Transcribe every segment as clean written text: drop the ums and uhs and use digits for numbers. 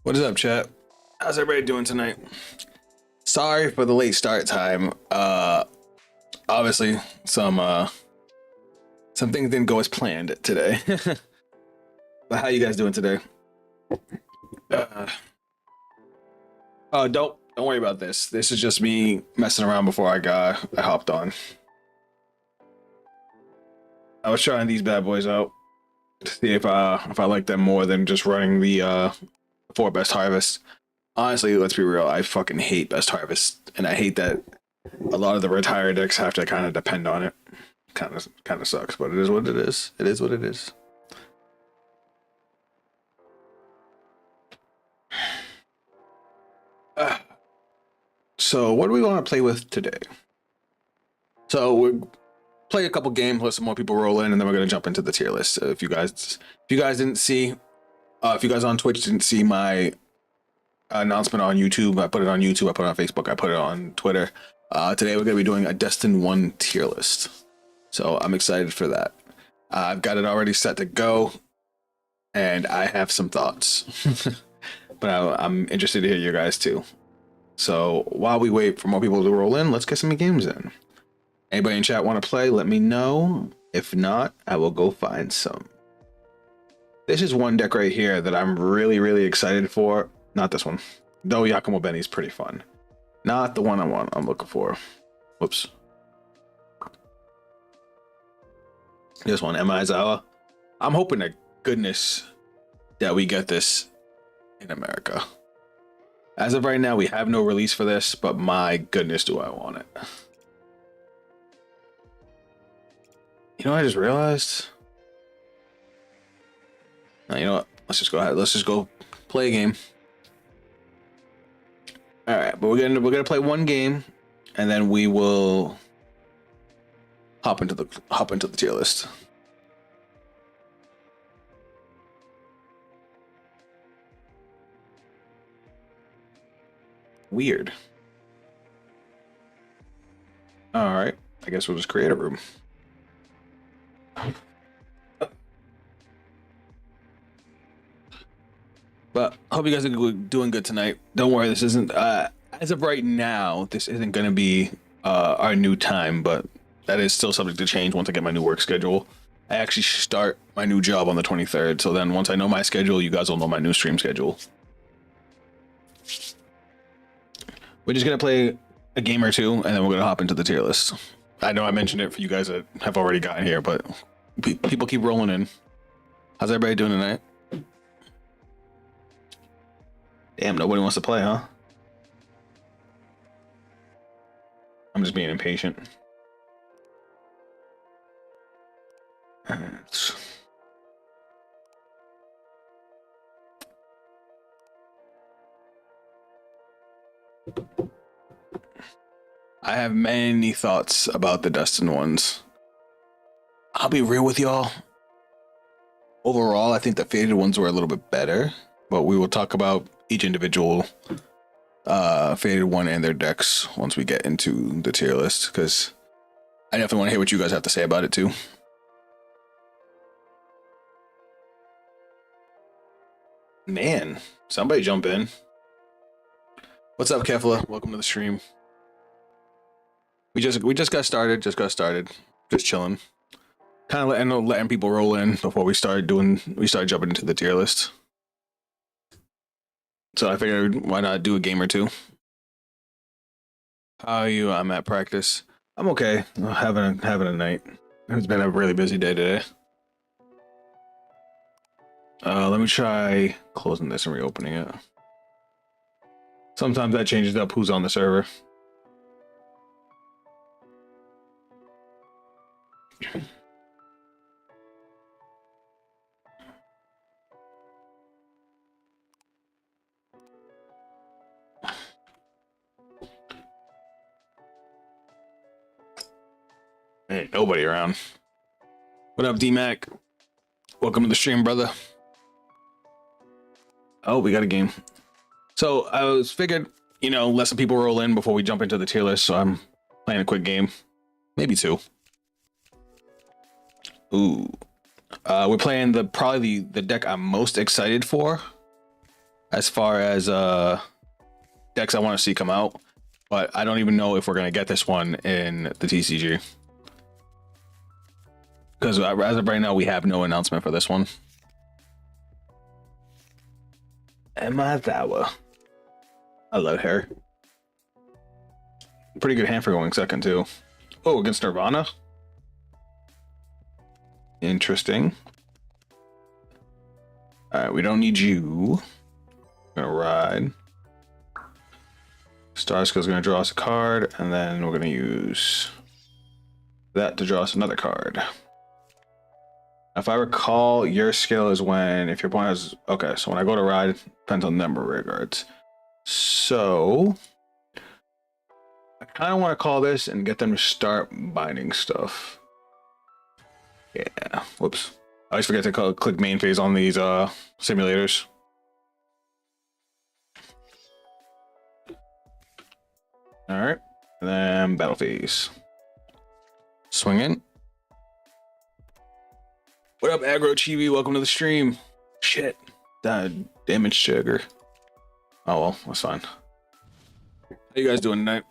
What is up, chat? How's everybody doing tonight? Sorry for the late start time. Obviously some things didn't go as planned today. But how you guys doing today? Uh, oh, don't worry about this. This is just me messing around before I hopped on. I was trying these bad boys out to see if I like them more than just running the 4 best harvest. Honestly, let's be real. I fucking hate best harvest, and I hate that a lot of the retired decks have to kind of depend on it. Kind of sucks, but it is what it is. It is what it is. So what do we want to play with today? So we'll play a couple games, let some more people roll in, and then we're gonna jump into the tier list. If you guys didn't see, if you guys on Twitch didn't see my announcement on YouTube, I put it on YouTube, I put it on Facebook, I put it on Twitter. Today we're gonna be doing a Destined One tier list. So I'm excited for that. I've got it already set to go, and I have some thoughts. But I'm interested to hear your guys too. So while we wait for more people to roll in, let's get some games in. Anybody in chat want to play? Let me know. If not, I will go find some. This is one deck right here that I'm really excited for. Not this one. Though Yakumo Benny's pretty fun. Not the one I'm looking for. Whoops. This one, Emizawa. I'm hoping to goodness that we get this in America. As of right now, we have no release for this, but my goodness, do I want it. You know what I just realized? Now, you know what? Let's just go ahead. Let's just go play a game. All right, but we're gonna play one game, and then we will hop into the tier list. Weird. All right, I guess we'll just create a room. But hope you guys are doing good tonight. Don't worry, this isn't as of right now, this isn't going to be our new time, but that is still subject to change once I get my new work schedule. I actually start my new job on the 23rd, so then once I know my schedule, you guys will know my new stream schedule. We're just going to play a game or two, and then we're going to hop into the tier list. I know I mentioned it for you guys that have already gotten here, but people keep rolling in. How's everybody doing tonight? Damn, nobody wants to play, huh? I'm just being impatient. I have many thoughts about the Destined ones. I'll be real with y'all. Overall, I think the faded ones were a little bit better, but we will talk about each individual faded one and their decks once we get into the tier list, because I definitely want to hear what you guys have to say about it too. Man, somebody jump in. What's up, Kefla? Welcome to the stream. We just got started. Just chilling. Kind of letting people roll in before we start jumping into the tier list. So I figured, why not do a game or two? How are you? I'm at practice. I'm okay. I'm having a night. It's been a really busy day today. Let me try closing this and reopening it. Sometimes that changes up who's on the server. Ain't nobody around. What up, D-Mac? Welcome to the stream, brother. Oh, we got a game. So I was figured, let some people roll in before we jump into the tier list. So I'm playing a quick game, maybe 2. Ooh, we're playing probably the deck I'm most excited for. as far as decks I want to see come out, but I don't even know if we're gonna get this one in the TCG because as of right now we have no announcement for this one. Emma Zawa, I love her. Pretty good hand for going second too. Oh, against Nirvana. Interesting. All right, we don't need you. I'm gonna ride. Star Skill's gonna draw us a card, and then we're gonna use that to draw us another card. If I recall, your skill is when if your opponent has okay. So when I go to ride, depends on the number of rear guards. So I kind of want to call this and get them to start binding stuff. Yeah. Whoops. I always forget to click main phase on these simulators. All right, and then battle phase. Swing in. What up, Aggro Chibi? Welcome to the stream. Shit, that damage trigger. Oh well, that's fine. How you guys doing tonight?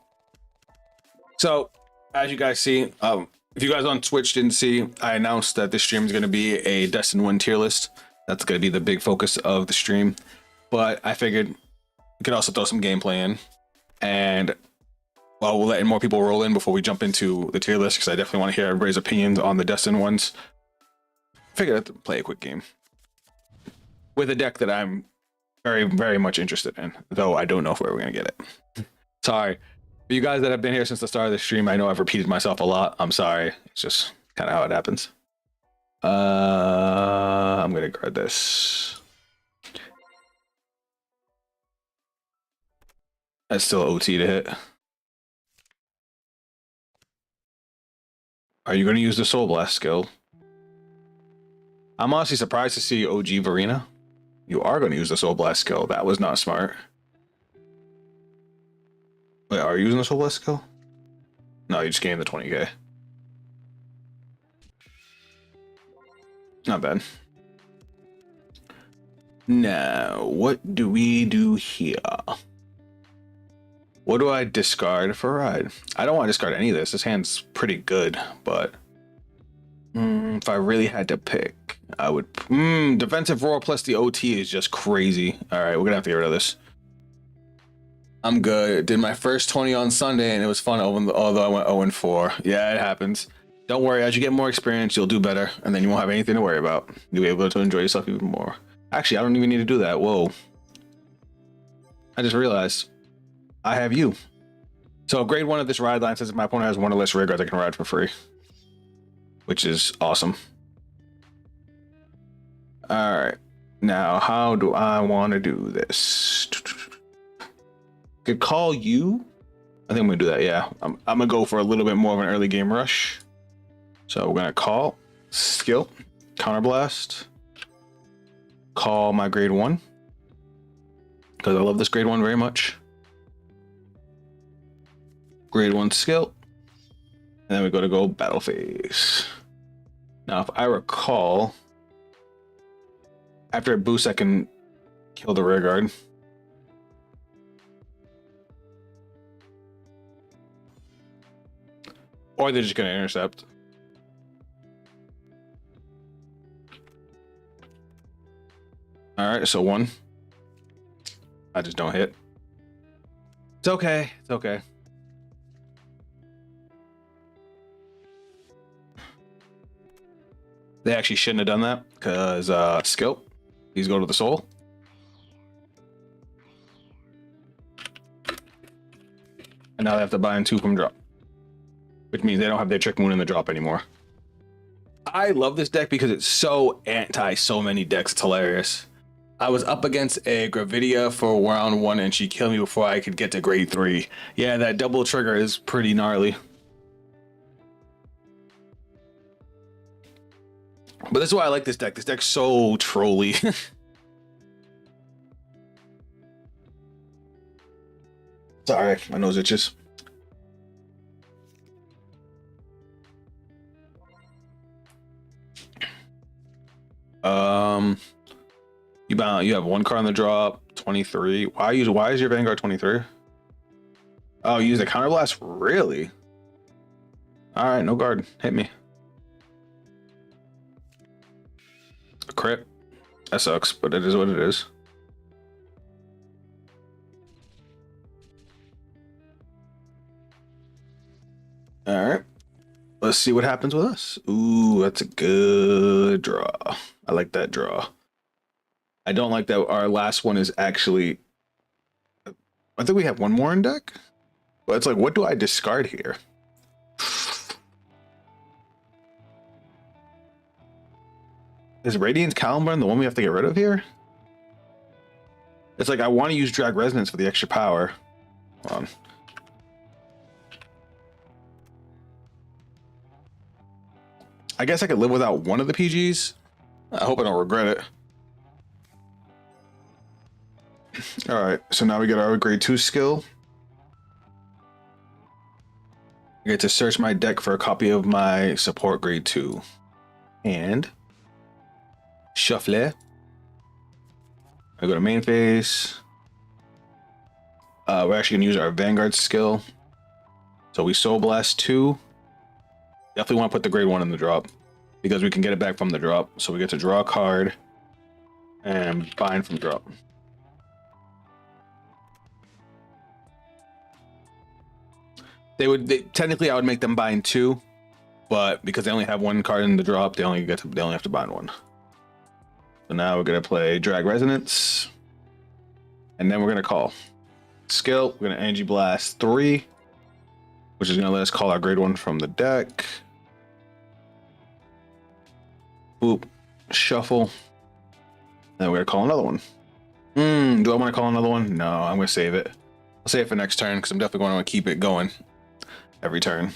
So, as you guys see, if you guys on Twitch didn't see, I announced that this stream is going to be a Destined One Tier list. That's going to be the big focus of the stream. But I figured we could also throw some gameplay in, and well, we'll let more people roll in before we jump into the tier list because I definitely want to hear everybody's opinions on the Destined ones. Figured I'd play a quick game with a deck that I'm very, very much interested in, though I don't know if we're going to get it. Sorry. For you guys that have been here since the start of the stream, I know I've repeated myself a lot. I'm sorry. It's just kind of how it happens. I'm going to guard this. That's still OT to hit. Are you going to use the Soul Blast skill? I'm honestly surprised to see OG Varina. You are going to use the Soul Blast skill. That was not smart. Wait, are you using the Soul Blast skill? No, you just gained the 20k. Not bad. Now, what do we do here? What do I discard for ride? I don't want to discard any of this. This hand's pretty good, but if I really had to pick, I would. Defensive roar plus the OT is just crazy. All right, we're gonna have to get rid of this. I'm good. Did my first 20 on Sunday and it was fun, although I went 0-4. Yeah, it happens. Don't worry, as you get more experience, you'll do better, and then you won't have anything to worry about. You'll be able to enjoy yourself even more. Actually, I don't even need to do that. Whoa. I just realized I have you. So grade 1 of this ride line says if my opponent has 1 or less rear guards, I can ride for free, which is awesome. All right. Now, how do I want to do this? Could call you. I think I'm gonna do that. Yeah, I'm gonna go for a little bit more of an early game rush. So we're gonna call skill, counterblast, call my grade 1 because I love this grade 1 very much. Grade 1 skill, and then we go battle phase. Now, if I recall, after a boost, I can kill the rear guard. Or they're just going to intercept. All right, so 1. I just don't hit. It's okay. It's okay. They actually shouldn't have done that because skill. Please go to the soul. And now they have to buy in 2 from drop, which means they don't have their Trick Moon in the drop anymore. I love this deck because it's so anti so many decks. It's hilarious. I was up against a Gravidia for round 1 and she killed me before I could get to grade 3. Yeah, that double trigger is pretty gnarly. But this is why I like this deck. This deck's so trolly. Sorry, my nose itches. You have 1 card on the drop, 23. Why is your Vanguard 23? Oh, you use the counterblast? Really? All right, no guard. Hit me. A crit. That sucks, but it is what it is. All right. Let's see what happens with us. Ooh, that's a good draw. I like that draw. I don't like that our last one is actually... I think we have one more in deck. But it's like, what do I discard here? Is Radiance Caliburn the one we have to get rid of here? It's like, I want to use Drag Resonance for the extra power. Hold on. I guess I could live without one of the PGs. I hope I don't regret it. All right, so now we get our grade 2 skill. I get to search my deck for a copy of my support grade 2. And shuffle. I go to main phase. We're actually gonna use our Vanguard skill. So we Soul Blast 2. Definitely want to put the grade 1 in the drop because we can get it back from the drop. So we get to draw a card and bind from drop. Technically I would make them bind 2, but because they only have 1 card in the drop, they only have to bind 1. So now we're gonna play Drag Resonance, and then we're gonna call skill. We're gonna Energy Blast 3, which is gonna let us call our grade 1 from the deck. Boop, shuffle. Then we're gonna call another one. Do I want to call another one? No, I'm gonna save it. I'll save it for next turn because I'm definitely going to keep it going every turn.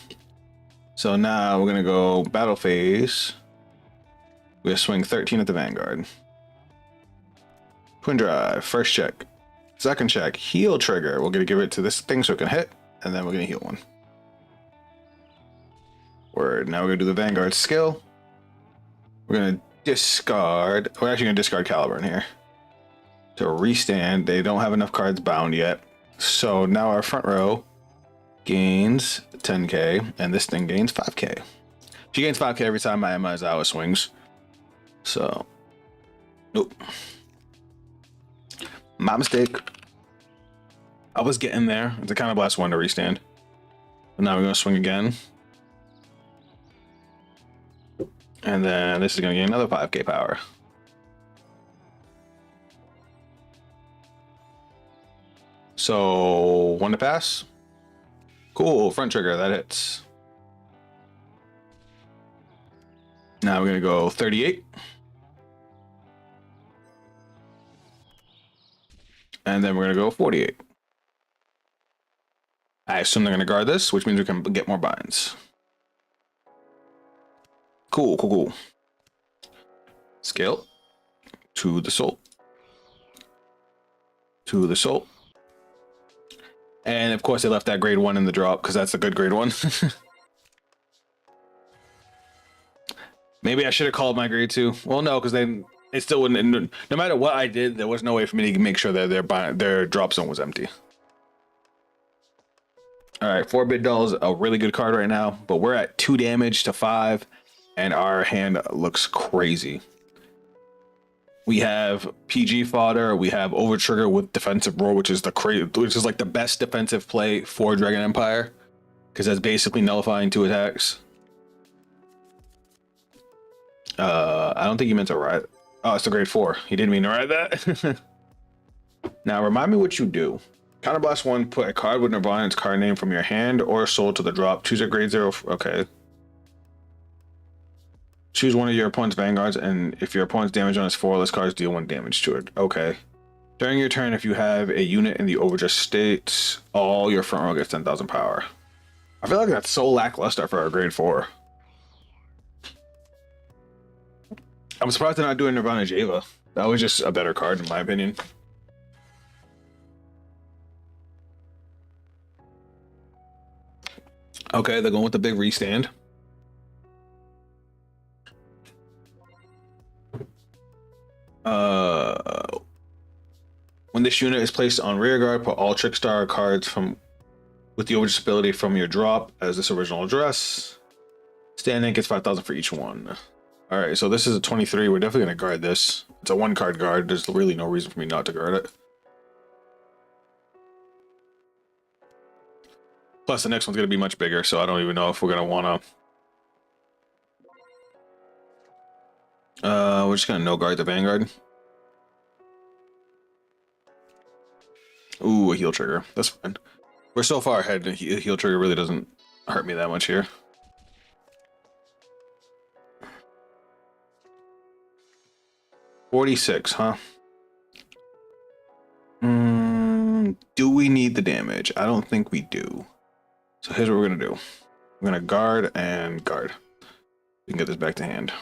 So now we're gonna go battle phase. We're gonna swing 13 at the Vanguard. Twin Drive, first check. Second check, heal trigger. We're gonna give it to this thing so it can hit, and then we're gonna heal 1. Word. Now we're gonna do the Vanguard skill. We're gonna discard. We're actually gonna discard Caliburn here to restand. They don't have enough cards bound yet, so now our front row gains 10k, and this thing gains 5k. She gains 5k every time my Amazawa swings. So, nope. My mistake. I was getting there. It's a counterblast 1 to restand. But now we're gonna swing again. And then this is gonna gain another 5k power. So 1 to pass. Cool, front trigger, that hits. Now we're gonna go 38. And then we're gonna go 48. I assume they're gonna guard this, which means we can get more binds. Cool, cool, cool. Scale to the soul. To the soul. And of course they left that grade 1 in the drop because that's a good grade 1. Maybe I should have called my grade 2. Well, no, because then it still wouldn't. No matter what I did, there was no way for me to make sure that their drop zone was empty. All right, 4-bit doll is a really good card right now, but we're at 2 damage to 5, and our hand looks crazy. We have PG fodder. We have over trigger with defensive roar, which is like the best defensive play for Dragon Empire, because that's basically nullifying 2 attacks. I don't think he meant to ride. Oh, it's a grade 4. He didn't mean to ride that. Now remind me what you do. Counterblast 1. Put a card with Nirvana's card name from your hand or soul to the drop. Choose a grade 0. Okay. Choose one of your opponent's Vanguards, and if your opponent's damage on its 4 list cards, deal 1 damage to it. Okay. During your turn, if you have a unit in the overdress state, all your front row gets 10,000 power. I feel like that's so lackluster for a grade 4. I'm surprised they're not doing Nirvana Java. That was just a better card, in my opinion. Okay, they're going with the big restand. When this unit is placed on rear guard, put all Trickstar cards from with the Overage ability from your drop as this original address. Standing gets 5,000 for each one. All right, so this is a 23. We're definitely gonna guard this. It's a 1-card guard. There's really no reason for me not to guard it. Plus, the next one's gonna be much bigger, so I don't even know if we're gonna wanna. We're just gonna no guard the Vanguard. Ooh, a heal trigger. That's fine. We're so far ahead. A heal trigger really doesn't hurt me that much here. $46, huh? Do we need the damage? I don't think we do. So here's what we're gonna do. We're gonna guard and guard. We can get this back to hand.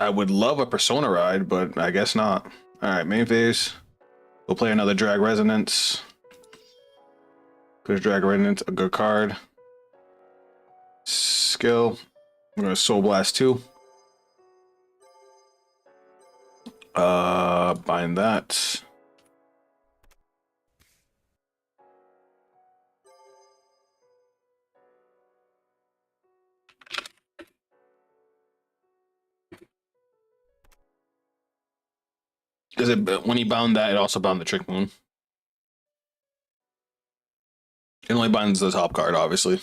I would love a Persona ride, but I guess not. All right, main phase. We'll play another Drag Resonance. There's Drag Resonance, a good card. Skill. I'm gonna Soul Blast 2. Bind that. Because when he bound that, it also bound the Trick Moon. It only binds the top card, obviously.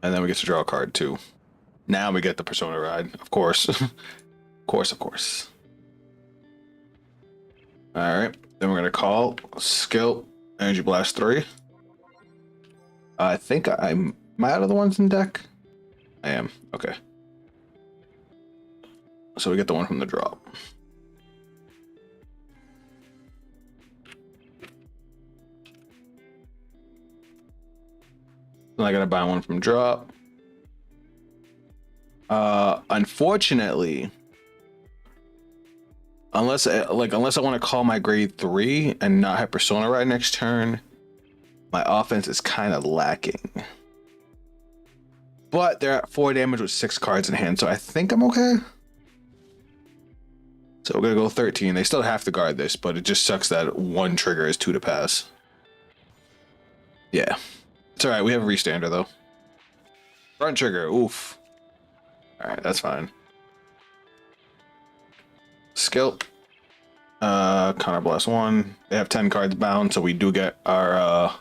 And then we get to draw a card too. Now we get the Persona ride, of course. Of course. Alright. Then we're gonna call skill Energy Blast 3. I think am I out of the ones in deck? I am. Okay. So we get the one from the drop. Then I gotta buy one from drop. Unfortunately, unless I want to call my grade 3 and not have Persona Ride next turn, my offense is kind of lacking. But they're at 4 damage with 6 cards in hand, so I think I'm okay. So we're gonna go 13. They still have to guard this, but it just sucks that one trigger is 2 to pass. Yeah. It's alright, we have a restander though. Front trigger, oof. Alright, that's fine. Skill. Counter Blast 1. They have 10 cards bound, so we do get our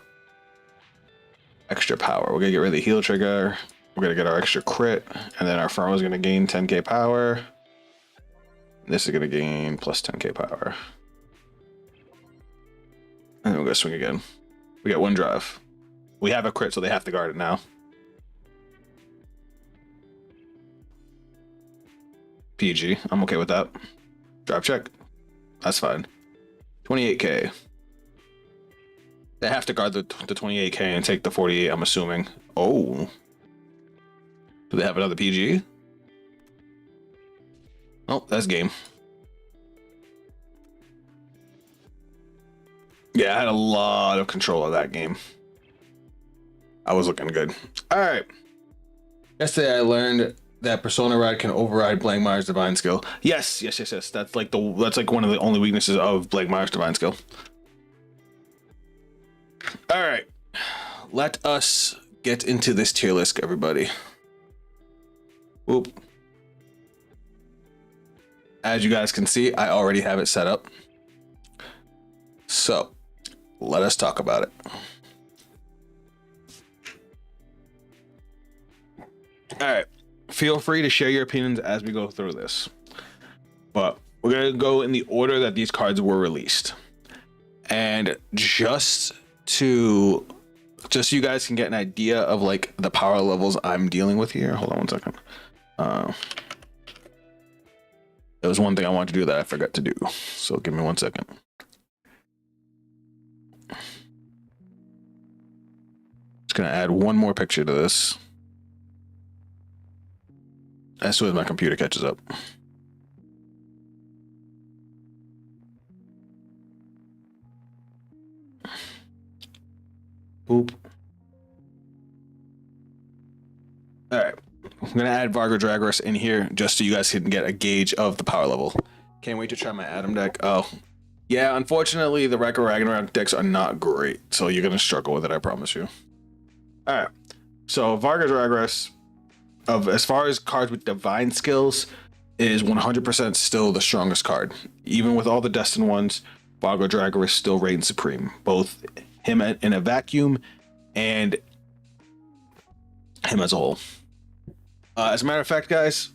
extra power. We're gonna get rid of the heal trigger. We're gonna get our extra crit, and then our Firm is gonna gain 10k power. This is gonna gain plus 10k power. And then we're gonna swing again. We get 1 drive. We have a crit, so they have to guard it now. PG. I'm okay with that. Drop check. That's fine. 28k. They have to guard the 28k and take the 48, I'm assuming. Oh. Do they have another PG? Oh, that's game. Yeah, I had a lot of control of that game. I was looking good. All right. Yesterday I learned that Persona Ride can override Blankmeyer's Divine Skill. Yes. That's like one of the only weaknesses of Blankmeyer's Divine Skill. All right. Let us get into this tier list, everybody. Whoop. As you guys can see, I already have it set up. So, let us talk about it. All right. Feel free to share your opinions as we go through this. But we're going to go in the order that these cards were released. And just so you guys can get an idea of like the power levels I'm dealing with here. Hold on 1 second. There was one thing I wanted to do that I forgot to do. So give me 1 second. Just going to add one more picture to this. As soon as my computer catches up. Boop. All right. I'm gonna add Varga Dragras in here just so you guys can get a gauge of the power level. Can't wait to try my Adam deck. Oh, yeah, unfortunately the Wrecker Ragnarok decks are not great, so you're gonna struggle with it, I promise you. Alright, so Varga Dragras, as far as cards with divine skills, is 100% still the strongest card. Even with all the Destined ones, Varga Dragras still reigns supreme. Both him in a vacuum and him as a whole. As a matter of fact, guys,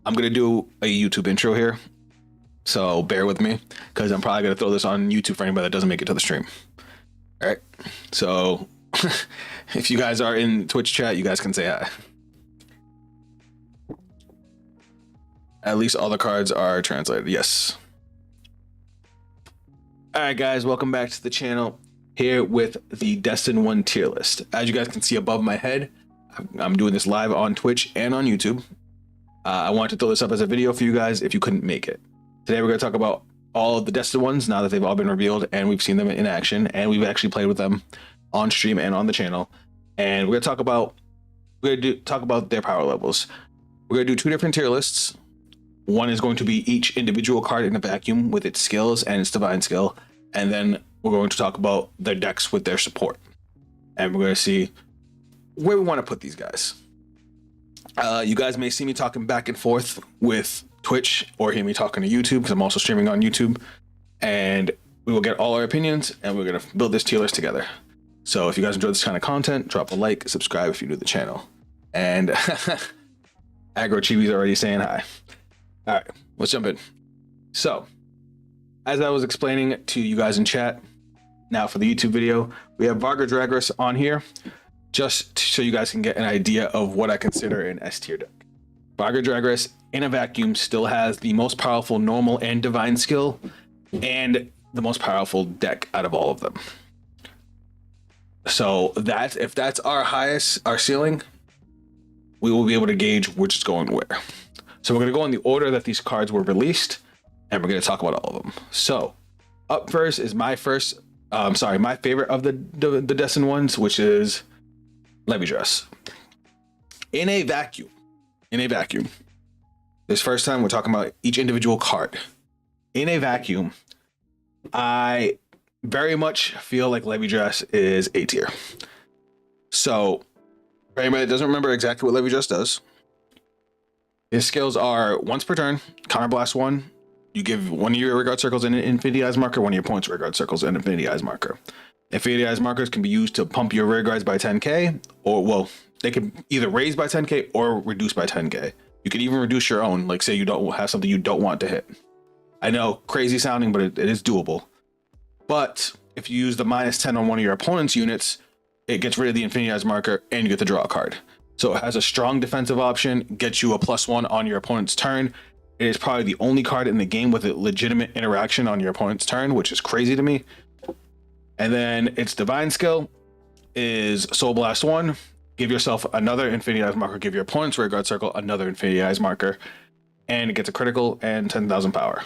I'm gonna do a YouTube intro here, so bear with me because I'm probably gonna throw this on YouTube for anybody that doesn't make it to the stream. All right, so if you guys are in Twitch chat, you guys can say hi. At least all the cards are translated. Yes. All right, guys, welcome back to the channel. Here with the Destined One tier list. As you guys can see above my head, I'm doing this live on Twitch and on YouTube. I wanted to throw this up as a video for you guys if you couldn't make it. Today we're going to talk about all of the Destined ones now that they've all been revealed and we've seen them in action and we've actually played with them on stream and on the channel. And we're going to talk about their power levels. We're going to do two different tier lists. One is going to be each individual card in a vacuum with its skills and its divine skill, and then we're going to talk about their decks with their support. And we're going to see where we want to put these guys. You guys may see me talking back and forth with Twitch or hear me talking to YouTube because I'm also streaming on YouTube. And we will get all our opinions and we're going to build this tier list together. So if you guys enjoy this kind of content, drop a like, subscribe if you're new to the channel. And Agro Chibi's already saying hi. All right, let's jump in. So, as I was explaining to you guys in chat, now for the YouTube video, we have Varga Dragras on here, just so you guys can get an idea of what I consider an S tier deck. Varga Dragras in a vacuum still has the most powerful normal and divine skill, and the most powerful deck out of all of them. So if that's our highest, our ceiling, we will be able to gauge which is going where. So we're going to go in the order that these cards were released, and we're going to talk about all of them. So up first is my favorite of the Destined ones, which is DivineZ. In a vacuum. This first time we're talking about each individual card. In a vacuum, I very much feel like DivineZ is A tier. So for anybody that doesn't remember exactly what DivineZ does, his skills are once per turn, counterblast 1. You give one of your rear guard circles an Infinity Eyes marker, one of your opponent's rear guard circles an Infinity Eyes marker. Infinity Eyes markers can be used to pump your rear guards by 10k, or well, they can either raise by 10k or reduce by 10k. You can even reduce your own, like say you don't have something you don't want to hit. I know, crazy sounding, but it is doable. But if you use the -10 on one of your opponent's units, it gets rid of the Infinity Eyes marker and you get to draw a card. So it has a strong defensive option, gets you a +1 on your opponent's turn. It is probably the only card in the game with a legitimate interaction on your opponent's turn, which is crazy to me. And then its divine skill is Soul Blast 1. Give yourself another Infinity Eyes marker, give your opponent's rear guard circle another Infinity Eyes marker, and it gets a critical and 10,000 power.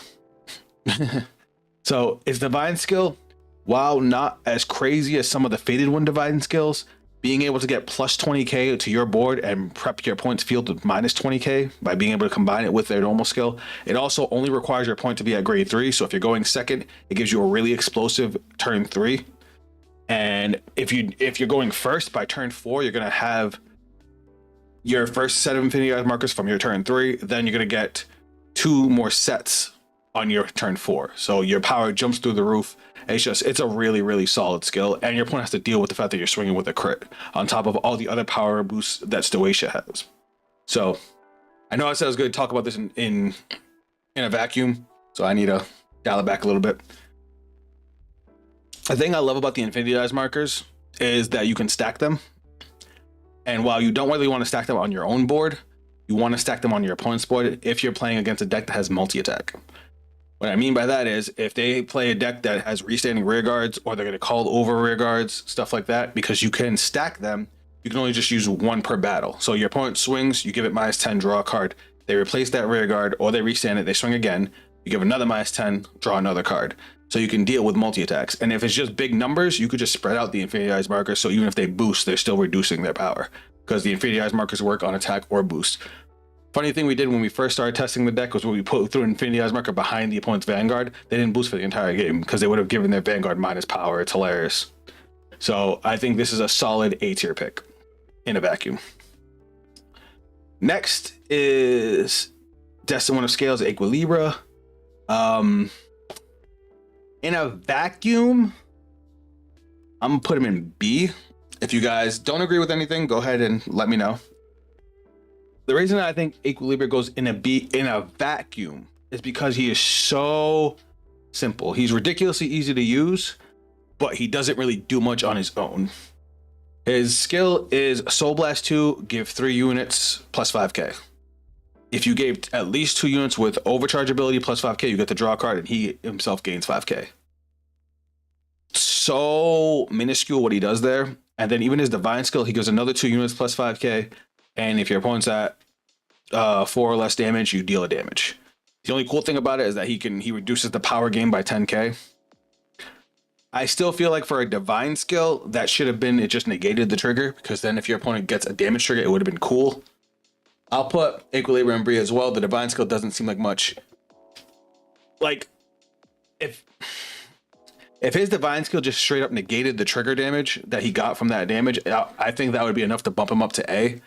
So its divine skill, while not as crazy as some of the Faded One divine skills, being able to get plus 20k to your board and prep your opponent's field with minus 20k by being able to combine it with their normal skill. It also only requires your opponent to be at grade 3. So if you're going second, it gives you a really explosive turn 3. And if you're going first by turn 4, you're gonna have your first set of Infinity Eyes markers from your turn 3. Then you're gonna get 2 more sets on your turn 4. So your power jumps through the roof. It's a really, really solid skill, and your opponent has to deal with the fact that you're swinging with a crit on top of all the other power boosts that Stoatia has. So I know I said I was going to talk about this in a vacuum, so I need to dial it back a little bit. The thing I love about the Infinity Eyes markers is that you can stack them, and while you don't really want to stack them on your own board, you want to stack them on your opponent's board if you're playing against a deck that has multi-attack. What I mean by that is if they play a deck that has restanding rear guards, or they're going to call over rear guards, stuff like that, because you can stack them, you can only just use 1 per battle. So your opponent swings, you give it -10, draw a card. They replace that rear guard, or they restand it, they swing again, you give another -10, draw another card. So you can deal with multi-attacks. And if it's just big numbers, you could just spread out the Infinity Eyes markers, so even if they boost, they're still reducing their power. because the Infinity Eyes markers work on attack or boost. Funny thing we did when we first started testing the deck was when we threw an Infinity Eyes marker behind the opponent's Vanguard, they didn't boost for the entire game because they would have given their Vanguard minus power. It's hilarious. So I think this is a solid A tier pick in a vacuum. Next is Destined One of Scales, Equilibra. In a vacuum, I'm gonna put him in B. If you guys don't agree with anything, go ahead and let me know. The reason I think Equilibra goes in a B in a vacuum is because he is so simple. He's ridiculously easy to use, but he doesn't really do much on his own. His skill is Soul Blast 2, give 3 units plus 5k. If you gave at least 2 units with overcharge ability plus 5k, you get to draw a card and he himself gains 5k. So minuscule what he does there. And then even his divine skill, he gives another 2 units plus 5k. And if your opponent's at 4 or less damage, you deal a damage. The only cool thing about it is that he reduces the power gain by 10k. I still feel like for a divine skill, that should have been, it just negated the trigger, because then if your opponent gets a damage trigger, it would have been cool. I'll put Equilibra and Brie as well. The divine skill doesn't seem like much. Like, if his divine skill just straight up negated the trigger damage that he got from that damage, I think that would be enough to bump him up to A.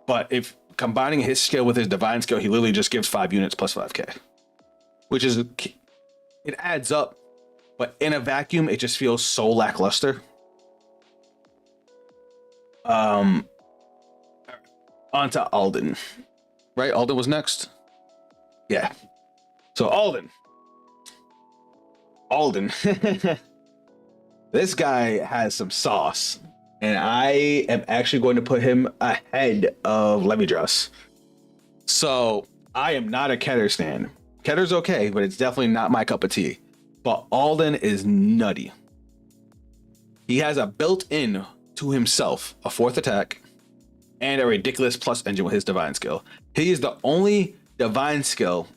But if combining his skill with his divine skill, he literally just gives 5 units plus 5k, which is, it adds up. But in a vacuum, it just feels so lackluster. On to Alden. Right? Alden was next? Yeah. So Alden. This guy has some sauce. And I am actually going to put him ahead of Levidrus. So I am not a Keter stan. Ketter's okay, but it's definitely not my cup of tea. But Alden is nutty. He has a built-in to himself a 4th attack and a ridiculous plus engine with his divine skill. He is the only divine skill,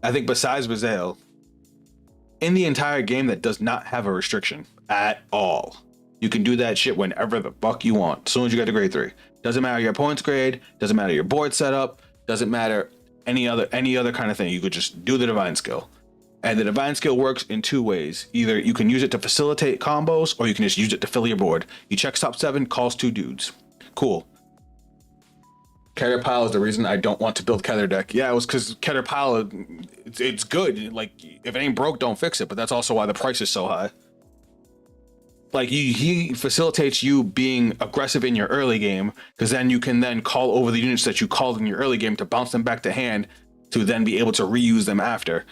I think besides Bazail, in the entire game that does not have a restriction at all. You can do that shit whenever the fuck you want, as soon as you get to grade 3. Doesn't matter your opponent's grade, doesn't matter your board setup, doesn't matter any other kind of thing. You could just do the divine skill. And the divine skill works in 2 ways. Either you can use it to facilitate combos, or you can just use it to fill your board. You check top 7, calls 2 dudes. Cool. Keter Pile is the reason I don't want to build Keter deck. Yeah, it was because Keter Pile, it's good. Like, if it ain't broke, don't fix it. But that's also why the price is so high. Like, he facilitates you being aggressive in your early game, because then you can then call over the units that you called in your early game to bounce them back to hand to then be able to reuse them after.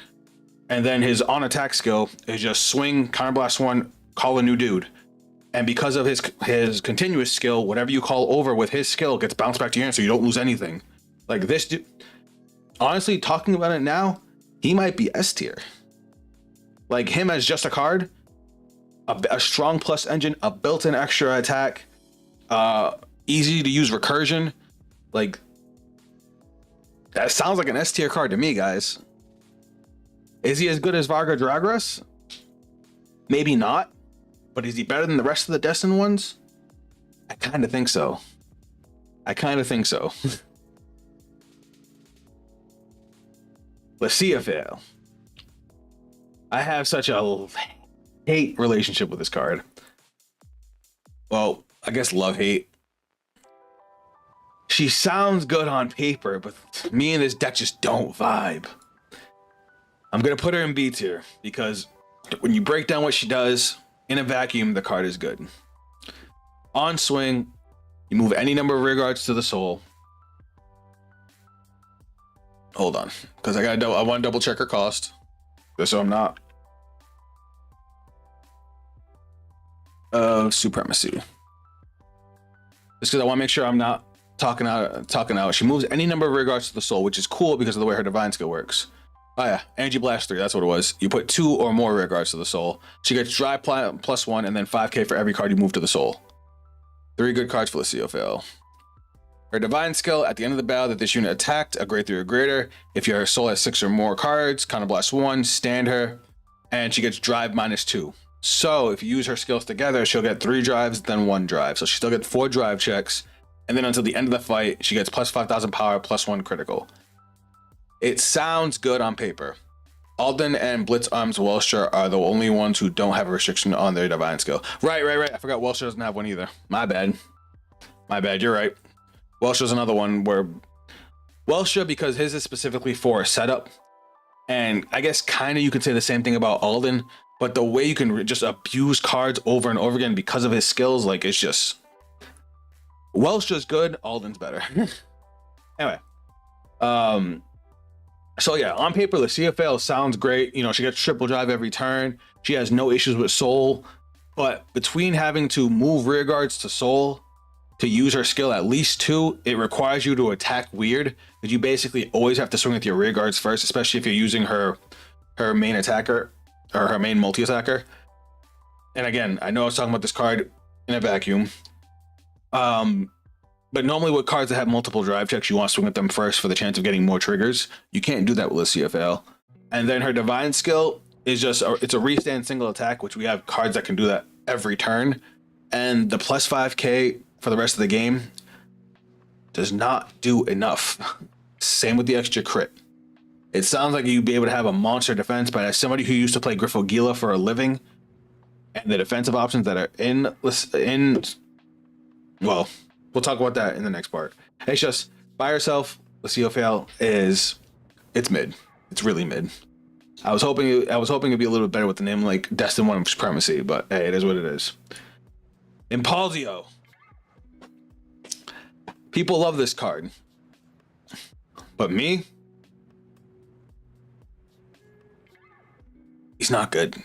And then his on attack skill is just swing, counterblast 1, call a new dude. And because of his continuous skill, whatever you call over with his skill gets bounced back to your hand, so you don't lose anything. Like, this dude, honestly, talking about it now, he might be S tier. Like, him as just a card, a strong plus engine, a built-in extra attack, easy to use recursion. Like, that sounds like an S tier card to me, guys. Is he as good as Varga Dragras? Maybe not. But is he better than the rest of the Destined ones? I kind of think so. Luciafel. I have such a hate relationship with this card. Well, I guess love-hate. She sounds good on paper, but me and this deck just don't vibe. I'm going to put her in B tier because when you break down what she does, in a vacuum, the card is good. On swing, you move any number of rear guards to the soul. Hold on, because I want to double check her cost, just so I'm not. Supremacy. Just because I want to make sure I'm not talking out. She moves any number of rear guards to the soul, which is cool because of the way her divine skill works. Oh yeah, Energy Blast 3, that's what it was. You put 2 or more rear guards to the soul. She gets Drive plus 1 and then 5k for every card you move to the soul. 3 good cards for Luciafel. Her divine skill, at the end of the battle that this unit attacked, a grade 3 or greater. If your soul has 6 or more cards, Counter Blast 1, stand her, and she gets Drive minus 2. So if you use her skills together, she'll get 3 drives, then 1 drive. So she still gets 4 drive checks, and then until the end of the fight, she gets plus 5,000 power, plus 1 critical. It sounds good on paper. Alden and Blitzarm's Welsher are the only ones who don't have a restriction on their divine skill. Right. I forgot Welsher doesn't have one either. My bad. You're right. Welsher's another one where Welsher, because his is specifically for a setup, and I guess kind of you could say the same thing about Alden, but the way you can just abuse cards over and over again because of his skills, like, it's just Welsher's good, Alden's better. Anyway, so yeah, on paper, the CFL sounds great. You know, she gets triple drive every turn. She has no issues with soul, but between having to move rear guards to soul to use her skill at least 2, it requires you to attack weird, because you basically always have to swing with your rear guards first, especially if you're using her main attacker or her main multi attacker. And again, I know I was talking about this card in a vacuum. But normally with cards that have multiple drive checks, you want to swing at them first for the chance of getting more triggers. You can't do that with a CFL. And then her divine skill is just, it's a restand single attack, which we have cards that can do that every turn. And the plus 5k for the rest of the game does not do enough. Same with the extra crit. It sounds like you'd be able to have a monster defense, but as somebody who used to play Griffogila for a living, and the defensive options that are in, well, we'll talk about that in the next part. It's just, by herself, the CFL it's mid. It's really mid. I was hoping it'd be a little bit better with the name like Destined One Supremacy, but hey, it is what it is. Impaldio. People love this card. But me? He's not good.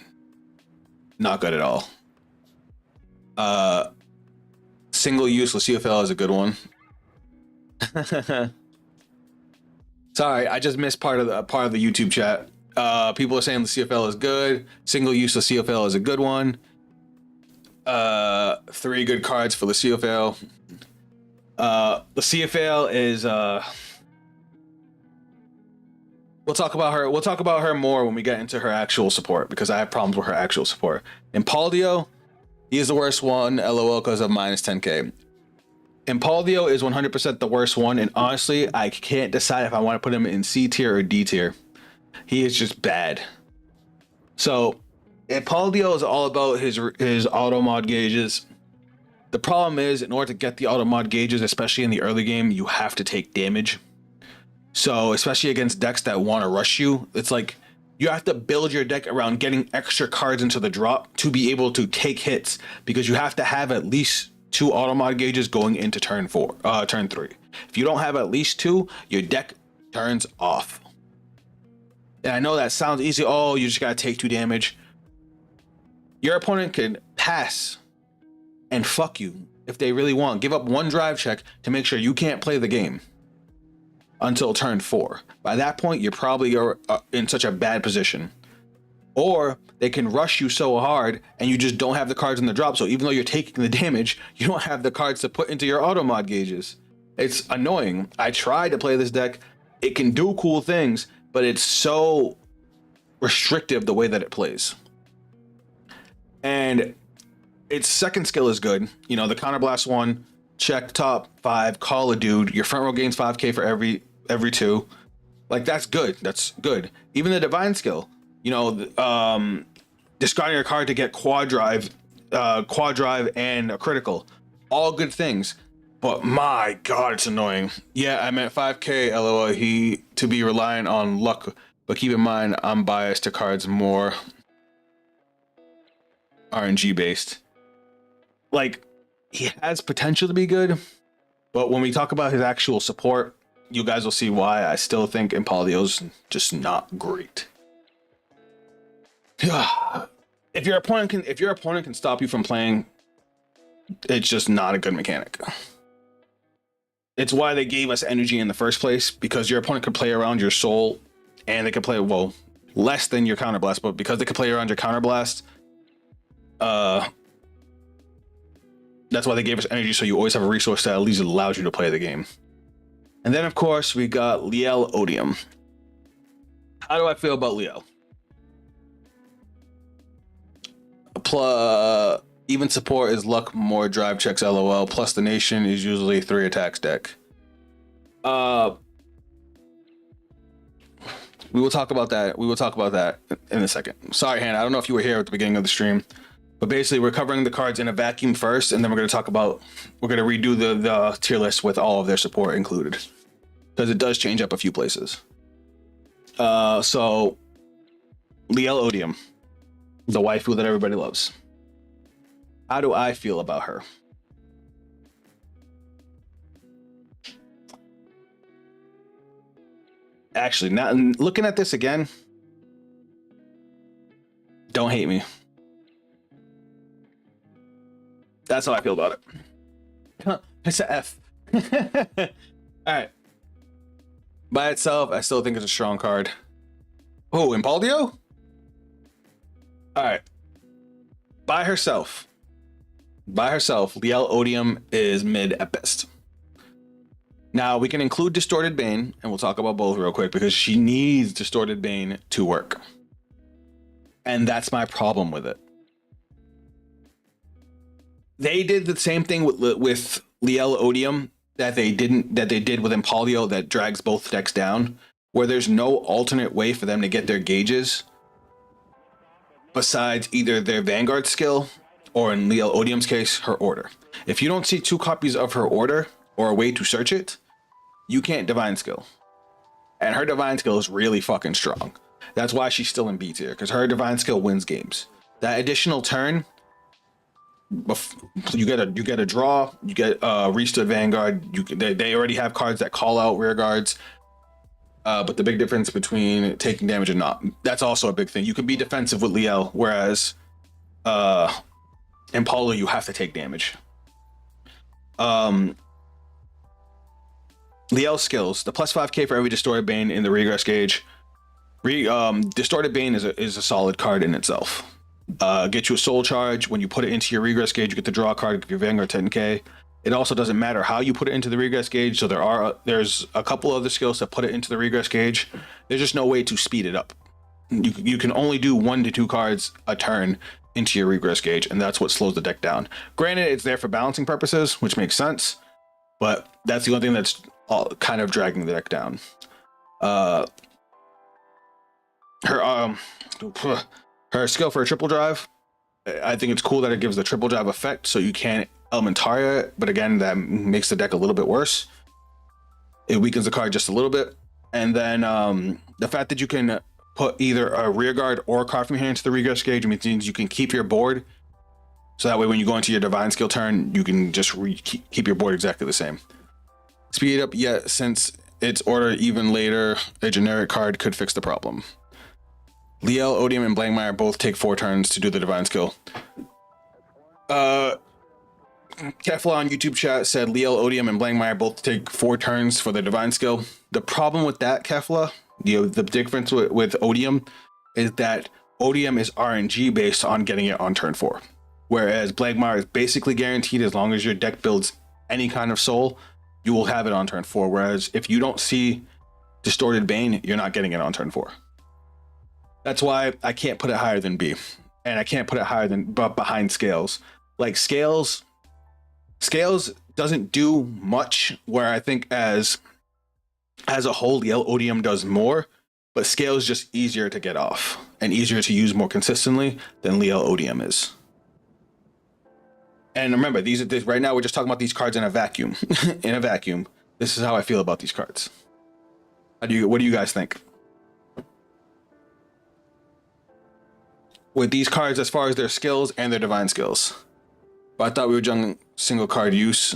Not good at all. Single use CFL is a good one. Sorry, I just missed part of the YouTube chat. People are saying the CFL is good. Single use CFL is a good one. 3 good cards for the CFL. The CFL is we'll talk about her more when we get into her actual support, because I have problems with her actual support. Impaldio, he is the worst one, LOL, because of minus 10k. Impaldio is 100% the worst one, and honestly, I can't decide if I want to put him in C tier or D tier. He is just bad. So, Impaldio is all about his auto mod gauges. The problem is, in order to get the auto mod gauges, especially in the early game, you have to take damage. So, especially against decks that want to rush you, it's like you have to build your deck around getting extra cards into the drop to be able to take hits, because you have to have at least 2 auto mod gauges going into turn 3. If you don't have at least 2, your deck turns off. And I know that sounds easy. Oh, you just gotta take 2 damage. Your opponent can pass and fuck you if they really want. Give up 1 drive check to make sure you can't play the game until turn 4. By that point, you're probably in such a bad position. Or they can rush you so hard and you just don't have the cards in the drop. So even though you're taking the damage, you don't have the cards to put into your auto mod gauges. It's annoying. I tried to play this deck. It can do cool things, but it's so restrictive the way that it plays. And its second skill is good. You know, the counterblast one, check top 5, call a dude. Your front row gains 5k for every 2. Like, that's good. That's good. Even the divine skill, you know, discarding your card to get quad drive and a critical, all good things. But my god, it's annoying. Yeah, I meant 5k, lol. He to be relying on luck, but keep in mind I'm biased to cards more RNG based. Like, he has potential to be good, but when we talk about his actual support, you guys will see why I still think Impaldio's just not great. If your opponent can stop you from playing, it's just not a good mechanic. It's why they gave us energy in the first place, because your opponent could play around your soul, and they could play, well, less than your counterblast, but because they could play around your counterblast, that's why they gave us energy, so you always have a resource that at least allows you to play the game. And then, of course, we got Liel Odium. How do I feel about Liel? Even support is luck, more drive checks, LOL. Plus the nation is usually 3 attacks deck. We will talk about that. We will talk about that in a second. Sorry, Hannah. I don't know if you were here at the beginning of the stream, but basically we're covering the cards in a vacuum first, and then we're going to talk about, we're going to redo the tier list with all of their support included, because it does change up a few places. So Liel Odium, the waifu that everybody loves. How do I feel about her? Actually, now looking at this again, don't hate me. That's how I feel about it. It's an F. All right. By itself, I still think it's a strong card. Oh, Impaldio? All right. By herself, Liel Odium is mid at best. Now, we can include Distorted Bane, and we'll talk about both real quick, because she needs Distorted Bane to work. And that's my problem with it. They did the same thing with Liel Odium that they did with Impaldio that drags both decks down, where there's no alternate way for them to get their gauges besides either their Vanguard skill, or in Liel Odium's case, her order. If you don't see 2 copies of her order, or a way to search it, you can't divine skill. And her divine skill is really fucking strong. That's why she's still in B tier, because her divine skill wins games. That additional turn, you get a draw, you get restood Vanguard. They already have cards that call out rear guards. But the big difference between taking damage and not, that's also a big thing. You can be defensive with Liel, whereas in Paulo you have to take damage. Liel's skills: the plus 5k for every Distorted Bane in the regress gauge. Distorted Bane is a solid card in itself. Get you a soul charge. When you put it into your regress gauge, you get the draw card, give your Vanguard 10k. It also doesn't matter how you put it into the regress gauge. So there's a couple other skills that put it into the regress gauge. There's just no way to speed it up. You can only do 1 to 2 cards a turn into your regress gauge, and that's what slows the deck down. Granted, it's there for balancing purposes, which makes sense, but that's the only thing that's kind of dragging the deck down. Her skill for a triple drive, I think it's cool that it gives the triple drive effect, so you can't Elementaria it, but again, that makes the deck a little bit worse. It weakens the card just a little bit. And then the fact that you can put either a rear guard or a card from your hand to the regress gauge means you can keep your board, so that way when you go into your divine skill turn, you can just keep your board exactly the same. Speed it up, yet since its order even later, a generic card could fix the problem. Liel, Odium, and Blankmeyer both take 4 turns to do the divine skill. Kefla on YouTube chat said Liel, Odium, and Blankmeyer both take 4 turns for the divine skill. The problem with that, Kefla, the difference with Odium is that Odium is RNG based on getting it on turn 4, whereas Blankmeyer is basically guaranteed as long as your deck builds any kind of soul, you will have it on turn 4. Whereas if you don't see Distorted Bane, you're not getting it on turn 4. That's why I can't put it higher than B, and I can't put it higher than behind Scales. Like Scales doesn't do much, where I think as a whole, Liel Odium does more, but Scales just easier to get off and easier to use more consistently than Liel Odium is. And remember, right now we're just talking about these cards in a vacuum. In a vacuum, this is how I feel about these cards. What do you guys think? With these cards, as far as their skills and their divine skills. But I thought we were doing single card use.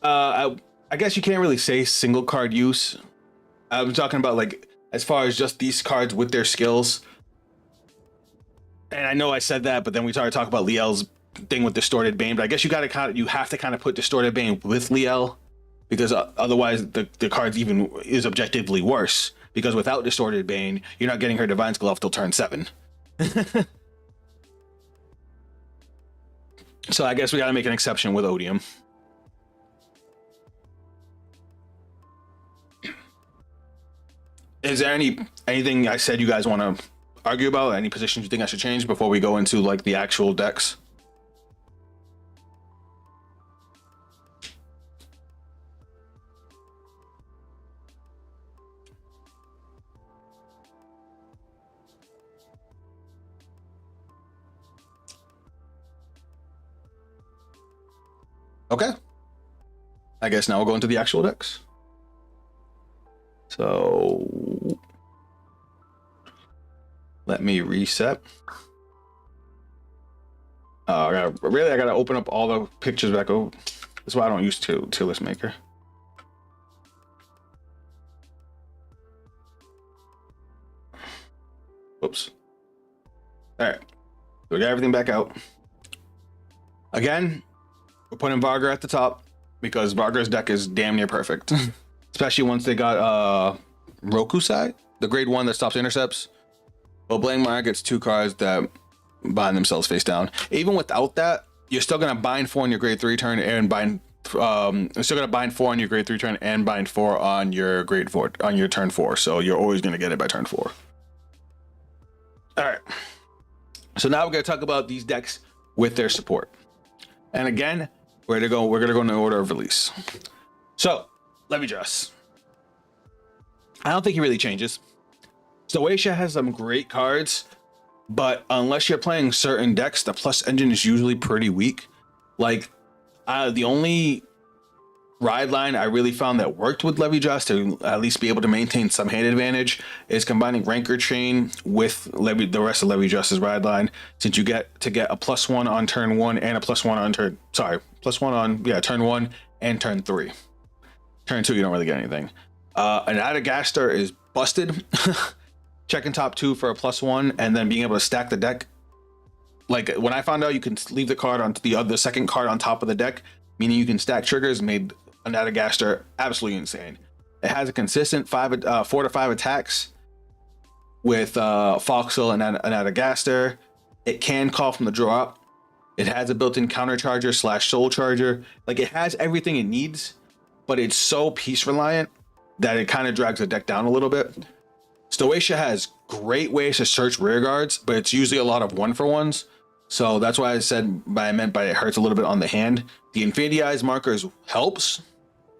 I guess you can't really say single card use. I'm talking about like as far as just these cards with their skills. And I know I said that, but then we started talking about Liel's thing with Distorted Bane. But I guess you have to kind of put Distorted Bane with Liel, because otherwise the card's even is objectively worse. Because without Distorted Bane, you're not getting her divine skill off till turn 7. So I guess we got to make an exception with Odium. Is there anything I said you guys want to argue about? Any positions you think I should change before we go into like the actual decks? Okay. I guess now we'll go into the actual decks. So let me reset. I gotta open up all the pictures back over. That's why I don't use tier list maker. Oops. All right, so we got everything back out. Again, we're putting Vanguard at the top because Vanguard's deck is damn near perfect. Especially once they got Rokusai, the grade 1 that stops intercepts. Well, Blame Mark gets 2 cards that bind themselves face down. Even without that, you're still gonna bind 4 on your grade 3 turn and bind you're still gonna bind 4 on your grade 3 turn and bind 4 on your grade 4 on your turn 4. So you're always gonna get it by turn 4. All right. So now we're gonna talk about these decks with their support. And again, we're gonna go in order of release. So let me just. I don't think he really changes. Stoatia has some great cards, but unless you're playing certain decks, the plus engine is usually pretty weak. Like the only ride line I really found that worked with LeviJust to at least be able to maintain some hand advantage is combining Rancor Chain with the rest of LeviJust's ride line, since you get to get a +1 on turn 1 and a +1 on turn turn 1 and turn 3. Turn 2 you don't really get anything. An Adagaster is busted. Checking top 2 for a +1 and then being able to stack the deck. Like when I found out you can leave the card on the second card on top of the deck, meaning you can stack triggers, made an Adagaster absolutely insane. It has a consistent 4 to 5 attacks with Foxel and an Adagaster. It can call from the drop. It has a built-in counter charger / soul charger. Like it has everything it needs, but it's so piece reliant that it kind of drags the deck down a little bit. Stoatia has great ways to search rear guards, but it's usually a lot of 1-for-1s. So that's why I meant by it hurts a little bit on the hand. The Infinity Eyes markers helps,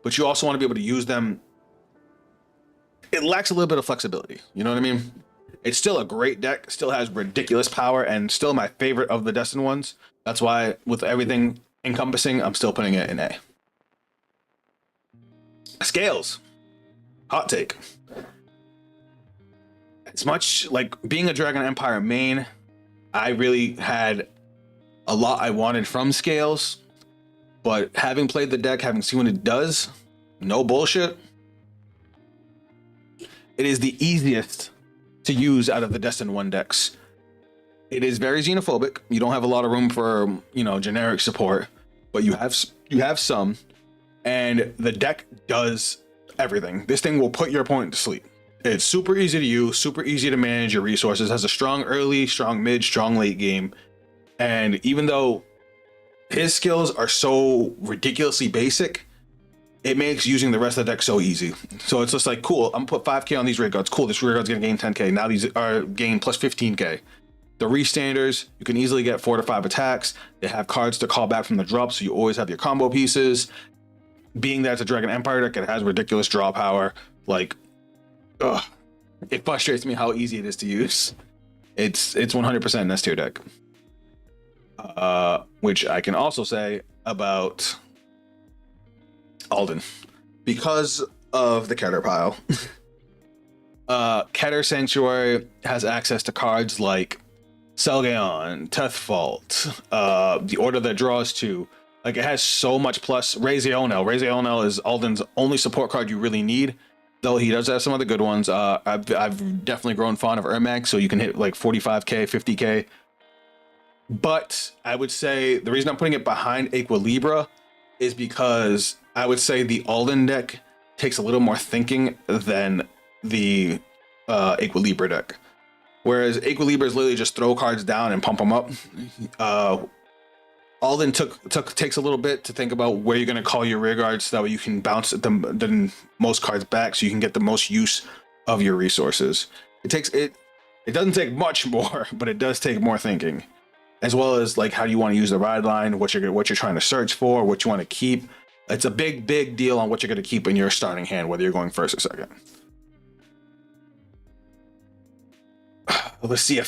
but you also want to be able to use them. It lacks a little bit of flexibility. You know what I mean? It's still a great deck, still has ridiculous power, and still my favorite of the Destined ones. That's why with everything encompassing, I'm still putting it in A. Scales. Hot take. It's much like being a Dragon Empire main, I really had a lot I wanted from Scales, but having played the deck, having seen what it does, no bullshit, it is the easiest to use out of the Destined 1 decks. It is very xenophobic. You don't have a lot of room for, generic support, but you have some, and the deck does everything. This thing will put your opponent to sleep. It's super easy to use, super easy to manage your resources, has a strong early, strong mid, strong late game. And even though his skills are so ridiculously basic, it makes using the rest of the deck so easy. So it's just like, cool, I'm gonna put 5k on these rear guards. Cool, this rear guard's gonna gain 10k. Now these are gain plus 15k. The restanders, you can easily get 4 to 5 attacks. They have cards to call back from the drop, so you always have your combo pieces. Being that it's a Dragon Empire deck, it has ridiculous draw power. Like, ugh, it frustrates me how easy it is to use. It's 100% an S tier deck, which I can also say about Alden because of the Keter pile. Keter Sanctuary has access to cards like Selgaeon, Tethfault, the Order that draws 2. Like it has so much plus. Razeonel. Razeonel is Alden's only support card you really need, though he does have some other good ones. I've definitely grown fond of Ermac, so you can hit like 45k, 50k. But I would say the reason I'm putting it behind Equilibra is because I would say the Alden deck takes a little more thinking than the Equilibra deck. Whereas Equilibra is literally just throw cards down and pump them up. Alden takes a little bit to think about where you're going to call your rear guards, so that way you can bounce the most cards back, so you can get the most use of your resources. It It doesn't take much more, but it does take more thinking, as well as like how do you want to use the ride line, what you're trying to search for, what you want to keep. It's a big deal on what you're going to keep in your starting hand, whether you're going first or second. Let's see if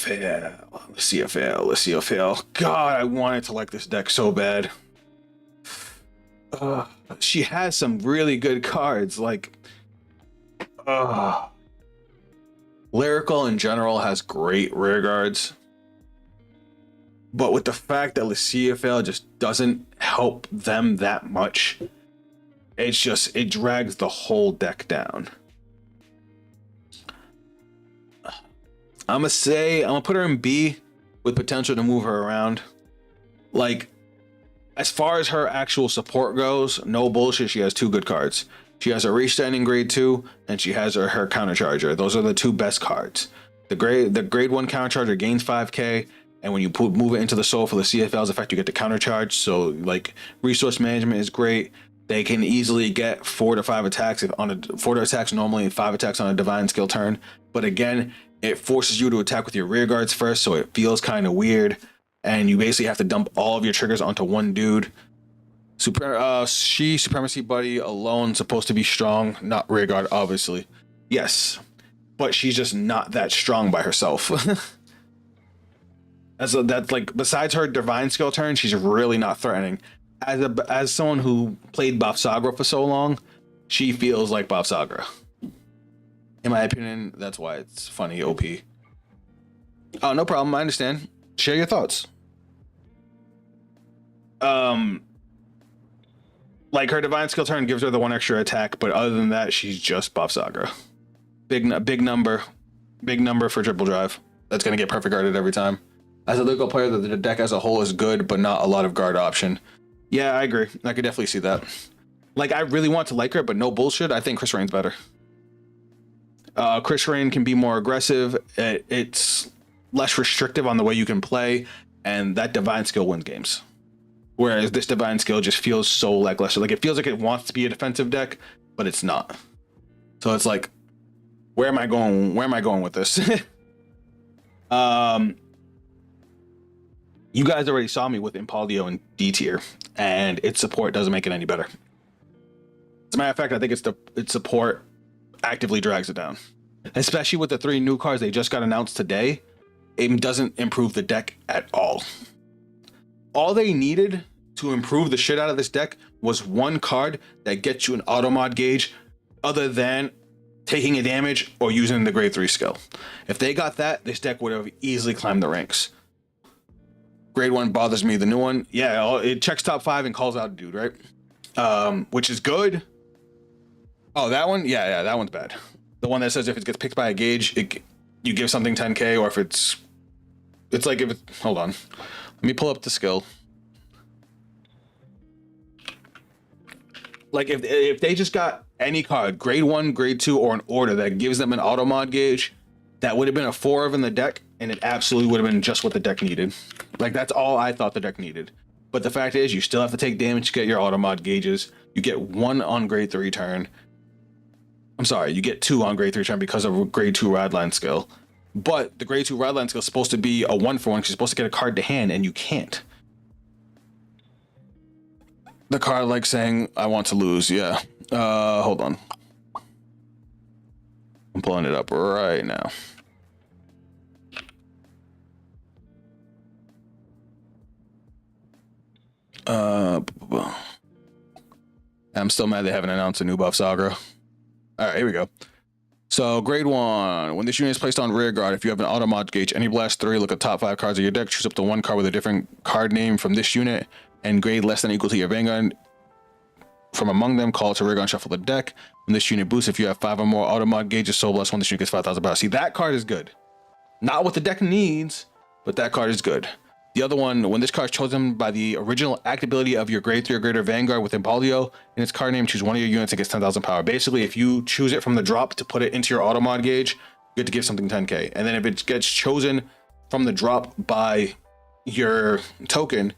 fail. God, I wanted to like this deck so bad. She has some really good cards, like Lyrical in general has great rear guards, but with the fact that Luciafale just doesn't help them that much, it drags the whole deck down. I'm gonna put her in B with potential to move her around. Like, as far as her actual support goes, no bullshit, she has 2 good cards. She has a Reach Standing grade 2, and she has her Countercharger. Those are the 2 best cards. The grade 1 Countercharger gains 5k, and when you move it into the soul for the CFL's effect, you get the countercharge. So like resource management is great. They can easily get 4 to 5 attacks on a 4 attacks normally and 5 attacks on a divine skill turn. But again, it forces you to attack with your rear guards first, so it feels kind of weird. And you basically have to dump all of your triggers onto one dude. Supremacy Buddy alone supposed to be strong, not rear guard, obviously. Yes, but she's just not that strong by herself. That's like, besides her divine skill turn, she's really not threatening. As someone who played Bafsagra for so long, she feels like Bafsagra. In my opinion, that's why it's funny OP. Oh, no problem. I understand. Share your thoughts. Like, her divine skill turn gives her the 1 extra attack, but other than that, she's just Bafsagra. Big number for triple drive. That's gonna get perfect guarded every time. As a legal player, the deck as a whole is good, but not a lot of guard option. Yeah, I agree. I could definitely see that. Like, I really want to like her, but no bullshit, I think Chris Rain's better. Chris Rain can be more aggressive. It's less restrictive on the way you can play, and that divine skill wins games. Whereas this divine skill just feels so lackluster. Like, it feels like it wants to be a defensive deck, but it's not. So it's like, where am I going with this? You guys already saw me with Impaglio in D tier, and its support doesn't make it any better. As a matter of fact, I think its support actively drags it down. Especially with the 3 new cards they just got announced today, it doesn't improve the deck at all. All they needed to improve the shit out of this deck was 1 card that gets you an auto mod gauge other than taking a damage or using the grade 3 skill. If they got that, this deck would have easily climbed the ranks. Grade 1 bothers me. The new one, yeah, it checks top 5 and calls out a dude, right? Which is good. Oh, that one? Yeah, that one's bad. The one that says if it gets picked by a gauge, you give something 10k, or if it's like, if it, hold on. Let me pull up the skill. Like, if they just got any card, grade 1, grade 2, or an order that gives them an auto mod gauge, that would have been a 4 of in the deck, and it absolutely would have been just what the deck needed. Like, that's all I thought the deck needed. But the fact is, you still have to take damage to get your auto mod gauges. You get 1 on grade 3 turn. I'm sorry, you get 2 on grade 3 turn because of a grade 2 ride line skill. But the grade 2 ride line skill is supposed to be a 1-for-1 because you're supposed to get a card to hand, and you can't. The card like saying, I want to lose, yeah. Hold on. I'm pulling it up right now. I'm still mad they haven't announced a new Bafsagra. All right, here we go. So grade 1, when this unit is placed on rear guard, if you have an auto mod gauge, any blast 3, look at top 5 cards of your deck, choose up to 1 card with a different card name from this unit, and grade less than or equal to your Vanguard. From among them, call it to rear guard, shuffle the deck. When this unit boosts, if you have 5 or more auto mod gauges, so bless 1, this unit gets 5,000 power. See, that card is good. Not what the deck needs, but that card is good. The other one, when this card is chosen by the original act ability of your grade 3 or greater Vanguard with Impaglio, in its card name, choose one of your units and gets 10,000 power. Basically, if you choose it from the drop to put it into your auto mod gauge, you get to give something 10k. And then if it gets chosen from the drop by your token,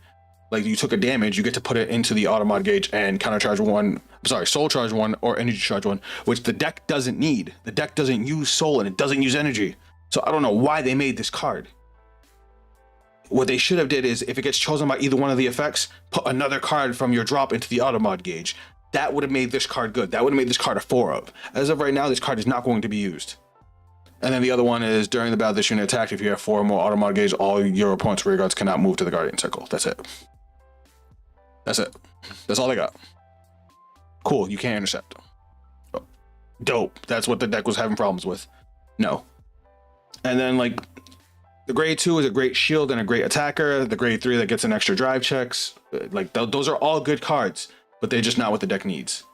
like you took a damage, you get to put it into the auto mod gauge and countercharge 1, sorry, soul charge 1 or energy charge 1, which the deck doesn't need. The deck doesn't use soul and it doesn't use energy. So I don't know why they made this card. What they should have did is, if it gets chosen by either one of the effects, put another card from your drop into the automod gauge. That would have made this card good. That would have made this card a 4 of. As of right now, this card is not going to be used. And then the other one is, during the battle this unit attacked, if you have 4 or more automod gauge, all your opponent's rear guards cannot move to the Guardian Circle. That's it. That's it. That's all they got. Cool, you can't intercept. Dope. That's what the deck was having problems with. No. And then, like, the grade 2 is a great shield and a great attacker. The grade 3 that gets an extra drive checks. Like, those are all good cards, but they're just not what the deck needs.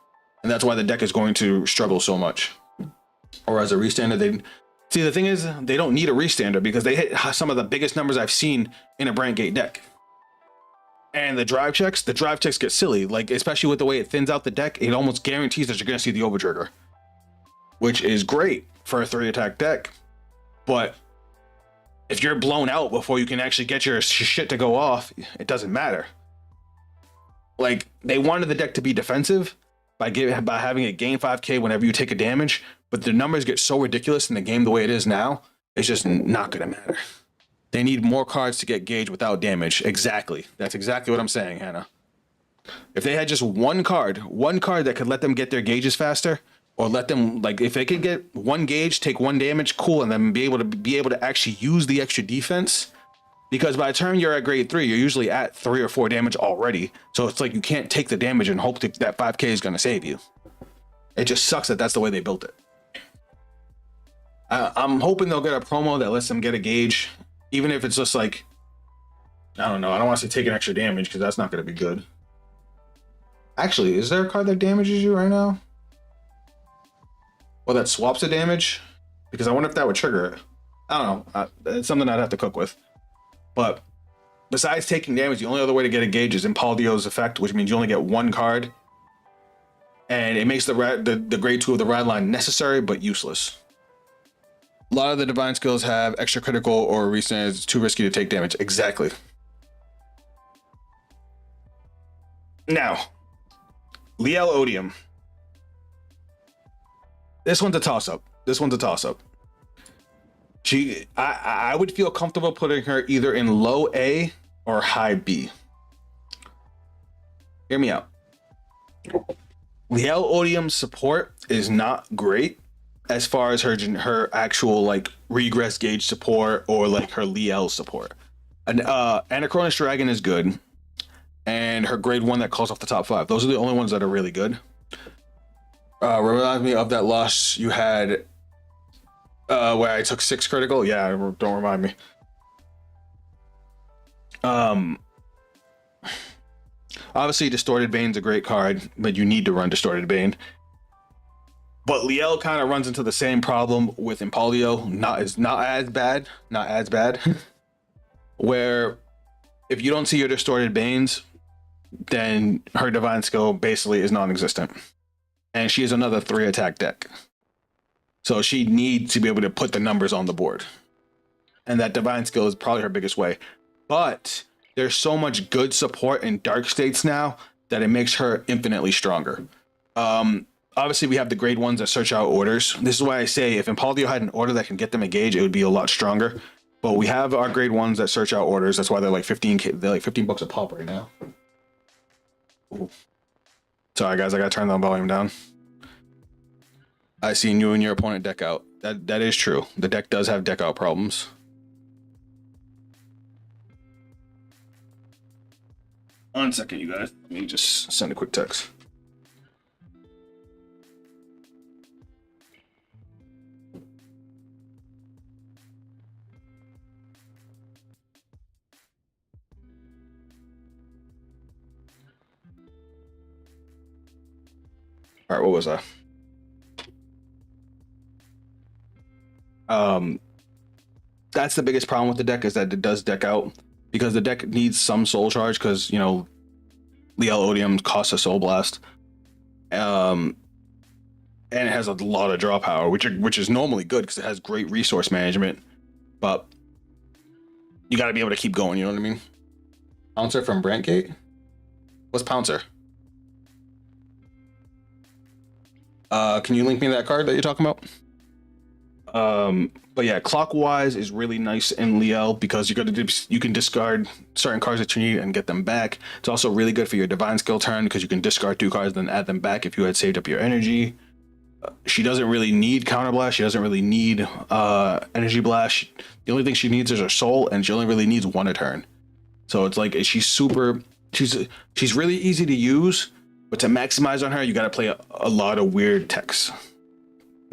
And that's why the deck is going to struggle so much. Or as a restander, they... See, the thing is, they don't need a restander because they hit some of the biggest numbers I've seen in a Brand Gate deck. And the drive checks get silly. Like, especially with the way it thins out the deck, it almost guarantees that you're going to see the Overtrigger. Which is great for a 3-attack deck. But if you're blown out before you can actually get your shit to go off, it doesn't matter. Like, they wanted the deck to be defensive by having it gain 5k whenever you take a damage, but the numbers get so ridiculous in the game the way it is now, it's just not going to matter. They need more cards to get gauge without damage. Exactly. That's exactly what I'm saying, Hannah. If they had just one card that could let them get their gauges faster, or let them, like, if they could get 1 gauge, take 1 damage, cool, and then be able to actually use the extra defense. Because by the time you're at grade 3, you're usually at 3 or 4 damage already. So it's like you can't take the damage and hope that 5k is going to save you. It just sucks that that's the way they built it. I'm hoping they'll get a promo that lets them get a gauge, even if it's just like, I don't know, I don't want to say take an extra damage because that's not going to be good. Actually, is there a card that damages you right now? Well, that swaps the damage? Because I wonder if that would trigger it. I don't know. It's something I'd have to cook with. But besides taking damage, the only other way to get a gauge is Impaldio's effect, which means you only get 1 card. And it makes the grade 2 of the rad line necessary, but useless. A lot of the divine skills have extra critical or recent. It's too risky to take damage. Exactly. Now, Liel Odium. This one's a toss-up. I would feel comfortable putting her either in low A or high B. Hear me out. Liel Odium's support is not great as far as her actual, like, regress gauge support or like her Liel support. Anachronous Dragon is good, and her grade 1 that calls off the top 5. Those are the only ones that are really good. Remind me of that loss you had where I took 6 critical. Yeah, don't remind me. Obviously, Distorted Bane's a great card, but you need to run Distorted Bane. But Liel kind of runs into the same problem with Impaldio. Not as bad. Where if you don't see your Distorted Banes, then her Divine Skill basically is non-existent. And she is another 3-attack deck. So she needs to be able to put the numbers on the board. And that Divine Skill is probably her biggest way. But there's so much good support in Dark States now that it makes her infinitely stronger. Obviously, we have the grade 1s that search out orders. This is why I say if Impaldio had an order that can get them a gauge, it would be a lot stronger. But we have our grade 1s that search out orders. That's why they're like 15K. They're like $15 a pop right now. Ooh. Sorry, guys, I gotta turn the volume down. I seen you and your opponent deck out. That is true. The deck does have deck out problems. One second, you guys. Let me just send a quick text. All right, what was I? That's the biggest problem with the deck, is that it does deck out, because the deck needs some soul charge, because, you know, Liel Odium costs a soul blast, and it has a lot of draw power, which is normally good because it has great resource management, but you got to be able to keep going. You know what I mean? Pouncer from Brantgate. What's Pouncer? Can you link me that card that you're talking about? But yeah, clockwise is really nice in Liel because you can discard certain cards that you need and get them back. It's also really good for your divine skill turn because you can discard 2 cards then add them back if you had saved up your energy. She doesn't really need counter blast. She doesn't really need energy blast. The only thing she needs is her soul, and she only really needs 1 a turn. So it's like she's really easy to use, but to maximize on her, you got to play a lot of weird techs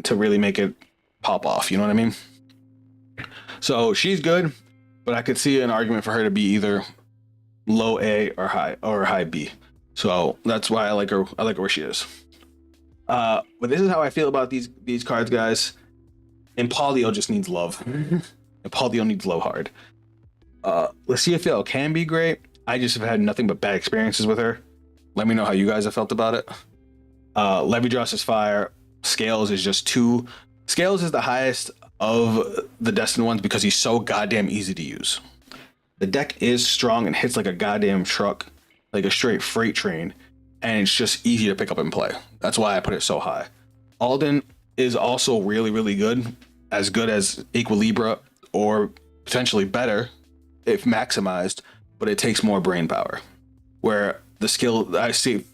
to really make it pop off. You know what I mean? So she's good, but I could see an argument for her to be either low A or high B. So that's why I like her. I like her where she is. But this is how I feel about these cards, guys. Impalio just needs love. Impalio needs low hard. Luciafel can be great. I just have had nothing but bad experiences with her. Let me know how you guys have felt about it. Levidros is fire. Scales is just 2. Scales is the highest of the Destined ones because he's so goddamn easy to use. The deck is strong and hits like a goddamn truck, like a straight freight train, and it's just easy to pick up and play. That's why I put it so high. Alden is also really, really good as Equilibra or potentially better if maximized, but it takes more brain power. Where the skill,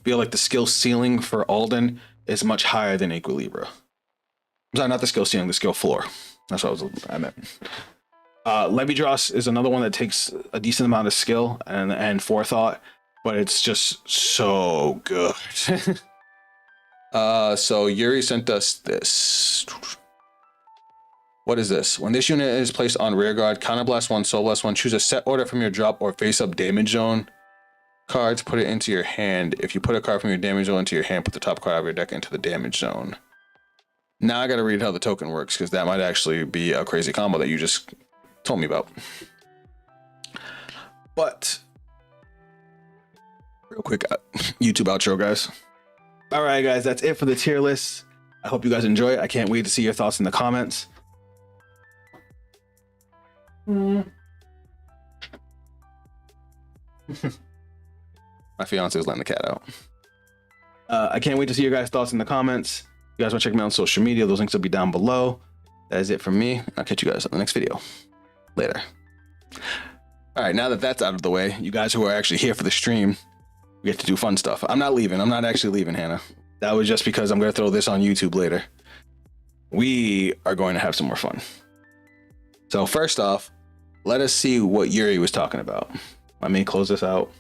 feel like the skill ceiling for Alden is much higher than Equilibra. I'm sorry, not the skill ceiling, the skill floor. That's what I meant. Levidros is another one that takes a decent amount of skill and forethought, but it's just so good. So Yuri sent us this. What is this? When this unit is placed on rear guard, counterblast 1, soul blast 1, choose a set order from your drop or face up damage zone cards, put it into your hand. If you put a card from your damage zone into your hand, put the top card of your deck into the damage zone. Now I gotta read how the token works because that might actually be a crazy combo that you just told me about. But real quick, YouTube outro, guys. All right, guys, that's it for the tier list. I hope you guys enjoy it. I can't wait to see your thoughts in the comments. My fiance is letting the cat out. I can't wait to see your guys' thoughts in the comments. If you guys want to check me out on social media, those links will be down below. That is it from me. I'll catch you guys on the next video. Later. All right, now that that's out of the way, you guys who are actually here for the stream, we get to do fun stuff. I'm not leaving. I'm not actually leaving, Hannah. That was just because I'm going to throw this on YouTube later. We are going to have some more fun. So first off, let us see what Yuri was talking about. Let me close this out.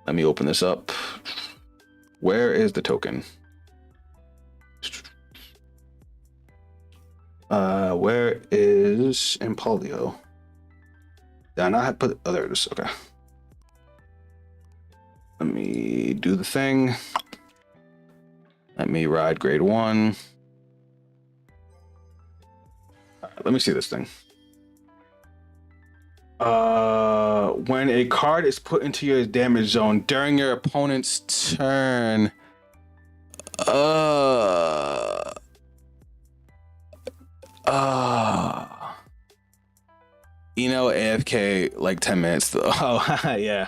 Let me open this up. Where is the token? Where is Impalio? Did I not have put? Oh, there it is. Okay. Let me do the thing. Let me ride grade 1. All right, let me see this thing. When a card is put into your damage zone during your opponent's turn, AFK like 10 minutes though. Oh, yeah.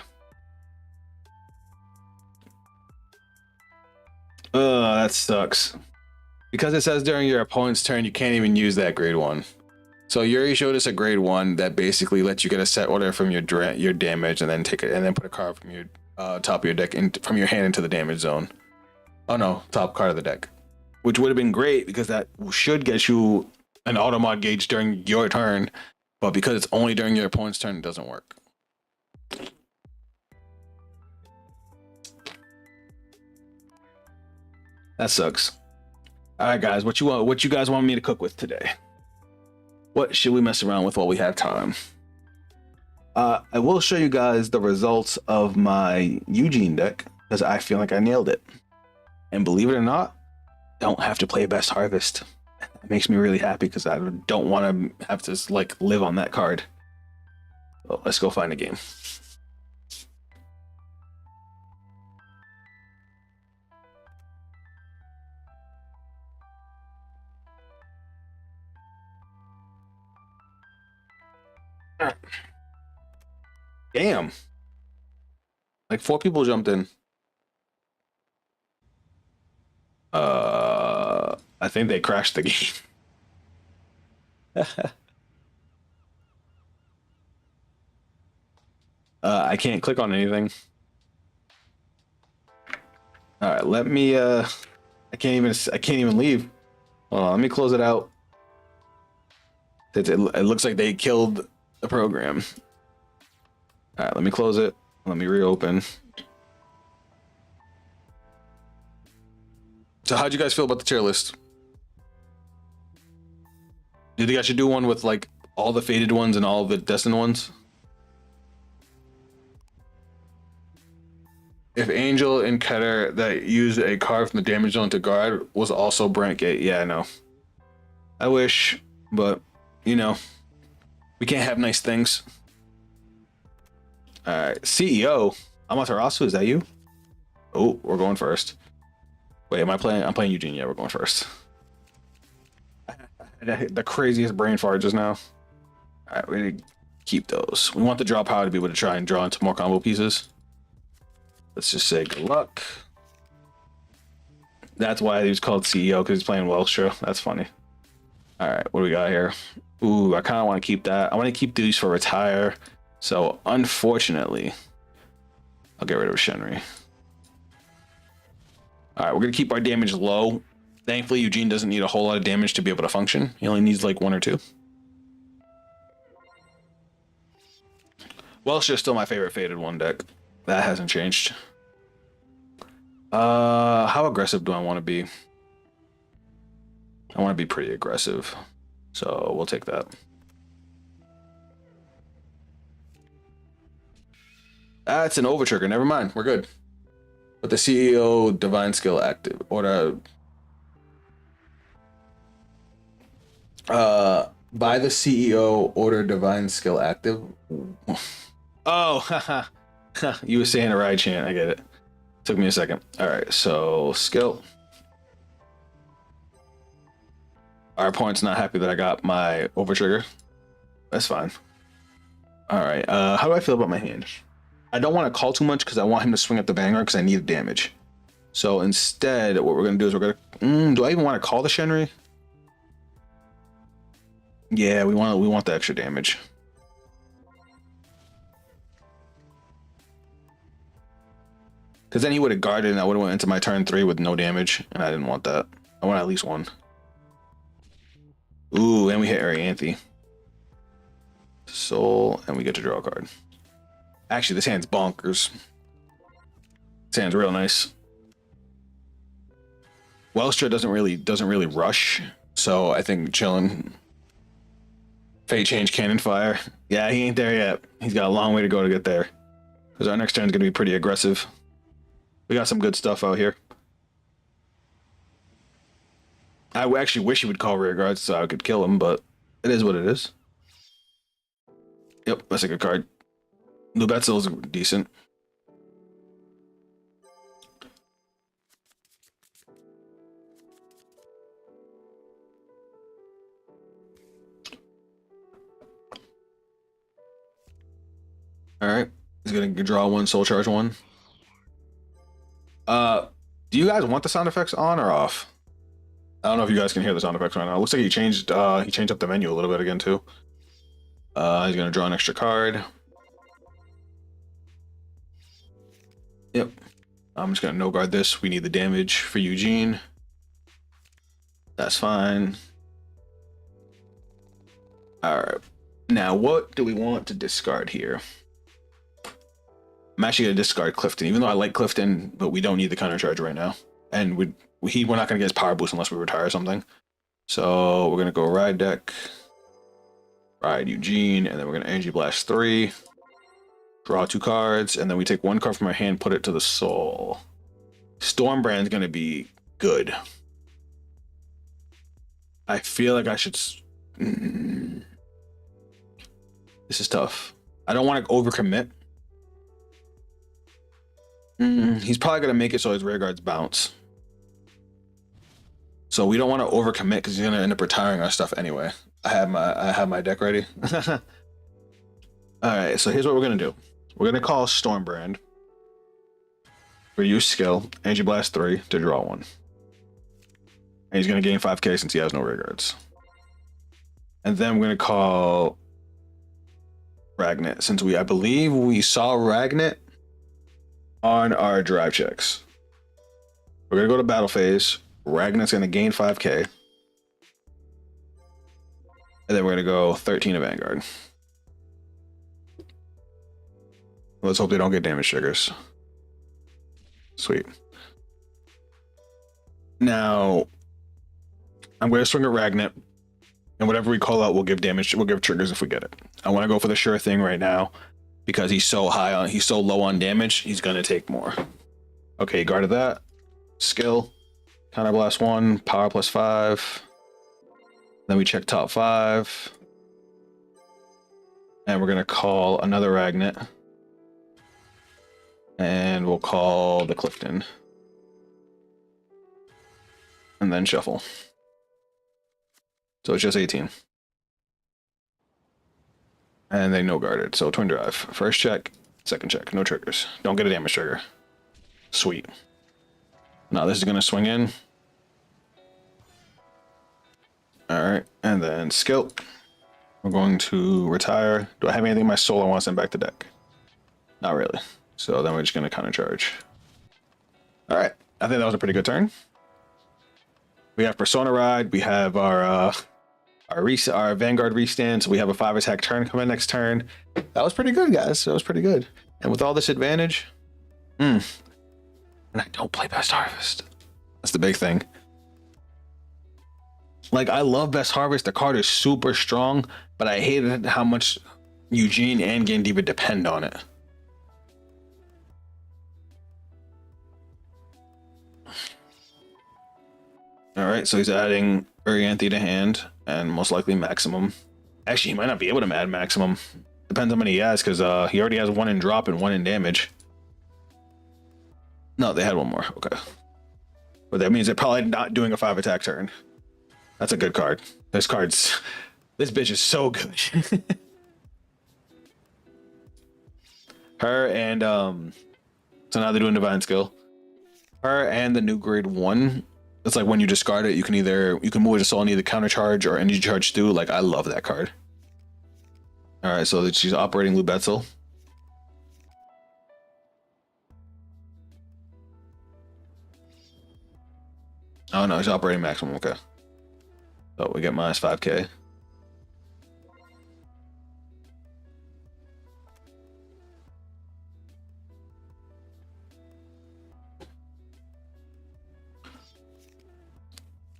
That sucks. Because it says during your opponent's turn, you can't even use that grade 1. So Yuri showed us a grade 1 that basically lets you get a set order from your damage and then take it and then put a card from your top of your deck from your hand into the damage zone. Oh no, top card of the deck, which would have been great because that should get you an auto mod gauge during your turn, but because it's only during your opponent's turn, it doesn't work. That sucks. All right, guys, what you guys want me to cook with today? What should we mess around with while we have time? I will show you guys the results of my Eugene deck because I feel like I nailed it. And believe it or not, don't have to play Best Harvest. It makes me really happy because I don't want to have to like live on that card. So let's go find a game. Damn. Like 4 people jumped in. I think they crashed the game. I can't click on anything. All right, let me. I can't even leave. Hold on, let me close it out. It looks like they killed the program. All right, let me close it. Let me reopen. So, how'd you guys feel about the tier list? Do you think I should do one with like all the faded ones and all the destined ones? If Angel and Keter that used a card from the damage zone to guard was also Brent Gate, yeah, I know. I wish, but you know, we can't have nice things. All right, CEO Amaterasu, is that you? Oh, we're going first. Wait, am I playing? I'm playing Eugene. Yeah, we're going first. The craziest brain fart just now. All right, we need to keep those. We want the draw power to be able to try and draw into more combo pieces. Let's just say good luck. That's why he was called CEO, because he's playing Welsh. That's funny. All right, what do we got here? Ooh, I kind of want to keep that. I want to keep these for retire. So unfortunately, I'll get rid of Shenry. All right, we're gonna keep our damage low. Thankfully, Eugene doesn't need a whole lot of damage to be able to function. He only needs like 1 or 2. Welsh is still my favorite faded one deck. That hasn't changed. How aggressive do I want to be? I want to be pretty aggressive. So we'll take that. That's an over trigger. Never mind. We're good. But the CEO divine skill active. Or the by the CEO order divine skill active. Oh, haha. You were saying a right chant. I get it. Took me a second. All right, so skill. Our opponent's not happy that I got my over trigger. That's fine. All right. How do I feel about my hand? I don't want to call too much because I want him to swing at the Vanguard because I need damage. So instead, what we're gonna do is we're gonna. Do I even want to call the Shenry? Yeah, we want the extra damage. Because then he would have guarded and I would have went into my turn 3 with no damage, and I didn't want that. I want at least 1. Ooh, and we hit Arianthe. Soul, and we get to draw a card. Actually, this hand's bonkers. This hand's real nice. Welstra doesn't really rush, so I think chilling. Fate change cannon fire. Yeah, he ain't there yet. He's got a long way to go to get there. Because our next turn is gonna be pretty aggressive. We got some good stuff out here. I actually wish he would call rear guards so I could kill him, but it is what it is. Yep, that's a good card. Lubetzel's decent. All right, he's gonna draw 1, soul charge 1. Do you guys want the sound effects on or off? I don't know if you guys can hear the sound effects right now. It looks like he changed up the menu a little bit again too. He's gonna draw an extra card. Yep. I'm just gonna no guard this. We need the damage for Eugene. That's fine. All right. Now, what do we want to discard here? I'm actually gonna discard Clifton, even though I like Clifton, but we don't need the counter charge right now, and we're not gonna get his power boost unless we retire something. So we're gonna go ride deck, ride Eugene, and then we're gonna energy blast 3, draw 2 cards, and then we take 1 card from our hand, put it to the soul. Stormbrand's gonna be good. I feel like I should. This is tough. I don't want to overcommit. He's probably gonna make it so his rear guards bounce. So we don't want to overcommit because he's gonna end up retiring our stuff anyway. I have my deck ready. All right, so here's what we're gonna do. We're gonna call Stormbrand. We use skill, energy blast 3 to draw 1. And he's gonna gain 5k since he has no rear guards. And then we're gonna call Ragnet, since I believe we saw Ragnet on our drive checks. We're gonna go to battle phase. Ragnet's gonna gain 5k. And then we're gonna go 13 to Vanguard. Let's hope they don't get damage triggers. Sweet. Now, I'm gonna swing at Ragnet, and whatever we call out, we'll give damage. We'll give triggers if we get it. I want to go for the sure thing right now because he's so low on damage. He's gonna take more. Okay, guarded that. Skill, counter blast 1, power +5. Then we check top 5, and we're gonna call another Ragnet, and we'll call the Clifton, and then shuffle. So it's just 18. And they no guarded. So twin drive. First check, second check. No triggers. Don't get a damage trigger. Sweet. Now this is going to swing in. Alright. And then skill. We're going to retire. Do I have anything in my soul I want to send back to deck? Not really. So then we're just going to counter charge. Alright. I think that was a pretty good turn. We have Persona Ride. We have our Vanguard restand, so we have a 5 attack turn coming next turn. That was pretty good, guys. That was pretty good. And with all this advantage, and I don't play Best Harvest. That's the big thing. Like, I love Best Harvest. The card is super strong, but I hated how much Eugene and Gandiva depend on it. All right, so he's adding Urianthe to hand, and most likely maximum. Actually, he might not be able to add maximum. Depends how many he has, because he already has 1 in drop and 1 in damage. No, they had 1 more. Okay. But that means they're probably not doing a 5 attack turn. That's a good card. This bitch is so good. Her and, so now they're doing Divine Skill. Her and the new grade 1. It's like when you discard it, you can move it to soul and either counter charge or energy charge through. Like, I love that card. All right, so she's operating Lubetzel. Oh no, she's operating maximum. Okay. So we get minus 5k.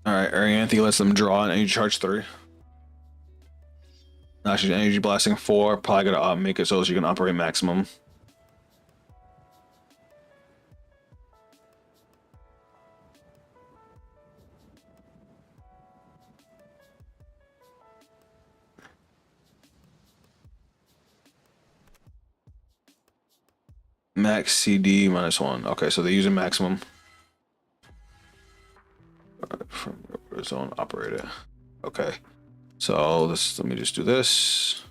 All right, Urianthe lets them draw and energy charge 3. Now she's energy blasting 4. Probably gonna make it so she can operate maximum. Max CD -1. Okay, so they're using maximum. From zone operator. Okay, so let me just do this.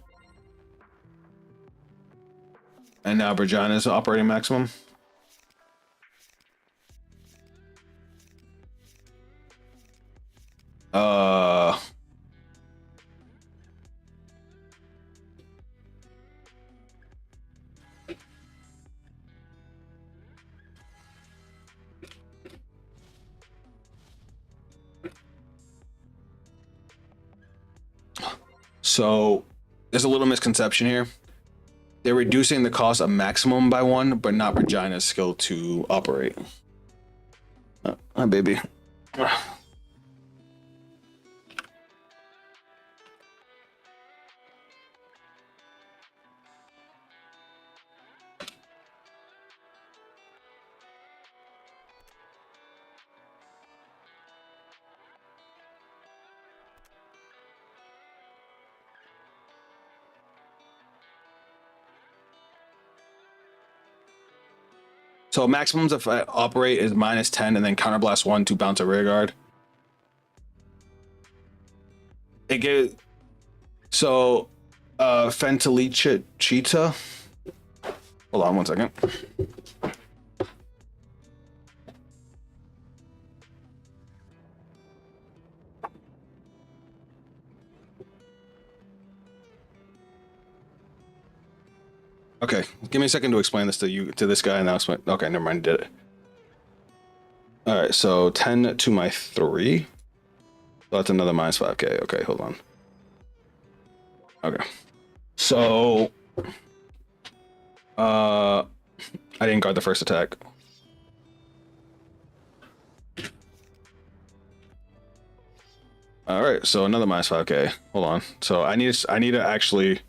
And now Virginia is operating maximum. So there's a little misconception here. They're reducing the cost of maximum by 1, but not Regina's skill to operate. Hi, baby. So maximums if I operate is -10 and then counterblast 1 to bounce a rear guard. It gives so Fentalicha Cheetah. Hold on 1 second. Okay, give me a second to explain this to you, to this guy, and I'll explain. Okay, never mind, did it. All right, so 10 to my 3. So that's another minus 5k. Okay, hold on. Okay. So, I didn't guard the first attack. All right, so another minus 5k. Hold on. So I need to actually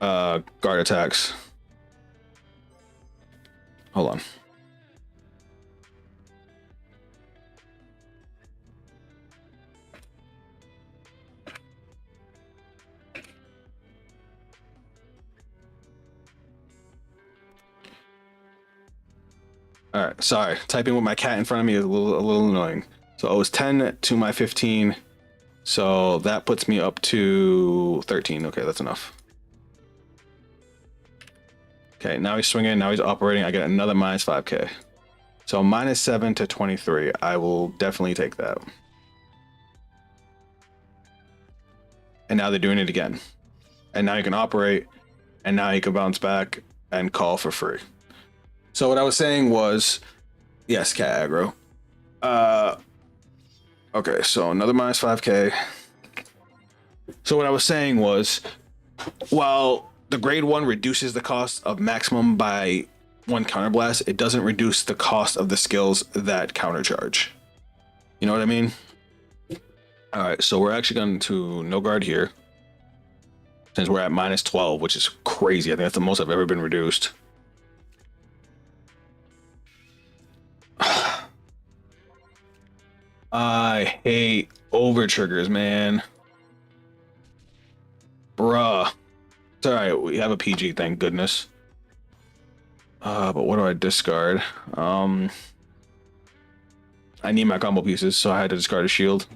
guard attacks. Hold on. All right, sorry. Typing with my cat in front of me is a little annoying. So it was 10 to my 15. So that puts me up to 13. Okay, that's enough. Okay, now he's swinging. Now he's operating. I get another minus 5k. So minus 7 to 23. I will definitely take that. And now they're doing it again. And now you can operate. And now you can bounce back and call for free. So what I was saying was, yes, cat aggro. Okay, so another minus 5k. So what I was saying was, while the grade 1 reduces the cost of maximum by 1 counterblast, it doesn't reduce the cost of the skills that countercharge. You know what I mean? All right, so we're actually going to no guard here, since we're at minus 12, which is crazy. I think that's the most I've ever been reduced. I hate over triggers, man. Bruh. It's alright, we have a PG, thank goodness. But what do I discard? I need my combo pieces, so I had to discard a shield.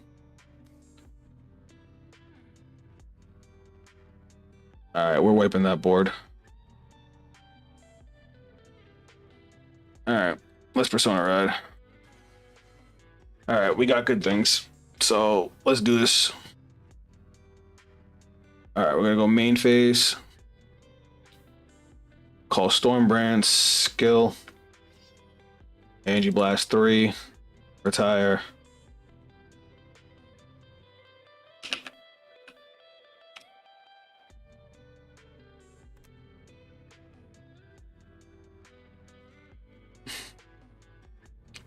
Alright, we're wiping that board. Alright, let's Persona Ride. Alright, we got good things. So let's do this. Alright, we're gonna go main phase. Call Stormbrand, skill. Energy Blast 3. Retire.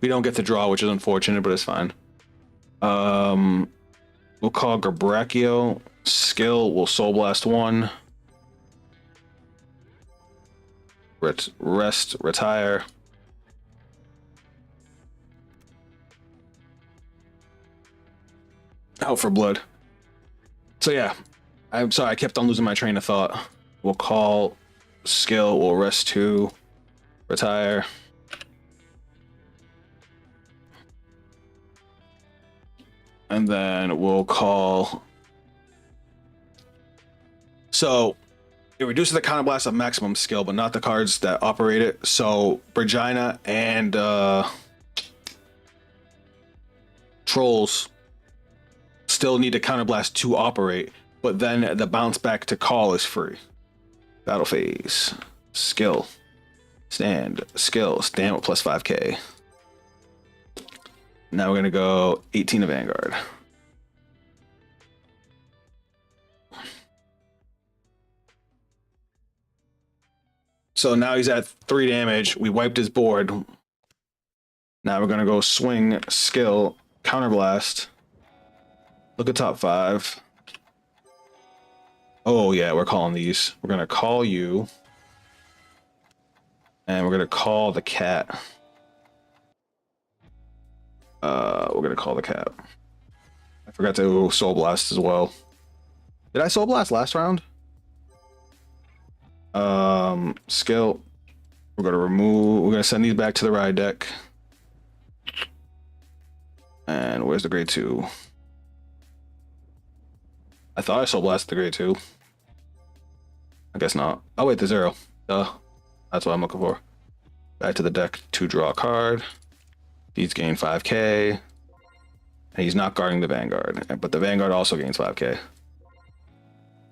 We don't get to draw, which is unfortunate, but it's fine. We'll call Gabrachio. Skill, we'll Soul Blast 1. Rest, retire. Out for blood. So yeah, I'm sorry, I kept on losing my train of thought. We'll call skill, we'll rest 2, retire. And then we'll call. So it reduces the counterblast of maximum skill, but not the cards that operate it. So Brigina and Trolls still need to counterblast to operate, but then the bounce back to call is free. Battle phase. Skill. Stand. Skill. Stand with plus 5k. Now we're going to go 18 of Vanguard. So now he's at 3 damage. We wiped his board. Now we're going to go swing, skill, counterblast. Look at top 5. Oh yeah, we're calling these. We're going to call you. And we're going to call the cat. We're going to call the cat. I forgot to Soul Blast as well. Did I Soul Blast last round? Skill. We're going to remove. We're going to send these back to the ride deck. And where's the grade 2? I thought I Soul Blasted the grade 2. I guess not. Oh wait, the 0. Duh. That's what I'm looking for. Back to the deck to draw a card. These gain 5k. And he's not guarding the Vanguard. But the Vanguard also gains 5k.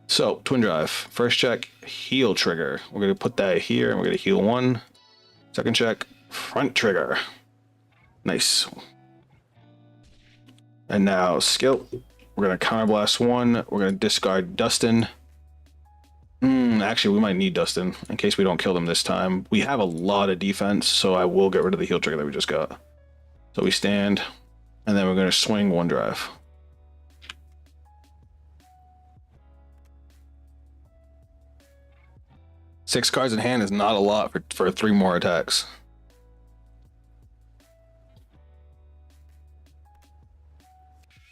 So twin drive, first check, heal trigger. We're gonna put that here and we're gonna heal 1. Second check, front trigger. Nice. And now skill. We're gonna counterblast 1. We're gonna discard Dustin. Actually, we might need Dustin in case we don't kill them this time. We have a lot of defense, so I will get rid of the heal trigger that we just got. So we stand, and then we're gonna swing 1 drive. Six cards in hand is not a lot for 3 more attacks.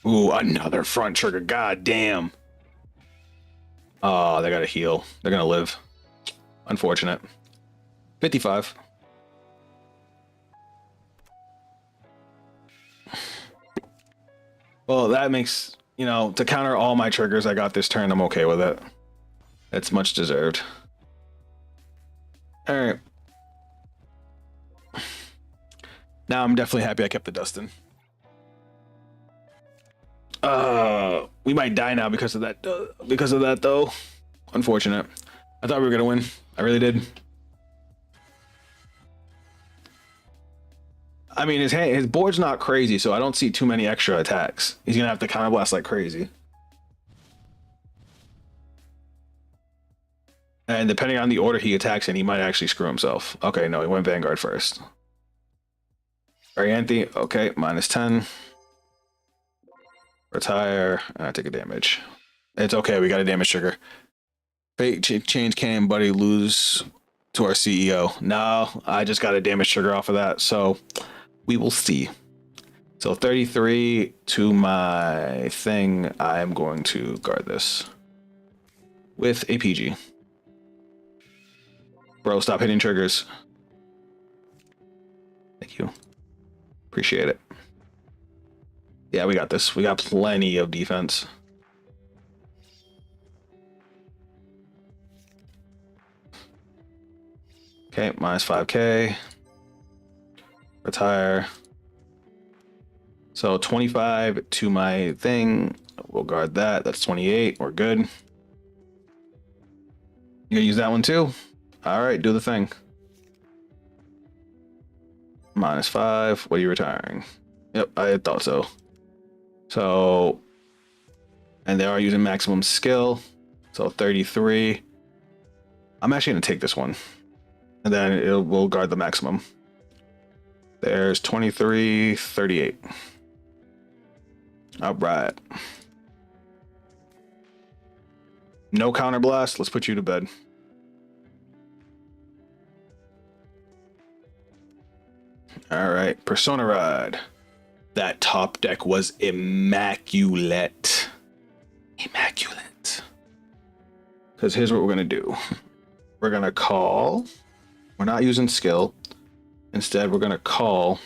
Ooh, another front trigger. God damn. Oh, they gotta heal. They're gonna live. Unfortunate. 55. Well, that makes, you know, to counter all my triggers I got this turn, I'm okay with it. It's much deserved. All right. Now I'm definitely happy I kept the Dustin. We might die now because of that. Though. Unfortunate. I thought we were gonna win. I really did. I mean, his board's not crazy, so I don't see too many extra attacks. He's gonna have to counterblast like crazy. And depending on the order he attacks in, he might actually screw himself. Okay, no, he went Vanguard first. Arianthe, okay, -10. Retire, and I take a damage. It's okay, we got a damage trigger. Fate change can buddy lose to our CEO. No, I just got a damage trigger off of that, so we will see. So 33 to my thing, I'm going to guard this with a PG. Bro, stop hitting triggers. Thank you. Appreciate it. Yeah, we got this. We got plenty of defense. Okay, -5k. Retire. So 25 to my thing. We'll guard that. That's 28. We're good. You gonna use that one too? All right, do the thing. -5. What are you retiring? Yep, I thought so. So, and they are using maximum skill. So 33. I'm actually gonna take this one, and then we'll guard the maximum. There's 23, 38. All right. No counterblast. Let's put you to bed. All right, Persona Ride. That top deck was immaculate. Immaculate. Because here's what we're going to do. We're going to call. We're not using skill. Instead, we're going to call.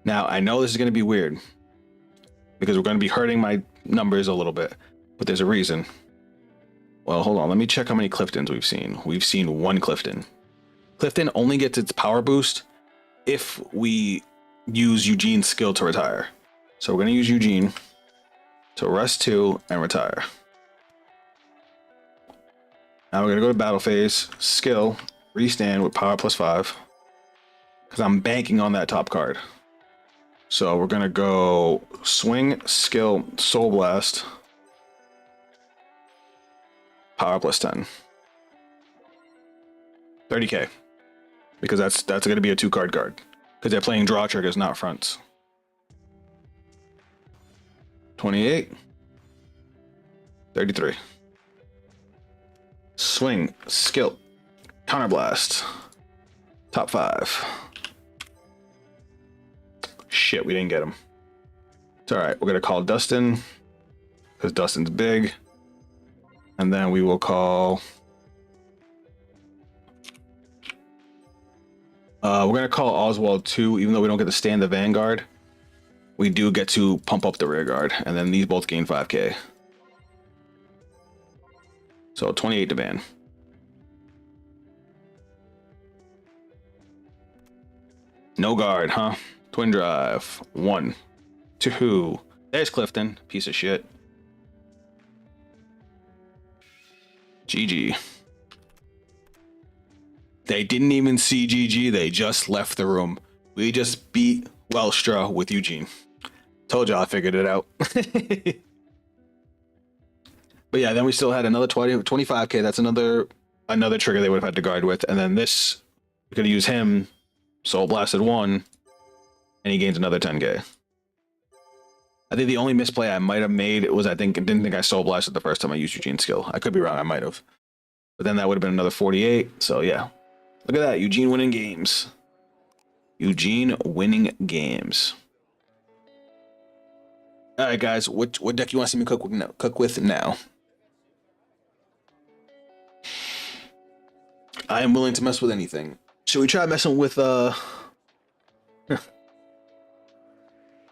Now, I know this is going to be weird, because we're going to be hurting my numbers a little bit, but there's a reason. Well, hold on. Let me check how many Cliftons we've seen. We've seen 1 Clifton. Clifton only gets its power boost if we use Eugene's skill to retire. So we're going to use Eugene to rest 2 and retire. Now we're going to go to battle phase, skill, restand with power +5, because I'm banking on that top card. So we're going to go swing, skill, soul blast, power +10. 30k. Because that's going to be a 2-card card. Because they're playing draw triggers, not fronts. 28. 33. Swing, skill, counterblast, top 5. Shit, we didn't get him. It's all right. We're going to call Dustin, because Dustin's big. And then we will call... we're going to call Oswald too, even though we don't get to stand the Vanguard. We do get to pump up the rear guard, and then these both gain 5k. So 28 to ban. No guard, huh? Twin drive. 1, 2. There's Clifton, piece of shit. GG. They didn't even see GG. They just left the room. We just beat Welstra with Eugene. Told y'all I figured it out. But yeah, then we still had another 25k. That's another trigger they would have had to guard with. And then this, we could use him, Soul Blasted 1, and he gains another 10k. I think the only misplay I might have made was didn't think I Soul Blasted the first time I used Eugene's skill. I could be wrong, I might have. But then that would have been another 48. So yeah. Look at that, Eugene winning games. Eugene winning games. All right, guys, what deck you want to see me cook with now? I am willing to mess with anything. Should we try messing with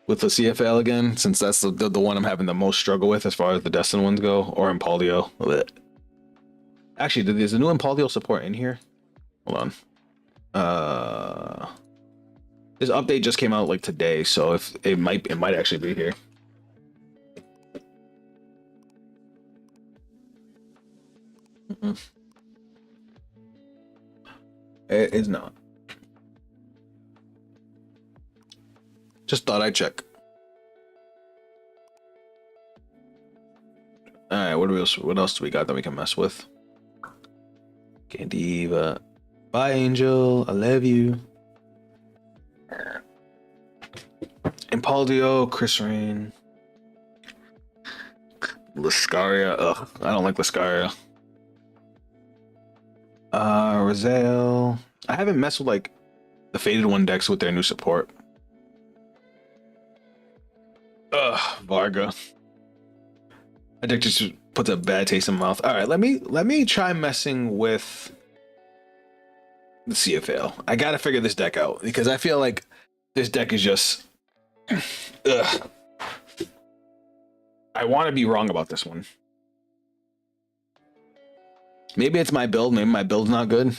with the CFL again, since that's the one I'm having the most struggle with as far as the Destined ones go, or Impaldio? Actually, there's a new Impaldio support in here. Hold on. This update just came out like today, so if it might actually be here. It is not. Just thought I'd check. All right, what else do we got that we can mess with? Candiva. Bye, Angel. I love you. Impaldio, Chris Rain. Lascaria. Ugh, I don't like Lascaria. Rozelle. I haven't messed with like the Faded One decks with their new support. Ugh, Varga. That deck just puts a bad taste in my mouth. All right, let me try messing with the CFL. I gotta figure this deck out because I feel like this deck is just. Ugh. I want to be wrong about this one. Maybe it's my build. Maybe my build's not good.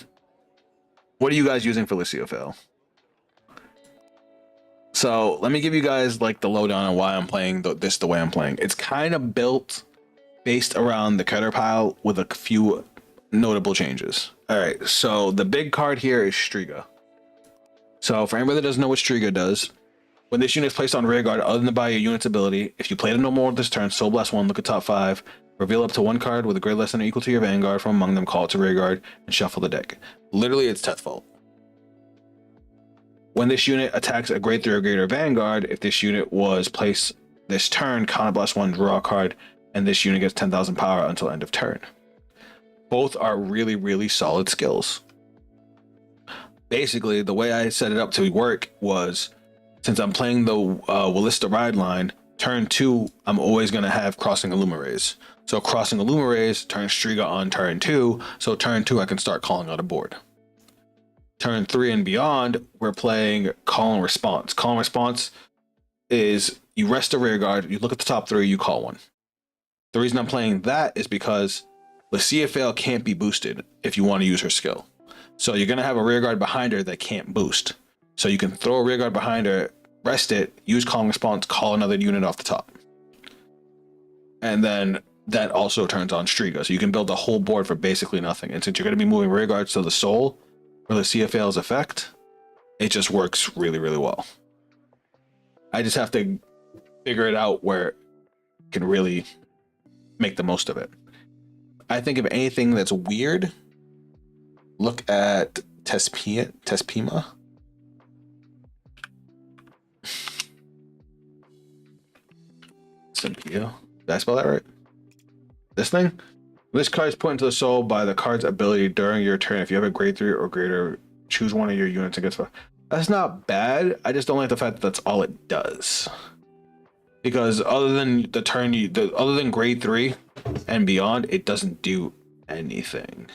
What are you guys using for the CFL? So let me give you guys like the lowdown on why I'm playing this the way I'm playing. It's kind of built based around the cutter pile with a few notable changes. All right, so the big card here is Striga. So for anybody that doesn't know what Striga does, when this unit is placed on rear guard, other than by your unit's ability, if you play it no more this turn, Soul Blast 1, look at top 5, reveal up to one card with a grade less than or equal to your Vanguard from among them, call it to rear guard, and shuffle the deck. Literally, it's Teth Fault. When this unit attacks a grade 3 or greater Vanguard, if this unit was placed this turn, Counter Blast 1, draw a card, and this unit gets 10,000 power until end of turn. Both are really, really solid skills. Basically, the way I set it up to work was, since I'm playing the Willista Ride line, turn 2, I'm always going to have Crossing Illumirays. So Crossing Illumirays turns Striga on turn 2, so turn 2 I can start calling out a board. Turn 3 and beyond, we're playing Call and Response. Call and Response is you rest a rear guard, you look at the top 3, you call one. The reason I'm playing that is because the CFL can't be boosted if you want to use her skill. So you're going to have a rear guard behind her that can't boost. So you can throw a rear guard behind her, rest it, use Call and Response, call another unit off the top. And then that also turns on Striga. So you can build a whole board for basically nothing. And since you're going to be moving rear guards to the soul, for the CFL's effect, it just works really, really well. I just have to figure it out where it can really make the most of it. I think if anything that's weird, look at Tespima. Did I spell that right? This thing? This card is put into the soul by the card's ability during your turn. If you have a grade 3 or greater, choose one of your units and get stuff. That's not bad. I just don't like the fact that that's all it does. Because other than the turn, other than grade 3 and beyond, it doesn't do anything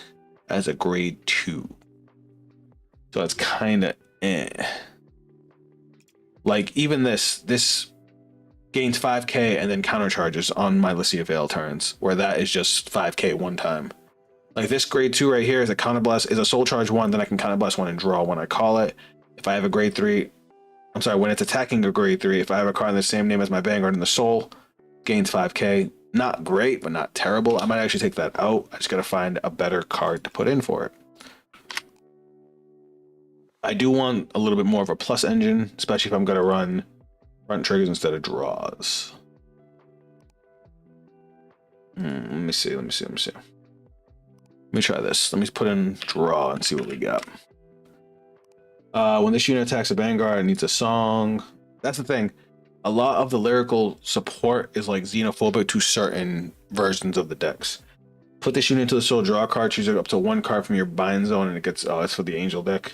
as a grade 2. So it's kind of eh. Like even this gains 5k and then countercharges on my CFL turns, where that is just 5k one time. Like this grade 2 right here is a counterblast, is a soul charge 1, then I can counterblast 1 and draw when I call it. If I have a grade 3, I'm sorry, when it's attacking a grade 3, if I have a card in the same name as my Vanguard in the soul, gains 5k. Not great, but not terrible. I might actually take that out. I just gotta find a better card to put in for it. I do want a little bit more of a plus engine, especially if I'm gonna run front triggers instead of draws. Let me see. Let me try this. Let me put in draw and see what we got. When this unit attacks a Vanguard, it needs a song. That's the thing. A lot of the lyrical support is like xenophobic to certain versions of the decks. Put this unit into the soul, draw a card, choose up to one card from your bind zone, and it gets, oh, it's for the angel deck.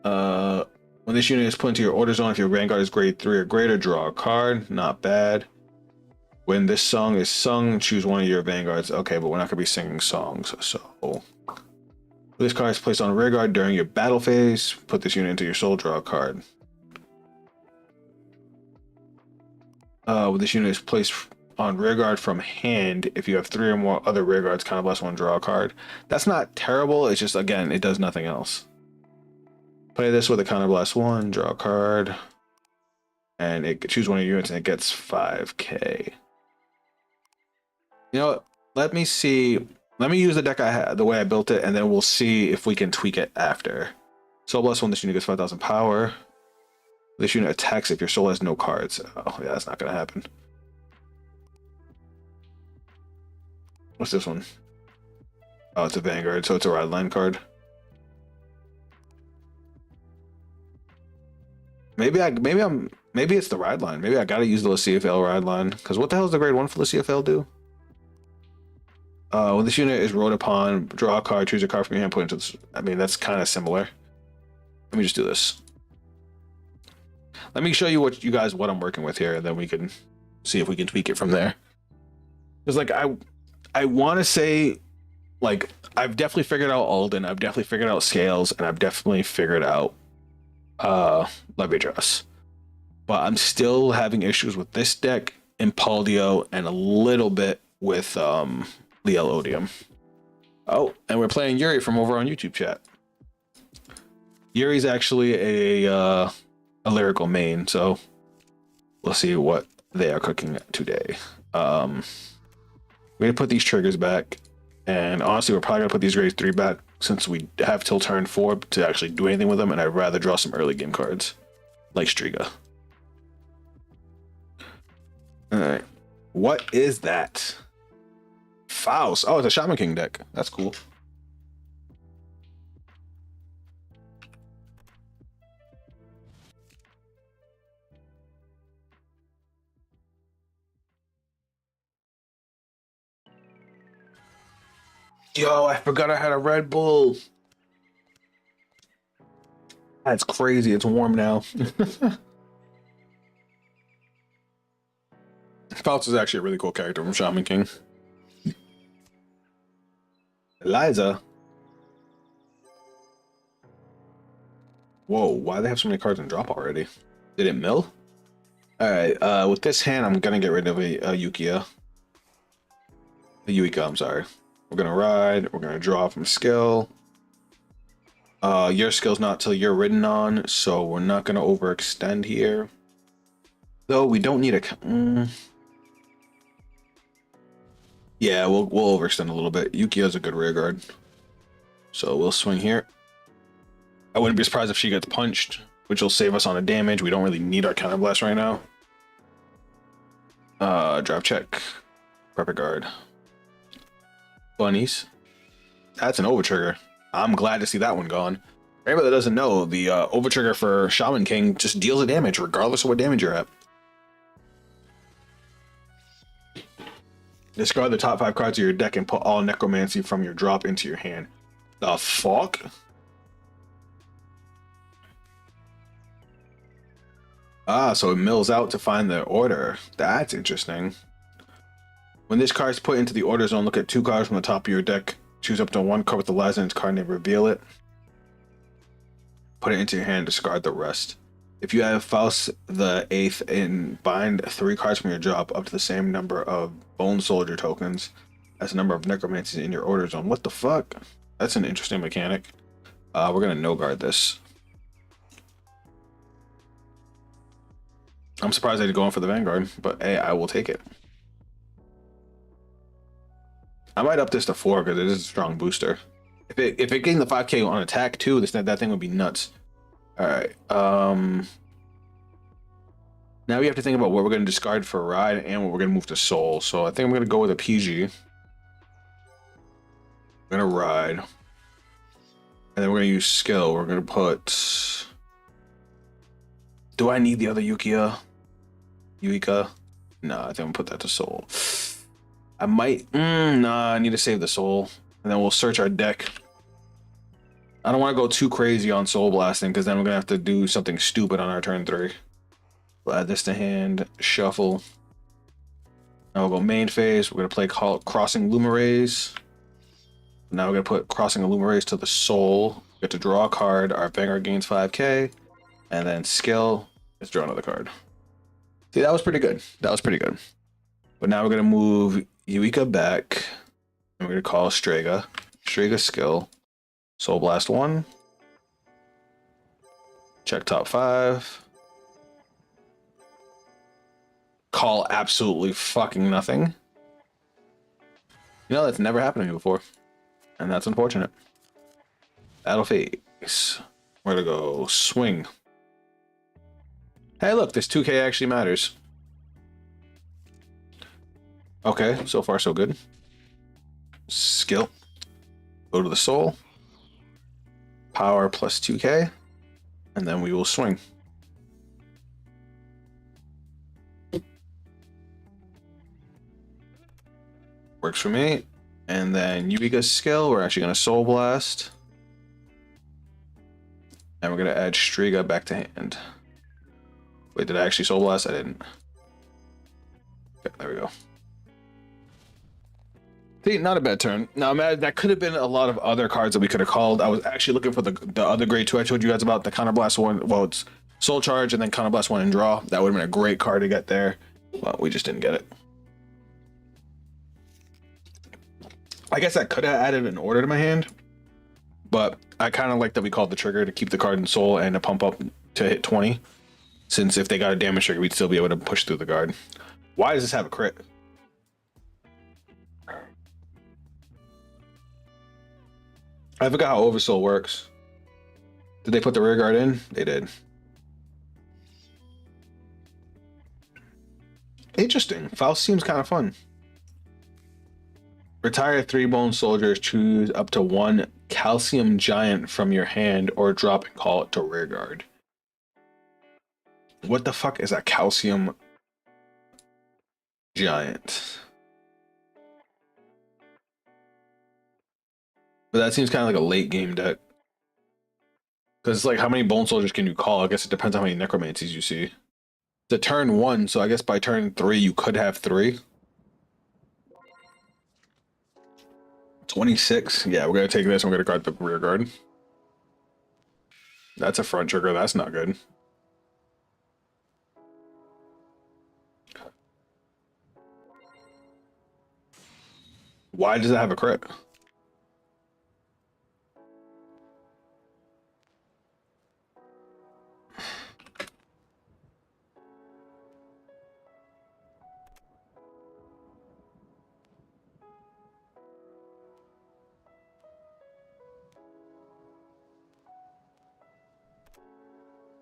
When this unit is put into your order zone, if your Vanguard is grade 3 or greater, draw a card. Not bad. When this song is sung, choose one of your Vanguards. Okay, but we're not going to be singing songs, so... This card is placed on rear guard during your battle phase. Put this unit into your soul, draw a card. When this unit is placed on rear guard from hand, if you have 3 or more other rear guards, kind of less one, draw a card. That's not terrible, it's just, again, it does nothing else. Play this with a counterblast 1, draw a card, and it choose one of your units and it gets 5k. You know what? Let me see. Let me use the deck I had, the way I built it, and then we'll see if we can tweak it after. Soul Blast 1, this unit gets 5,000 power. This unit attacks if your soul has no cards. Oh, yeah, that's not going to happen. What's this one? Oh, it's a Vanguard, so it's a ride line card. Maybe it's the ride line. Maybe I gotta use the CFL ride line. Because what the hell does the grade 1 for the CFL do? When this unit is rolled upon, draw a card, choose a card from your hand, put into this. I mean, that's kind of similar. Let me just do this. Let me show you what I'm working with here, and then we can see if we can tweak it from there. Because like I want to say, like, I've definitely figured out Alden, I've definitely figured out Scales, and I've definitely figured out Levy Dress. But I'm still having issues with this deck, Impaldio, and a little bit with Leelodium. Oh, and we're playing Yuri from over on YouTube chat. Yuri's actually a lyrical main, so we'll see what they are cooking today. We're gonna put these triggers back, and honestly, we're probably gonna put these grades 3 back since we have till turn 4 to actually do anything with them, and I'd rather draw some early game cards like Striga. All right, what is that? Faust. Oh, it's a Shaman King deck. That's cool. Yo, I forgot I had a Red Bull. That's crazy. It's warm now. Faust is actually a really cool character from Shaman King. Eliza. Whoa, why do they have so many cards in drop already? Did it mill? Alright, with this hand, I'm gonna get rid of a Yukia. A Yuika, I'm sorry. We're gonna ride, we're gonna draw from skill. Your skill's not till you're ridden on, so we're not gonna overextend here. Though we don't need a... Yeah, we'll overextend a little bit. Yukia's a good rear guard. So we'll swing here. I wouldn't be surprised if she gets punched, which will save us on a damage. We don't really need our counterblast right now. Drop check. Perfect guard. Bunnies. That's an overtrigger. I'm glad to see that one gone. For anybody that doesn't know, the overtrigger for Shaman King just deals a damage regardless of what damage you're at. Discard the top 5 cards of your deck and put all Necromancy from your drop into your hand. The fuck? Ah, so it mills out to find the order. That's interesting. When this card is put into the order zone, look at 2 cards from the top of your deck. Choose up to 1 card with the last in its card name, reveal it. Put it into your hand, discard the rest. If you have Faust the 8th and bind 3 cards from your drop up to the same number of Bone Soldier tokens as the number of Necromancies in your order zone. What the fuck? That's an interesting mechanic. We're gonna no guard this. I'm surprised they're going for the Vanguard, but hey, I will take it. I might up this to 4 because it is a strong booster. If it gained the 5K on attack too, that thing would be nuts. All right. Now we have to think about what we're going to discard for Ride and what we're going to move to Soul. So I think I'm going to go with a PG. We're going to Ride. And then we're going to use Skill. We're going to put... Do I need the other Yuika? No, I think I'm going to put that to Soul. I might... Nah, I need to save the Soul. And then we'll search our deck. I don't want to go too crazy on Soul Blasting because then we're going to have to do something stupid on our turn 3. We'll add this to hand, shuffle. Now we'll go main phase. We're going to play Crossing Lumerays. Now we're going to put Crossing Lumerays to the Soul. We get to draw a card. Our Vanguard gains 5K. And then skill, let's draw another card. See, that was pretty good. But now we're going to move Yuika back. And we're going to call Strega. Strega skill. Soul Blast 1. Check top 5. Call absolutely fucking nothing. You know, that's never happened to me before. And that's unfortunate. Battle phase. We're gonna go swing. Hey, look, this 2K actually matters. Okay, so far so good. Skill. Go to the Soul. Power plus 2K. And then we will swing. Works for me. And then Yuika's skill, we're actually going to Soul Blast. And we're going to add Striga back to hand. Wait, did I actually Soul Blast? I didn't. Okay, there we go. See, not a bad turn. Now, man, that could have been a lot of other cards that we could have called. I was actually looking for the other grade 2 I told you guys about, the Counter Blast 1. Well, it's Soul Charge and then Counter Blast 1 and draw. That would have been a great card to get there. Well, we just didn't get it. I guess I could have added an order to my hand, but I kind of like that we called the trigger to keep the card in Soul and to pump up to hit 20. Since if they got a damage trigger, we'd still be able to push through the guard. Why does this have a crit? I forgot how Oversoul works. Did they put the rear guard in? They did. Interesting. Faust seems kind of fun. Retire 3 Bone Soldiers, choose up to 1 Calcium Giant from your hand or drop and call it to rear guard. What the fuck is a Calcium Giant? But that seems kind of like a late game deck. Because it's like, how many Bone Soldiers can you call? I guess it depends how many Necromancies you see. It's a turn 1, so I guess by turn 3 you could have 3. 26. Yeah, we're gonna take this. I'm gonna guard the rear guard. That's a front trigger. That's not good. Why does it have a crit?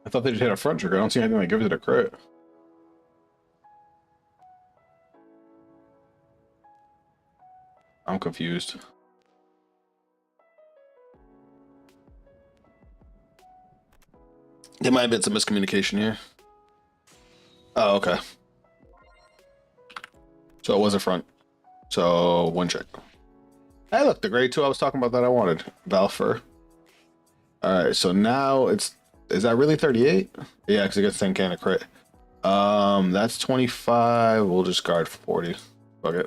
I thought they just hit a front trigger. I don't see anything that gives it a crit. I'm confused. There might have been some miscommunication here. Oh, okay. So it was a front. So 1 check. Hey, look, the grade 2 I was talking about that I wanted. Valfer. Alright, so now it's... Is that really 38? Yeah, because it gets 10 can a crit. That's 25. We'll just guard 40. Fuck it.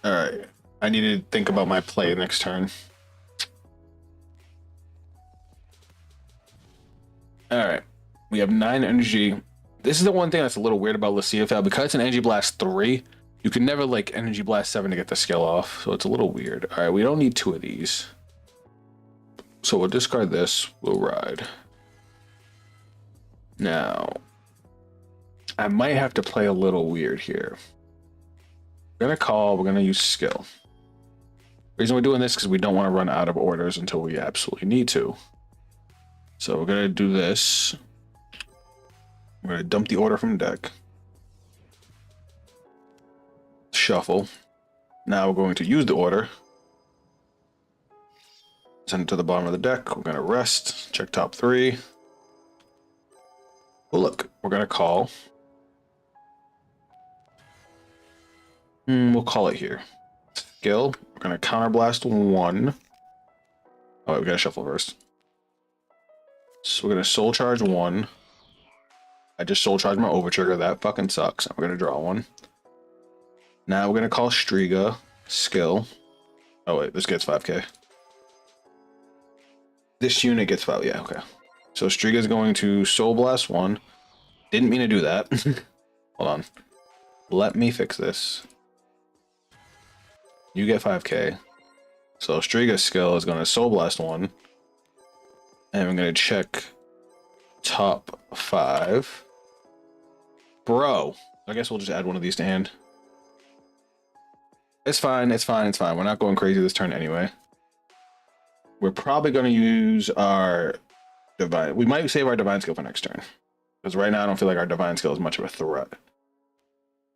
Alright. I need to think about my play next turn. Alright. We have 9 energy. This is the one thing that's a little weird about Luciafel. Because it's an Energy Blast 3, you can never like Energy Blast 7 to get the skill off. So it's a little weird. Alright, we don't need 2 of these. So we'll discard this. We'll ride. Now, I might have to play a little weird here. We're gonna call, we're gonna use skill. The reason we're doing this is because we don't want to run out of orders until we absolutely need to. So we're gonna do this. We're gonna dump the order from deck. Shuffle. Now we're going to use the order. Send it to the bottom of the deck. We're gonna rest. Check top 3. Well, look, we're gonna call. We'll call it here. Skill. We're gonna counterblast 1. Oh, we gotta shuffle first. So we're gonna soul charge 1. I just soul charged my overtrigger. That fucking sucks. We're gonna draw 1. Now we're gonna call Striga. Skill. Oh wait, this gets 5k. This unit gets 5. Yeah, okay. So Striga is going to soul blast 1. Didn't mean to do that. Hold on. Let me fix this. You get 5k. So Striga's skill is going to soul blast 1. And I'm going to check top 5. Bro. I guess we'll just add one of these to hand. It's fine. It's fine. It's fine. We're not going crazy this turn anyway. We're probably going to use our divine. We might save our divine skill for next turn. Because right now I don't feel like our divine skill is much of a threat.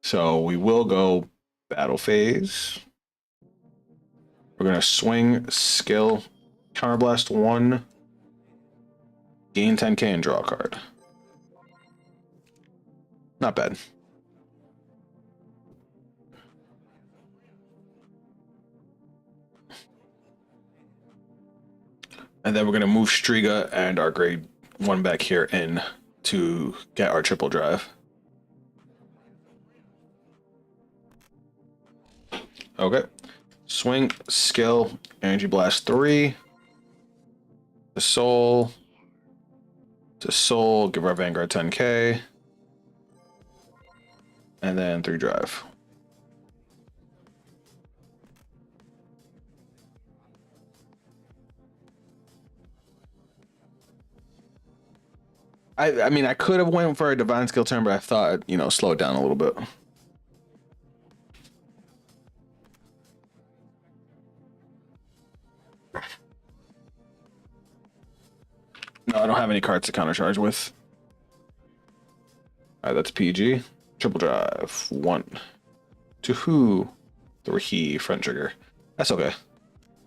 So we will go battle phase. We're going to swing skill, counterblast 1, gain 10k and draw a card. Not bad. And then we're going to move Striga and our grade 1 back here in to get our triple drive. Okay. Swing, skill, energy blast 3. To soul. To soul, give our Vanguard 10k. And then 3 drive. I mean, I could have went for a divine skill turn, but I thought, you know, slow it down a little bit. No, I don't have any cards to countercharge with. All right, that's PG. Triple drive. 1. To who? 3 front trigger. That's okay.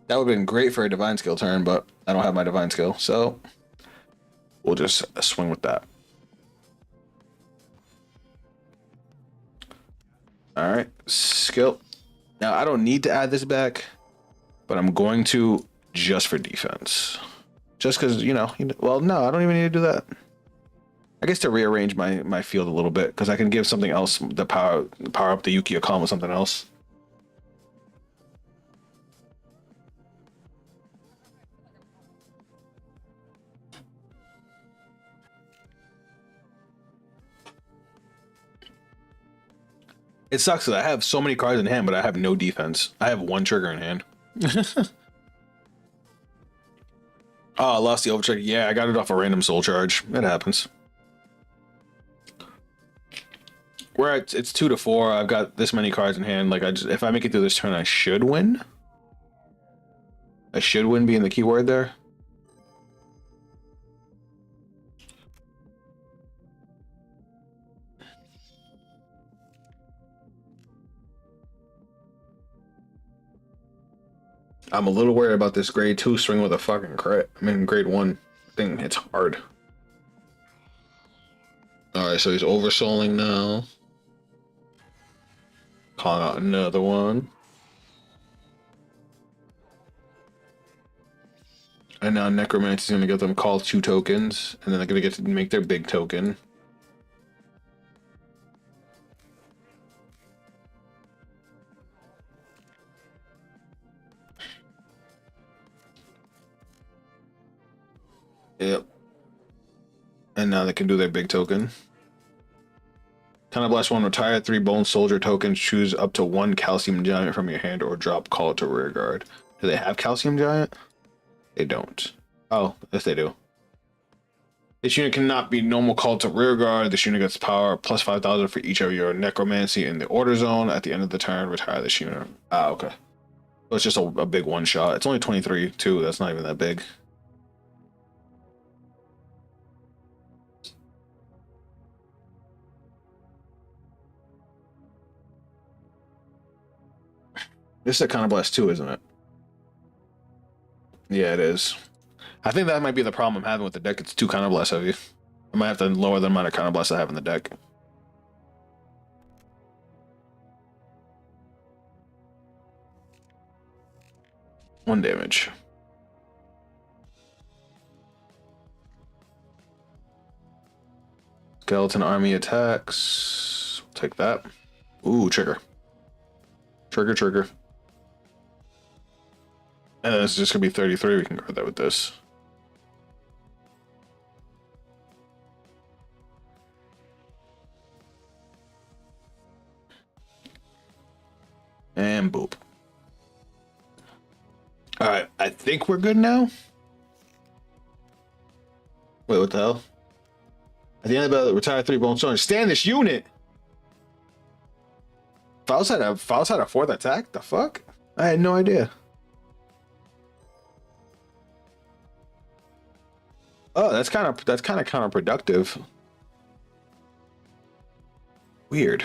That would have been great for a divine skill turn, but I don't have my divine skill, so we'll just swing with that. All right, skill. Now, I don't need to add this back, but I'm going to just for defense. Just because, you know, well, no, I don't even need to do that. I guess to rearrange my field a little bit, because I can give something else the power up the Yuki column with something else. It sucks that I have so many cards in hand, but I have no defense. I have 1 trigger in hand. Oh, I lost the overtrigger. Yeah, I got it off a random soul charge. It happens. Where it's 2 to 4. I've got this many cards in hand. Like, if I make it through this turn, I should win. I should win being the keyword there. I'm a little worried about this grade 2 string with a fucking crit. I mean, grade 1 thing, it's hard. Alright, so he's oversouling now. Calling out another one. And now Necromancy's gonna get them call 2 tokens, and then they're gonna get to make their big token. Yep. And now they can do their big token. Counterblast 1, retire 3 Bone Soldier tokens, choose up to 1 Calcium Giant from your hand, or drop, call it to rear guard. Do they have Calcium Giant? They don't. Oh, yes they do. This unit cannot be normal called to rear guard. This unit gets power plus 5,000 for each of your necromancy in the order zone. At the end of the turn, retire this unit. Ah, okay. So it's just a big one shot. It's only 23 too. That's not even that big. This is a counterblast too, isn't it? Yeah, it is. I think that might be the problem I'm having with the deck. It's too counterblast heavy. I might have to lower the amount of counterblast I have in the deck. One damage. Skeleton army attacks. Take that. Ooh, trigger. Trigger. And then it's just gonna be 33. We can guard that with this. And boop. Alright, I think we're good now. Wait, what the hell? At the end of the battle, retire 3 bone stones. Stand this unit! Faust had a 4th attack? The fuck? I had no idea. Oh, that's kind of counterproductive. Weird.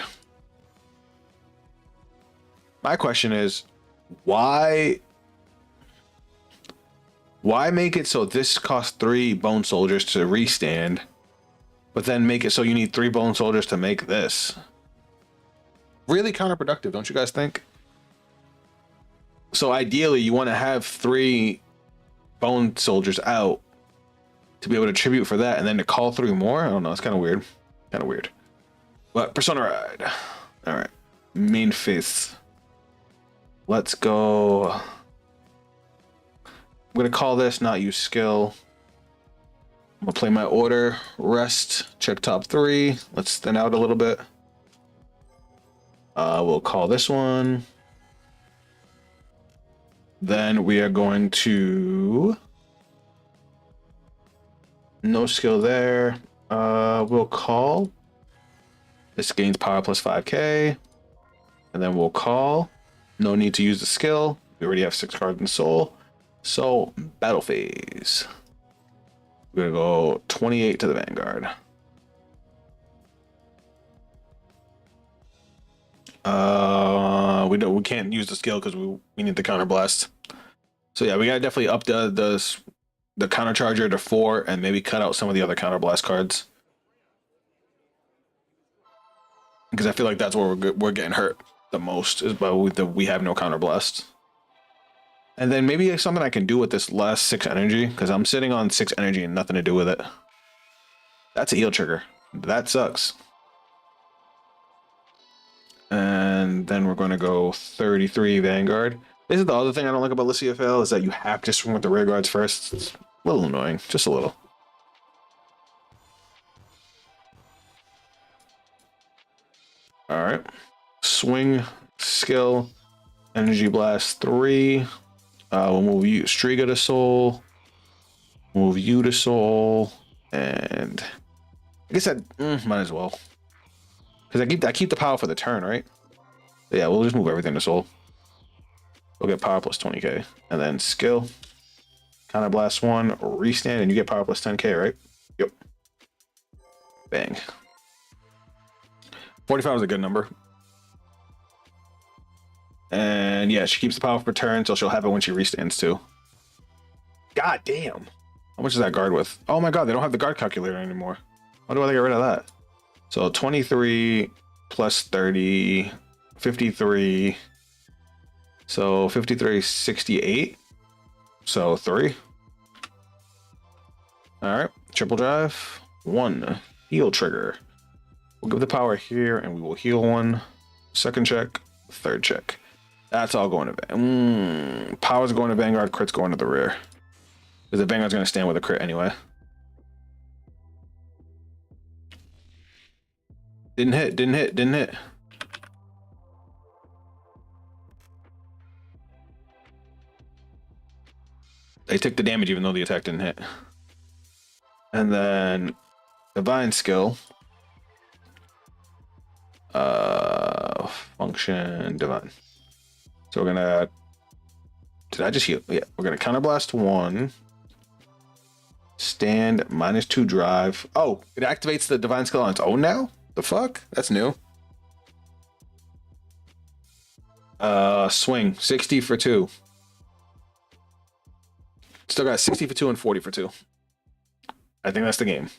My question is, why make it so this costs 3 bone soldiers to restand, but then make it so you need 3 bone soldiers to make this? Really counterproductive, don't you guys think? So ideally, you want to have 3 bone soldiers out to be able to tribute for that, and then to call 3 more? I don't know, it's kind of weird. But Persona Ride. All right, main phase. Let's go. I'm gonna call this not use skill. I'm gonna play my order, rest, check top 3. Let's thin out a little bit. We'll call this one. Then we are going to no skill there. We'll call. This gains power plus 5k. And then we'll call. No need to use the skill. We already have 6 cards in soul. So battle phase. We're gonna go 28 to the Vanguard. We can't use the skill because we need the counter blast. So yeah, we gotta definitely up the counter charger to 4 and maybe cut out some of the other counter blast cards, because I feel like that's where we're getting hurt the most, is by we have no counter blast. And then maybe something I can do with this last 6 energy, because I'm sitting on 6 energy and nothing to do with it. That's a heal trigger. That sucks. And then we're going to go 33 Vanguard. This is the other thing I don't like about the CFL, is that you have to swing with the rear guards first. It's a little annoying, just a little. All right, swing, skill, energy blast 3. We'll move you, Striga to soul, move you to soul, and I guess might as well, because I keep the power for the turn, right? So yeah, we'll just move everything to soul. We'll get power plus 20k, and then skill, counter blast 1, restand, and you get power plus 10k, right? Yep. Bang. 45 is a good number. And yeah, she keeps the power per turn, so she'll have it when she restands too. God damn. How much is that guard with? Oh my god, they don't have the guard calculator anymore. Why do I get rid of that? So 23 plus 30, 53. So 53, 68. So 3. All right, triple drive. 1 heal trigger. We'll give the power here, and we will heal 1. Second check, third check. That's all going to Power's going to Vanguard, crit's going to the rear, because the Vanguard's going to stand with a crit anyway. Didn't hit. They took the damage even though the attack didn't hit. And then divine skill. Function divine. So we're gonna. Did I just heal? Yeah, we're gonna counterblast 1. Stand -2 drive. Oh, it activates the divine skill on its own now? The fuck? That's new. Swing 60 for 2. Still got 60 for 2 and 40 for 2. I think that's the game.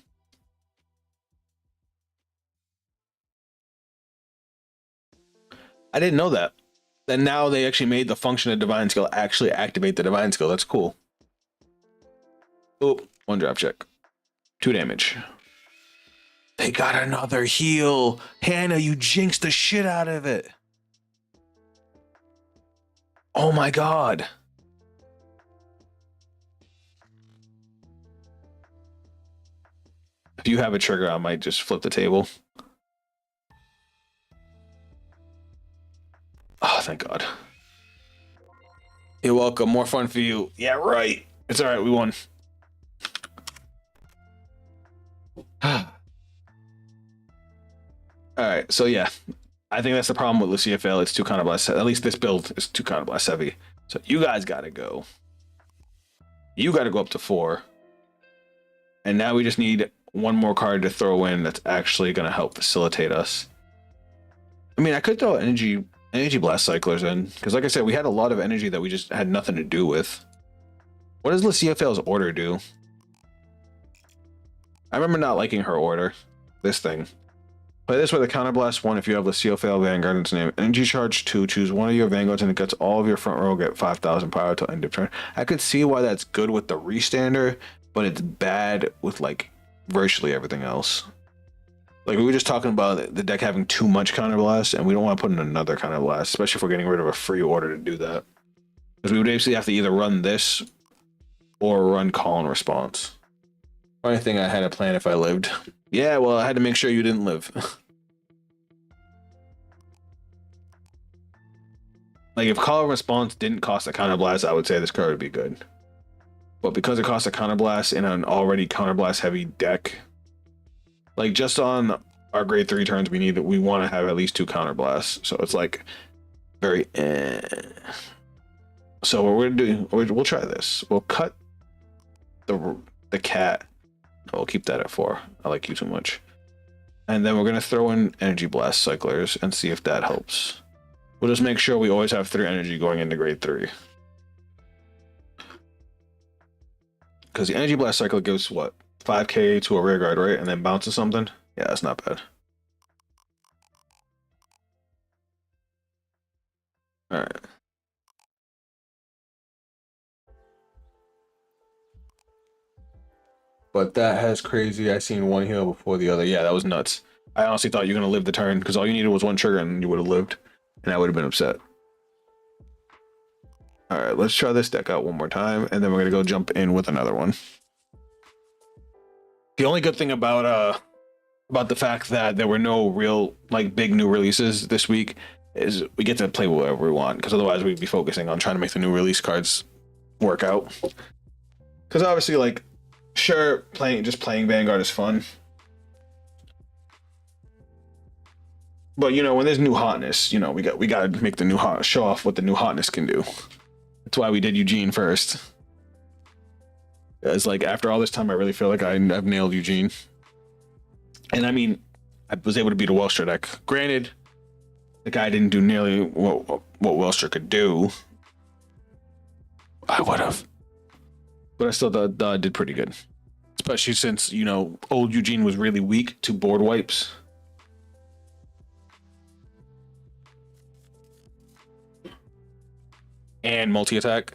I didn't know that. Then now they actually made the function of divine skill actually activate the divine skill. That's cool. Oop, 1 drop check. 2 damage. They got another heal. Hannah, you jinxed the shit out of it. Oh my god. If you have a trigger, I might just flip the table. Oh, thank God. You're welcome. More fun for you. Yeah, right. It's all right. We won. All right. So, yeah. I think that's the problem with Lucia Fail. It's too counterblast. At least this build is too counterblast heavy. So, you guys got to go. You got to go up to 4. And now we just need 1 more card to throw in that's actually going to help facilitate us. I mean, I could throw energy blast cyclers in, because like I said, we had a lot of energy that we just had nothing to do with. What does Lucia Fail's order do? I remember not liking her order. This thing. Play this with a counterblast 1 if you have Lucia Fail Vanguard in its name. Energy charge 2. Choose one of your Vanguards and it gets all of your front row, get 5,000 power till end of turn. I could see why that's good with the restander, but it's bad with like virtually everything else. Like we were just talking about the deck having too much counterblast, and we don't want to put in another counterblast, especially if we're getting rid of a free order to do that. Because we would basically have to either run this or run call and response. Only thing I had a plan if I lived. Yeah, well, I had to make sure you didn't live. Like if call and response didn't cost a counterblast, I would say this card would be good. But because it costs a counterblast in an already counterblast heavy deck, like just on our grade 3 turns, we want to have at least 2 counterblasts. So it's like very So what we're gonna do, we'll try this. We'll cut the cat. We'll keep that at 4. I like you too much. And then we're gonna throw in energy blast cyclers and see if that helps. We'll just make sure we always have 3 energy going into grade 3. Because the energy blast cycle gives what? 5k to a rear guard, right? And then bounces something? Yeah, that's not bad. Alright. But that has crazy. I seen 1 heal before the other. Yeah, that was nuts. I honestly thought you were going to live the turn because all you needed was 1 trigger and you would have lived. And I would have been upset. Alright, let's try this deck out 1 more time. And then we're going to go jump in with another one. The only good thing about the fact that there were no real like big new releases this week is we get to play whatever we want, because otherwise we'd be focusing on trying to make the new release cards work out. Because obviously, like, sure, playing Vanguard is fun, but you know when there's new hotness, you know we got to make the new show off what the new hotness can do. That's why we did Eugene first. It's like after all this time, I really feel like I've nailed Eugene. And I mean, I was able to beat a Welstra deck. Granted, the guy didn't do nearly what Welstra could do. I would have. But I still thought I did pretty good. Especially since, you know, old Eugene was really weak to board wipes. And multi-attack.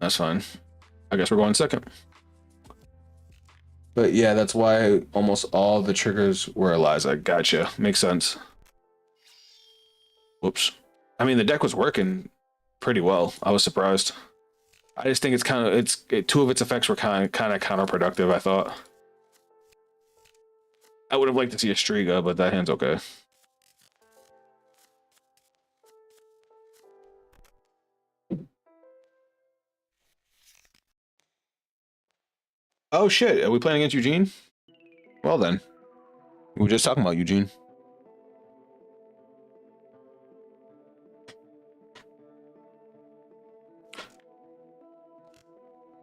That's fine. I guess we're going second. But yeah, that's why almost all the triggers were Eliza. Gotcha. Makes sense. Whoops. I mean, the deck was working pretty well. I was surprised. I just think it's 2 of its effects were kind of counterproductive, I thought. I would have liked to see a Striga, but that hand's okay. Oh shit, are we playing against Eugene? Well then. We were just talking about Eugene.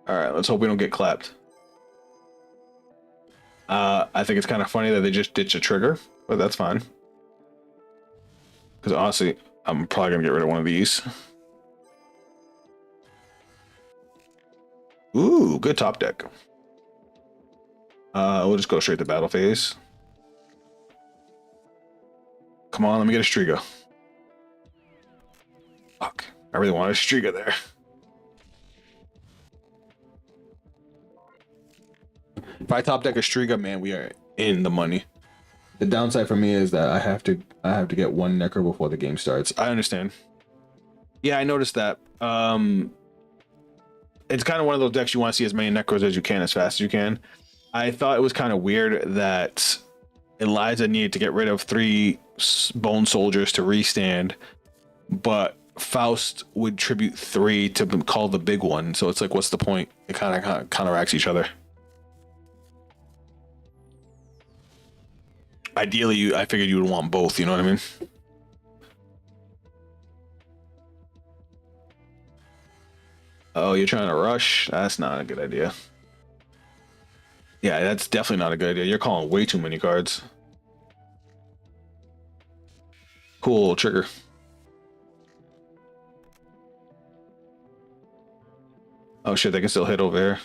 Alright, let's hope we don't get clapped. I think it's kind of funny that they just ditched a trigger, but that's fine. Because honestly, I'm probably gonna get rid of one of these. Ooh, good top deck. We'll just go straight to battle phase. Come on, let me get a Striga. Fuck, I really wanted a Striga there. If I top deck a Striga, man, we are in the money. The downside for me is that I have to get one Necro before the game starts. I understand. Yeah, I noticed that. It's kind of one of those decks you want to see as many Necros as you can, as fast as you can. I thought it was kind of weird that Eliza needed to get rid of 3 Bone Soldiers to restand, but Faust would tribute 3 to call the big one. So it's like, what's the point? It kind of counteracts each other. Ideally, I figured you would want both, you know what I mean? Oh, you're trying to rush? That's not a good idea. Yeah, that's definitely not a good idea. You're calling way too many cards. Cool, trigger. Oh shit, they can still hit over here.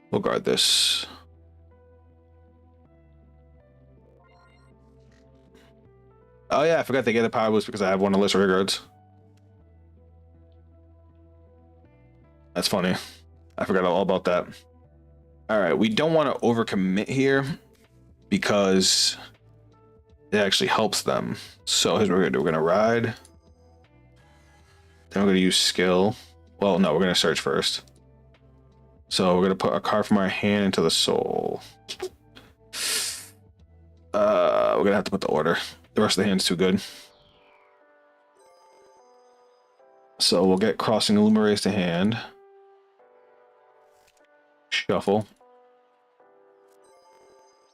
We'll guard this. Oh yeah, I forgot they get a power boost because I have one of the list regards. That's funny. I forgot all about that. All right, we don't want to overcommit here because it actually helps them. So here's what we're gonna do. We're gonna ride. Then we're gonna use skill. Well, no, we're gonna search first. So we're gonna put a card from our hand into the soul. We're gonna have to put the order. The rest of the hand's too good. So we'll get Crossing Illuminaries to hand. Shuffle.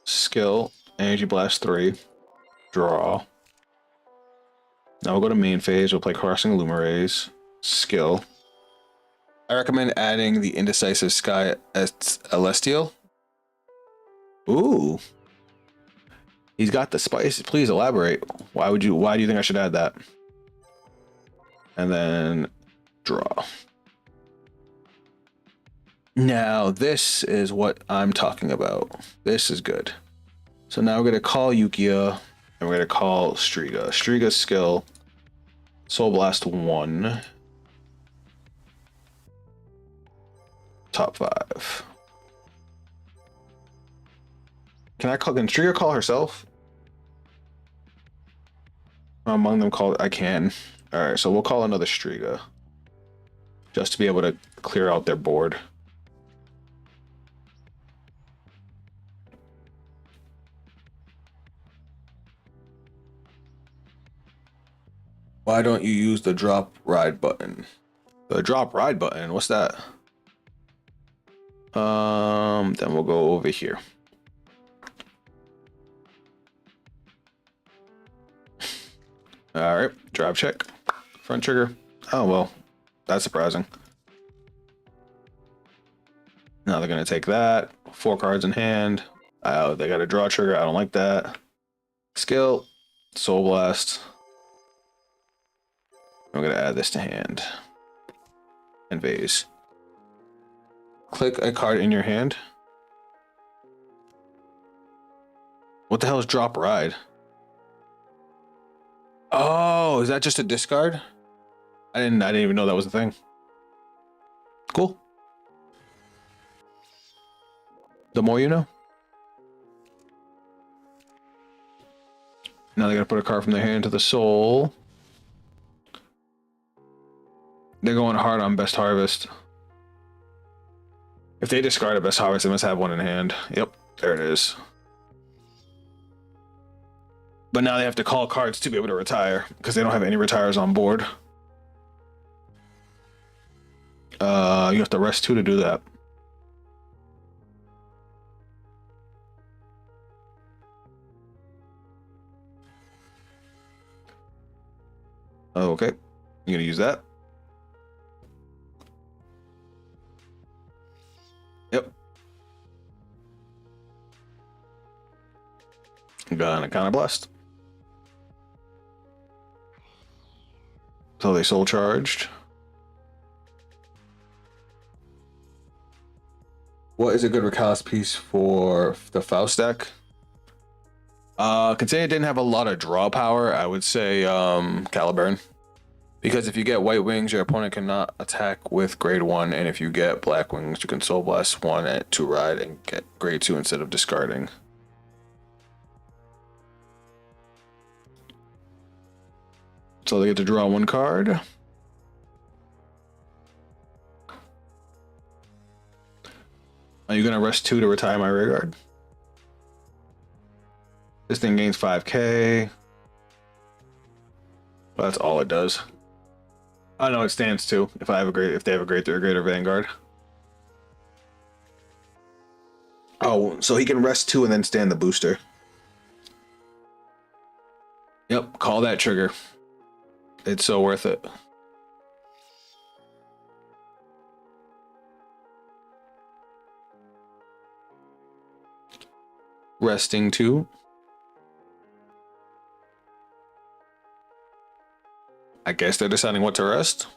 Skill. Energy Blast 3. Draw. Now we'll go to main phase. We'll play Crossing Illuminaries. Skill. I recommend adding the Indecisive Sky as Celestial. Ooh. He's got the spice. Please elaborate. Why do you think I should add that? And then draw. Now this is what I'm talking about. This is good. So now we're gonna call Yukia and we're gonna call Striga. Striga's skill. Soul Blast 1. Top 5. Can Striga call herself? Among them call I can. Alright, so we'll call another Striga. Just to be able to clear out their board. Why don't you use the drop ride button? The drop ride button, what's that? Then we'll go over here. All right, drop check, front trigger. Oh, well, that's surprising. Now they're gonna take that, 4 cards in hand. Oh, they got a draw trigger, I don't like that. Skill, Soul Blast. I'm gonna add this to hand. And vase. Click a card in your hand. What the hell is drop ride? Oh, is that just a discard? I didn't even know that was a thing. Cool. The more you know. Now they're gonna put a card from their hand to the soul. They're going hard on Best Harvest. If they discard a Best Harvest, they must have one in hand. Yep, there it is. But now they have to call cards to be able to retire because they don't have any retires on board. You have to rest 2 to do that. Okay, you're gonna use that. Yep. Gonna kind of blessed. So they soul charged. What is a good recallist piece for the Faust deck? Considering it didn't have a lot of draw power, I would say Caliburn. Because if you get white wings, your opponent cannot attack with grade 1, and if you get black wings, you can soul blast 1 to ride and get grade 2 instead of discarding. So they get to draw 1 card. Are you gonna rest 2 to retire my rear guard? This thing gains 5k. Well, that's all it does. Oh no, it stands 2 if I have a grade, if they have a grade 3 or greater Vanguard. Oh, so he can rest 2 and then stand the booster. Yep, call that trigger. It's so worth it. Resting 2. I guess they're deciding what to rest.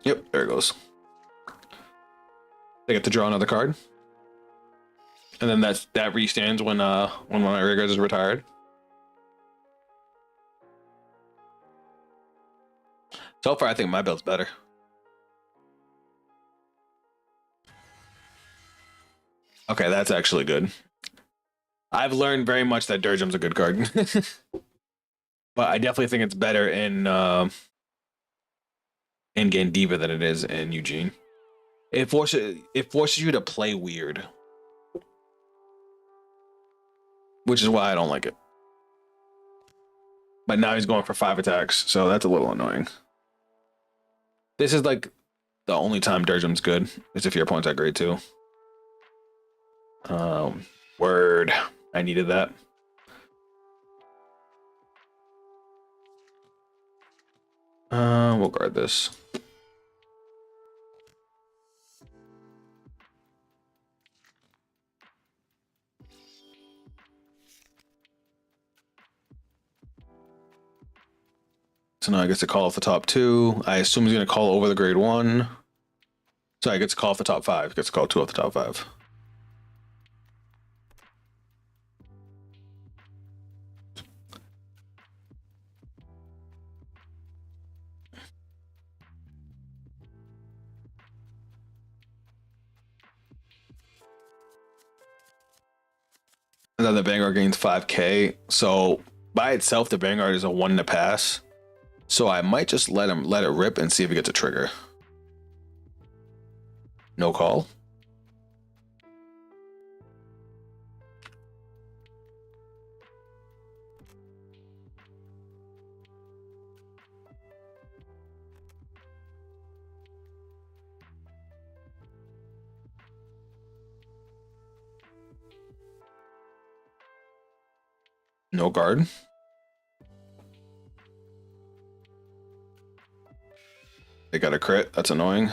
Yep, there it goes. They get to draw another card. And then that restands when one of my rear guards is retired. So far, I think my build's better. Okay, that's actually good. I've learned very much that Dirgem's a good card. But I definitely think it's better in Gandiva than it is in Eugene. It forces you to play weird. Which is why I don't like it. But now he's going for 5 attacks, so that's a little annoying. This is like the only time Dirgem's good, is if your opponent's at grade 2. Word. I needed that. We'll guard this. So now I get to call off the top 2. I assume he's going to call over the grade 1. So I get to call off the top 5. Gets to call 2 off the top 5. And then the Vanguard gains 5k. So by itself, the Vanguard is a 1 to pass. So I might just let it rip and see if it gets a trigger. No call. No guard. They got a crit. That's annoying.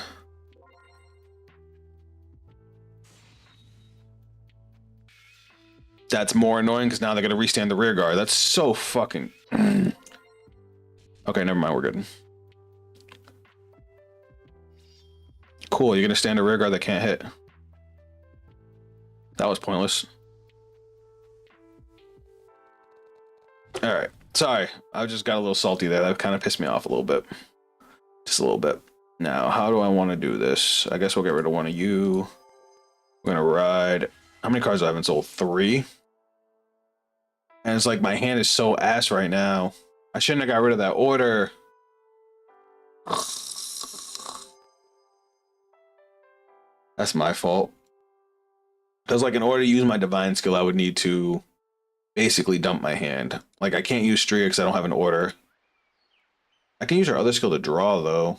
That's more annoying because now they're going to restand the rear guard. That's so fucking... Okay, never mind. We're good. Cool. You're going to stand a rear guard that can't hit. That was pointless. All right. Sorry. I just got a little salty there. That kind of pissed me off a little bit. Just a little bit. Now, how do I want to do this? I guess we'll get rid of one of you. We're going to ride. How many cards do I haven't sold? 3. And it's like my hand is so ass right now. I shouldn't have got rid of that order. That's my fault. Because like in order to use my divine skill, I would need to basically dump my hand. Like, I can't use Striga because I don't have an order. I can use her other skill to draw, though.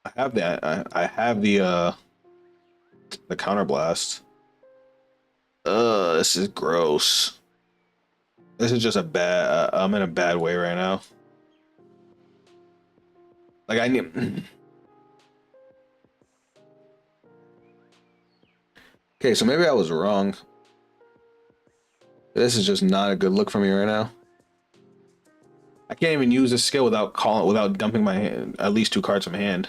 I have that. I have the counterblast. This is gross. This is just a bad. I'm in a bad way right now. Like I need. Okay, so maybe I was wrong. This is just not a good look for me right now. I can't even use this skill without dumping my hand, at least 2 cards from hand.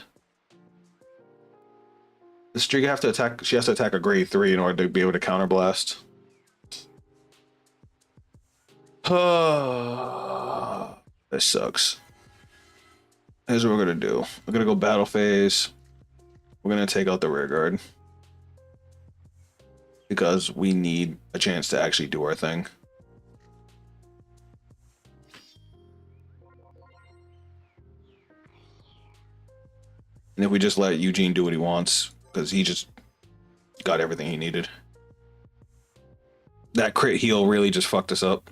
The Striga have to attack. She has to attack a grade 3 in order to be able to counterblast. This sucks. Here's what we're gonna do. We're gonna go battle phase. We're gonna take out the rear guard because we need a chance to actually do our thing. And if we just let Eugene do what he wants, because he just got everything he needed. That crit heal really just fucked us up.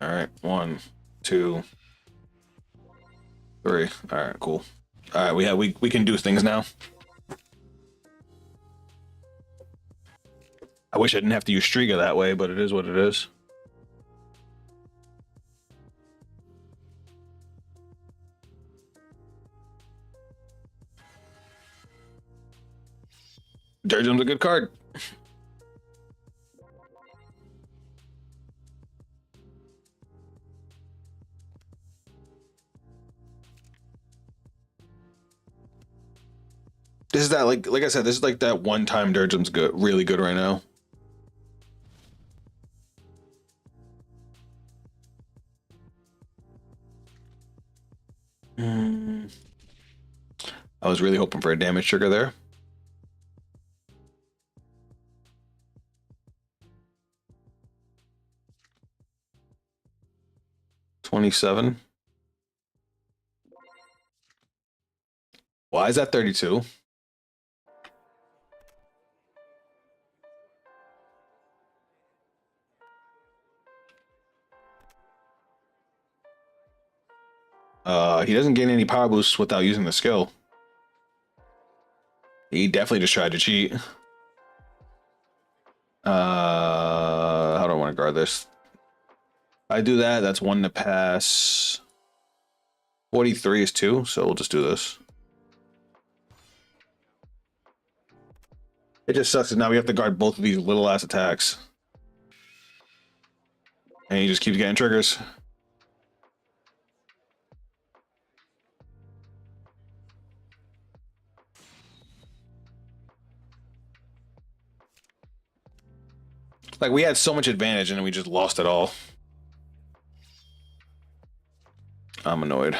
All right, 1, 2, 3. All right, cool. All right, we can do things now. I wish I didn't have to use Striga that way, but it is what it is. Dirgeum's a good card. This is that like I said, this is like that one time Dirgeum's good, really good right now. I was really hoping for a damage trigger there. $27. Why is that 32? He doesn't gain any power boosts without using the skill. He definitely just tried to cheat. How do I want to guard this? If I do that, that's 1 to pass. 43 is 2, so we'll just do this. It just sucks that now we have to guard both of these little ass attacks. And he just keeps getting triggers. Like, we had so much advantage and we just lost it all. I'm annoyed.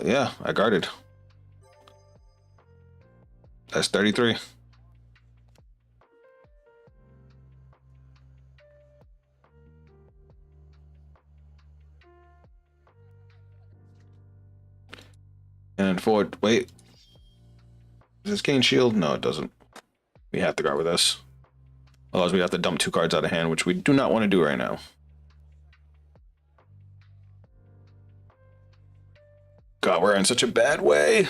Yeah, I guarded. That's 33. And forward, wait. Does this gain shield? No, it doesn't. We have to guard with this. Otherwise, we have to dump 2 cards out of hand, which we do not want to do right now. God, we're in such a bad way.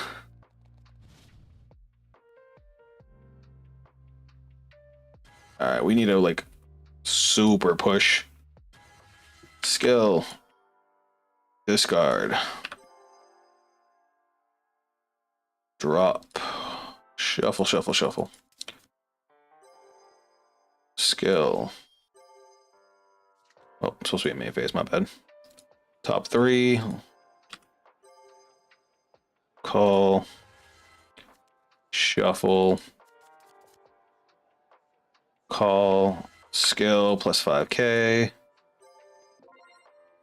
All right, we need to like super push. Skill. Discard. Drop. Shuffle, shuffle, shuffle. Skill. Oh, it's supposed to be a main phase, my bad. Top 3. Call. Shuffle. Call. Skill plus 5k.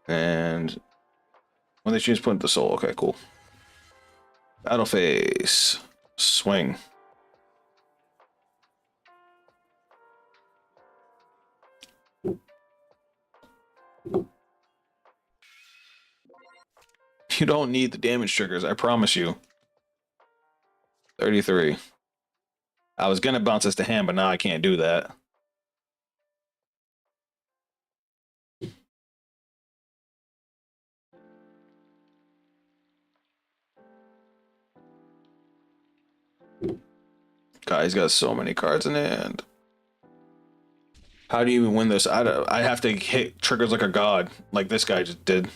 And when they choose, put the soul. Okay, cool. Battle phase. Swing. You don't need the damage triggers, I promise you. 33. I was gonna bounce this to hand, but now I can't do that. God, he's got so many cards in hand. How do you even win this? I have to hit triggers like a god, like this guy just did.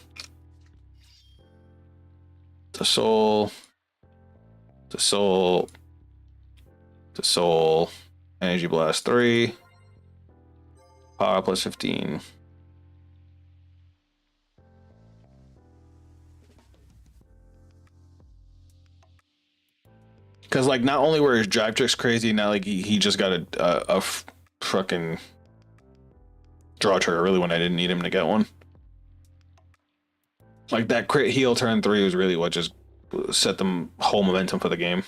The soul. The soul. The soul. Energy blast 3. Power plus 15. Because like not only were his drive tricks crazy, now like he just got a fucking draw trigger really when I didn't need him to get one. Like that crit heal turn 3 was really what just set the whole momentum for the game.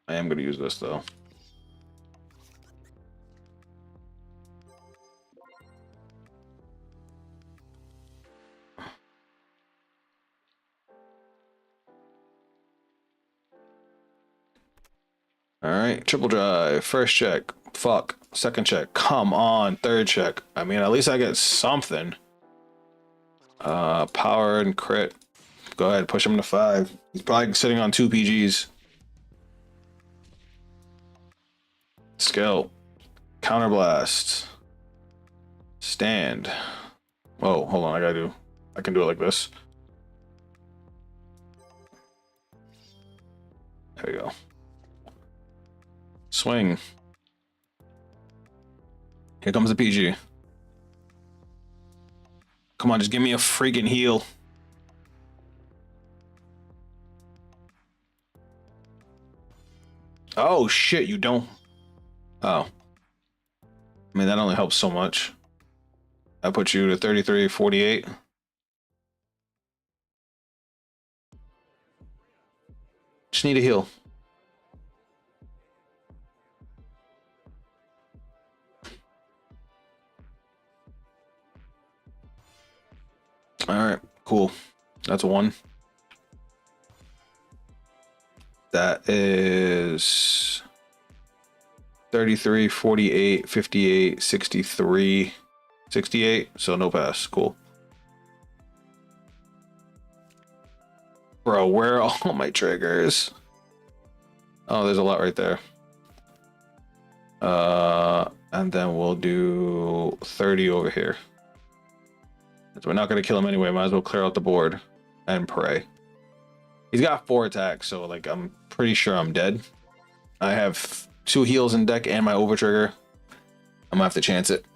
I am going to use this though. All right, triple drive, first check, fuck, second check, come on, third check. I mean, at least I get something. Power and crit. Go ahead, push him to 5. He's probably sitting on 2 PGs. Skill, counterblast, stand. Whoa, hold on, I can do it like this. There we go. Swing. Here comes the PG. Come on, just give me a freaking heal. Oh shit, you don't. Oh. I mean, that only helps so much. I put you to 33, 48. Just need a heal. All right, cool. That's a 1. That is 33, 48, 58, 63, 68. So no pass. Cool. Bro, where are all my triggers? Oh, there's a lot right there. And then we'll do 30 over here. So we're not going to kill him anyway. Might as well clear out the board and pray. He's got 4 attacks, so like I'm pretty sure I'm dead. I have 2 heals in deck and my over trigger. I'm gonna have to chance it.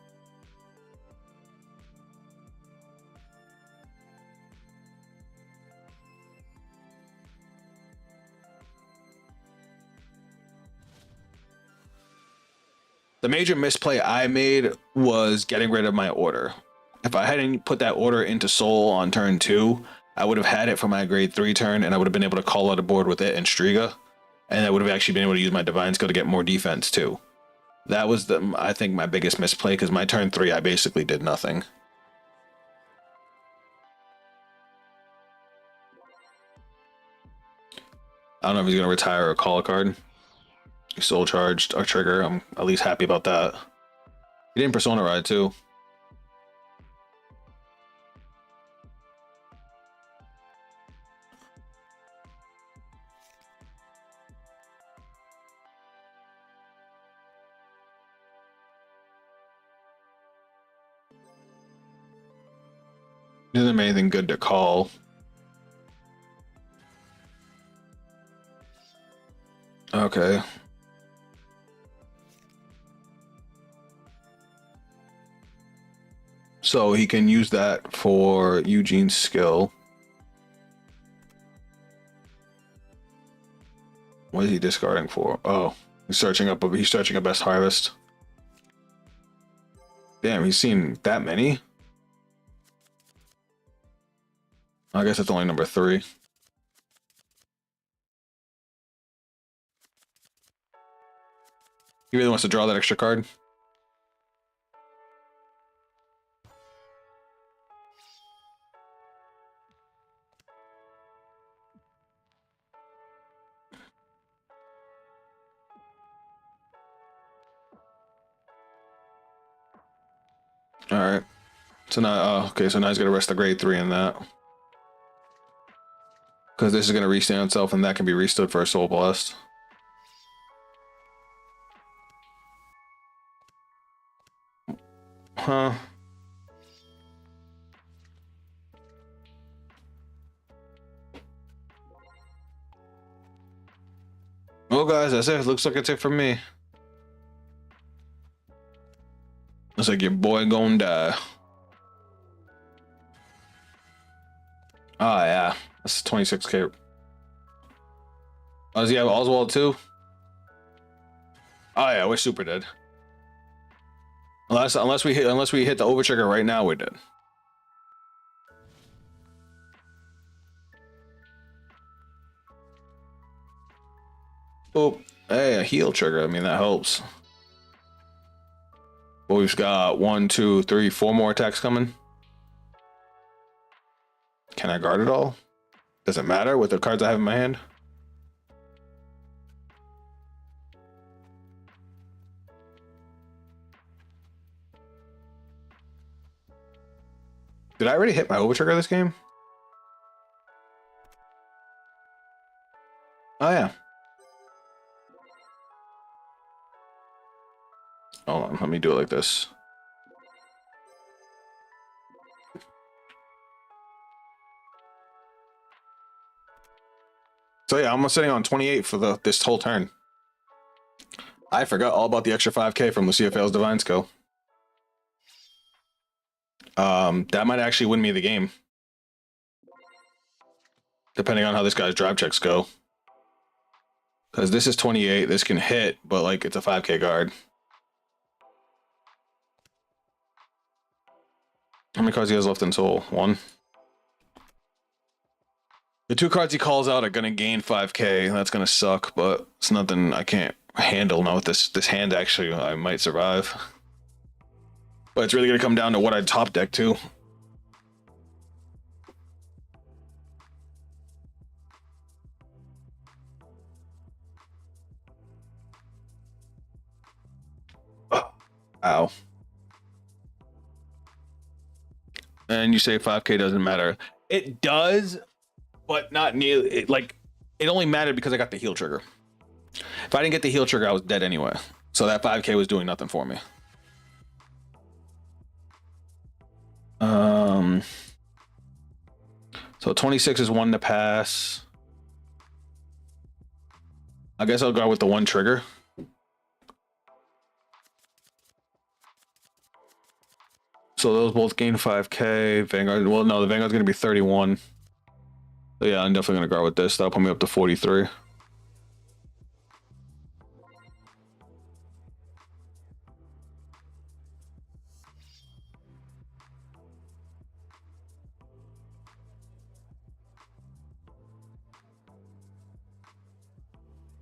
The major misplay I made was getting rid of my order. If I hadn't put that order into soul on turn 2, I would have had it for my grade 3 turn, and I would have been able to call out a board with it and Striga, and I would have actually been able to use my divine skill to get more defense too. That was I think my biggest misplay, because my turn 3 I basically did nothing. I don't know if he's gonna retire or call a card. He soul charged our trigger. I'm at least happy about that. He didn't persona ride too. Doesn't have anything good to call. Okay. So he can use that for Eugene's skill. What is he discarding for? Oh, he's searching a best harvest. Damn, he's seen that many. I guess it's only number 3. He really wants to draw that extra card. All right. So now, okay, so now he's gonna rest the grade 3 in that. Because this is gonna restand itself, and that can be restood for a Soul Blast. Huh. Well, guys, that's it. Looks like it's it for me. Looks like your boy gonna die. Oh, yeah. That's 26k. Oh, does he have Oswald too? Oh, yeah, we're super dead. Unless we hit the over trigger right now, we're dead. Oh, hey, a heal trigger. I mean, that helps. Well, we've got 1, 2, 3, 4 more attacks coming. Can I guard it all? Does it matter with the cards I have in my hand? Did I already hit my over trigger this game? Oh, yeah. Hold on, let me do it like this. So yeah, I'm sitting on 28 for this whole turn. I forgot all about the extra 5k from Lucia Fails Divine's Go. That might actually win me the game. Depending on how this guy's drive checks go. Because this is 28, this can hit, but like it's a 5k guard. How many cards he has left in Soul? 1. The 2 cards he calls out are gonna gain 5k. That's gonna suck, but it's nothing I can't handle now with this hand. Actually, I might survive. But it's really gonna come down to what I top deck too. Oh, ow. And you say 5k doesn't matter. It does, but not nearly. Like, it only mattered because I got the heal trigger. If I didn't get the heal trigger, I was dead anyway. So that 5k was doing nothing for me. So 26 is 1 to pass. I guess I'll go with the 1 trigger. So those both gain 5k. Vanguard, well, no, the Vanguard's gonna be 31. So yeah, I'm definitely gonna guard with this. That'll put me up to 43.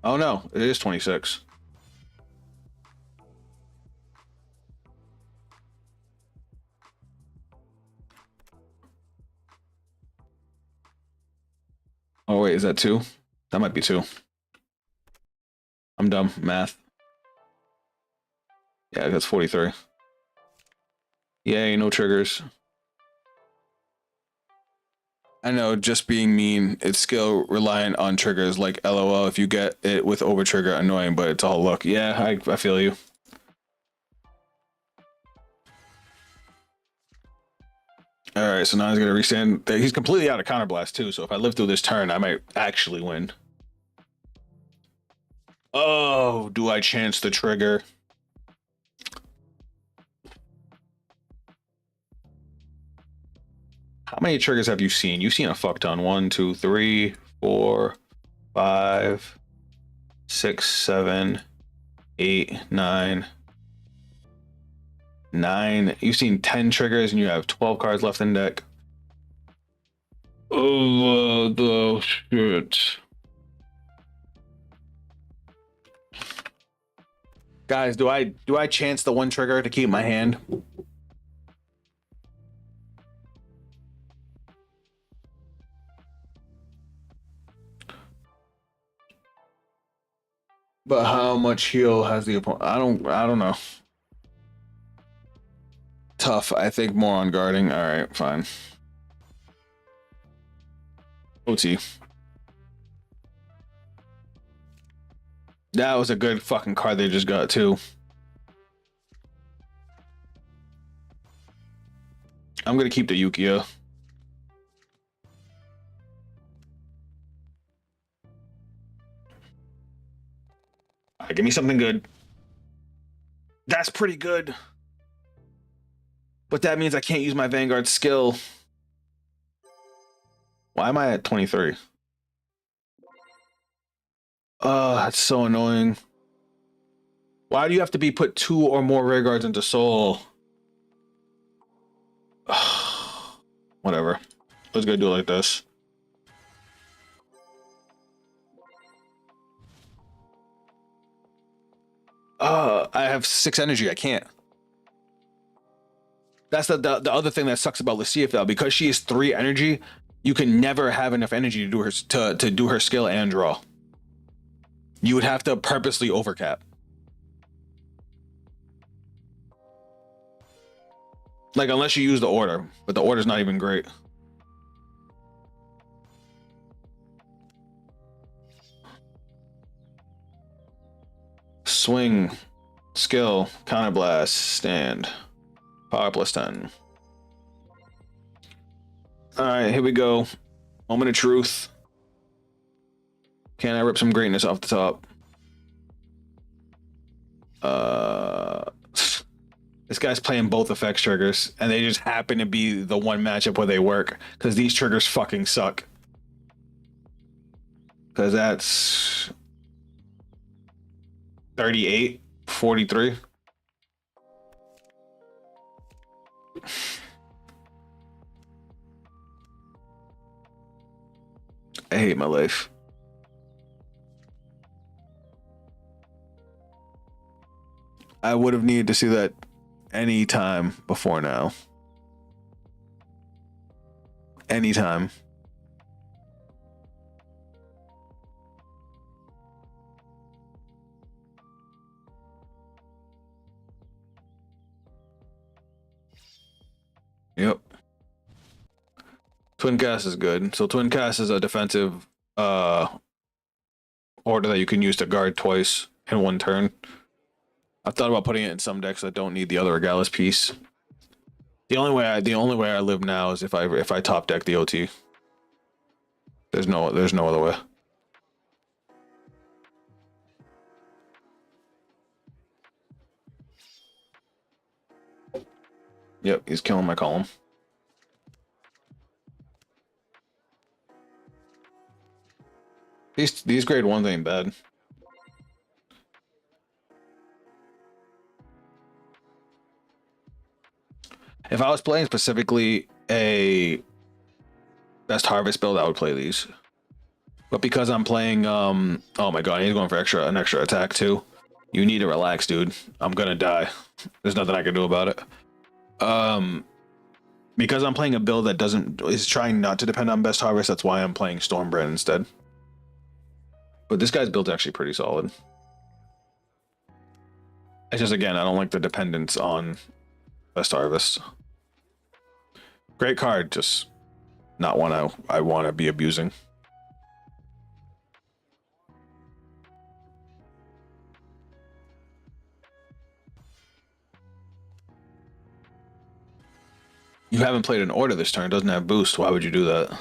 Oh no, it is 26. Oh wait, is that 2? That might be 2. I'm dumb. Math. Yeah, that's 43. Yay, no triggers. I know, just being mean. It's skill reliant on triggers, like LOL. If you get it with over trigger, annoying, but it's all luck. Yeah, I feel you. All right, so now he's gonna restand. He's completely out of counterblast too. So if I live through this turn, I might actually win. Oh, do I chance the trigger? How many triggers have you seen? You've seen a fuck ton. 1, 2, 3, 4, 5, 6, 7, 8, 9. 9. You've seen 10 triggers and you have 12 cards left in deck. Oh, the shit. Guys, do I chance the one trigger to keep my hand? But how much heal has the opponent? I don't know. Tough. I think more on guarding. All right, fine. OT. That was a good fucking card they just got too. I'm gonna keep the Yukia. All right, give me something good. That's pretty good. But that means I can't use my Vanguard skill. Why am I at 23? That's so annoying. Why do you have to be put 2 or more rear guards into soul? Whatever. Let's go do it like this. I have 6 energy. I can't. That's the other thing that sucks about Lucia though. Because she is 3 energy, you can never have enough energy to do her to do her skill and draw. You would have to purposely overcap. Like unless you use the order, but the order's not even great. Swing, skill, counterblast, stand, power plus 10. All right, here we go. Moment of truth. Can I rip some greatness off the top? This guy's playing both effects triggers, and they just happen to be the one matchup where they work, because these triggers fucking suck. Because that's 38, 43. I hate my life. I would have needed to see that any time before now. Anytime. Yep. Twin cast is good. So twin cast is a defensive order that you can use to guard twice in one turn. I've thought about putting it in some decks that don't need the other Regalis piece. The only way I live now is if I top deck the OT. There's no other way. Yep, he's killing my column. These grade ones ain't bad. If I was playing specifically a best harvest build, I would play these. But because I'm playing oh my god, he's going for an extra attack too. You need to relax, dude. I'm gonna die. There's nothing I can do about it. Because I'm playing a build that is trying not to depend on best harvest, that's why I'm playing Stormbrand instead. But this guy's build's actually pretty solid. It's just, again, I don't like the dependence on best harvest. Great card, just not one I want to be abusing. You haven't played an order this turn, doesn't have boost. Why would you do that?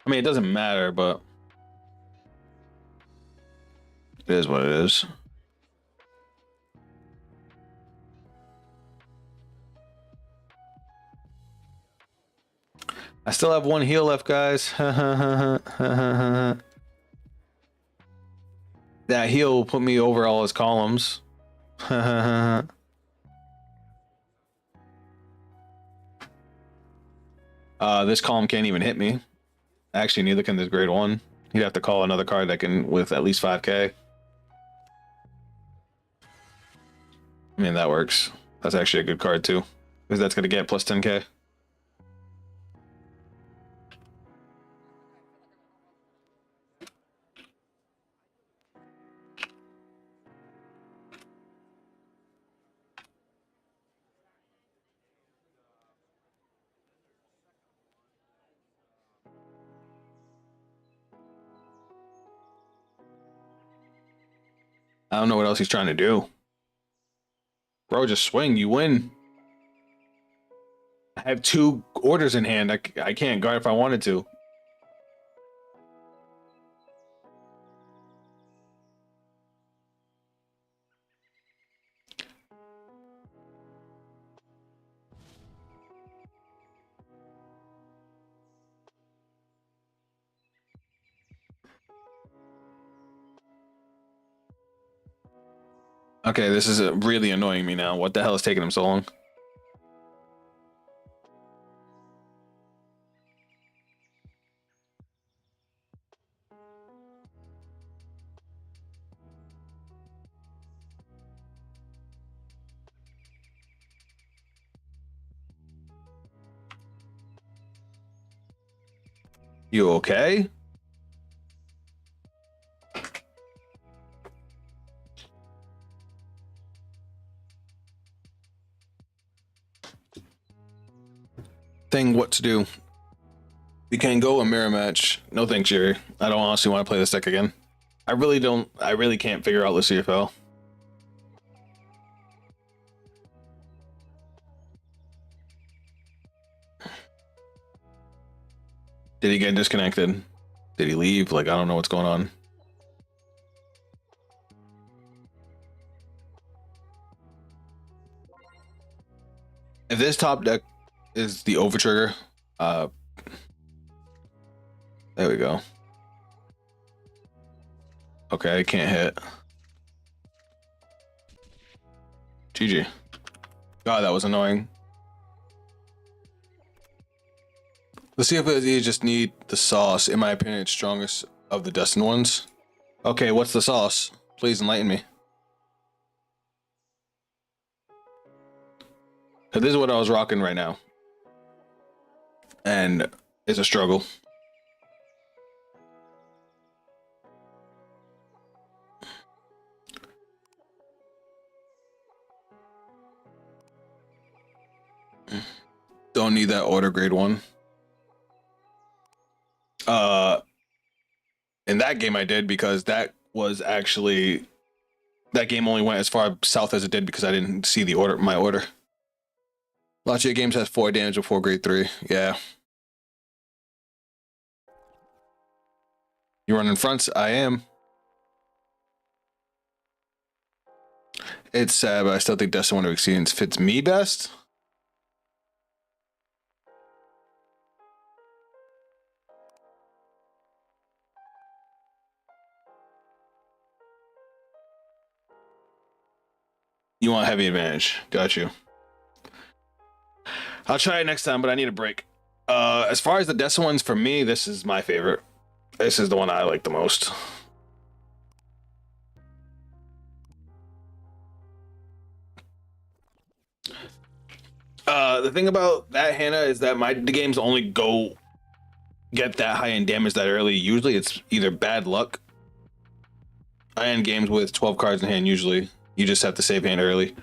I mean, it doesn't matter, but it is what it is. I still have one heal left, guys. That heal will put me over all his columns. This column can't even hit me. Actually, neither can this grade 1. He'd have to call another card that can with at least 5k. I mean, that works. That's actually a good card too, because that's going to get plus 10k. I don't know what else he's trying to do. Bro, just swing. You win. I have 2 orders in hand. I can't guard if I wanted to. Okay, this is really annoying me now. What the hell is taking him so long? You okay? Thing what to do. We can go a mirror match. No thanks, Jerry. I don't honestly want to play this deck again. I really don't. I really can't figure out the CFL. Did he get disconnected? Did he leave? Like, I don't know what's going on. If this top deck is the over trigger, there we go. Okay, I can't hit. GG. God, that was annoying. The CFL just need the sauce. In my opinion, it's strongest of the Destined ones. Okay, what's the sauce? Please enlighten me. This is what I was rocking right now. And it's a struggle. Don't need that order grade 1. In that game I did, because that was actually, that game only went as far south as it did because I didn't see the order, my order. Lots of your games has 4 damage before grade 3. Yeah. You running fronts? I am. It's sad, but I still think Destined One Tier Experience fits me best. You want heavy advantage. Got you. I'll try it next time, but I need a break. As far as the Destined ones, for me, this is my favorite. This is the one I like the most. The thing about that, Hannah, is that the games only go get that high in damage that early. Usually it's either bad luck. I end games with 12 cards in hand. Usually you just have to save hand early.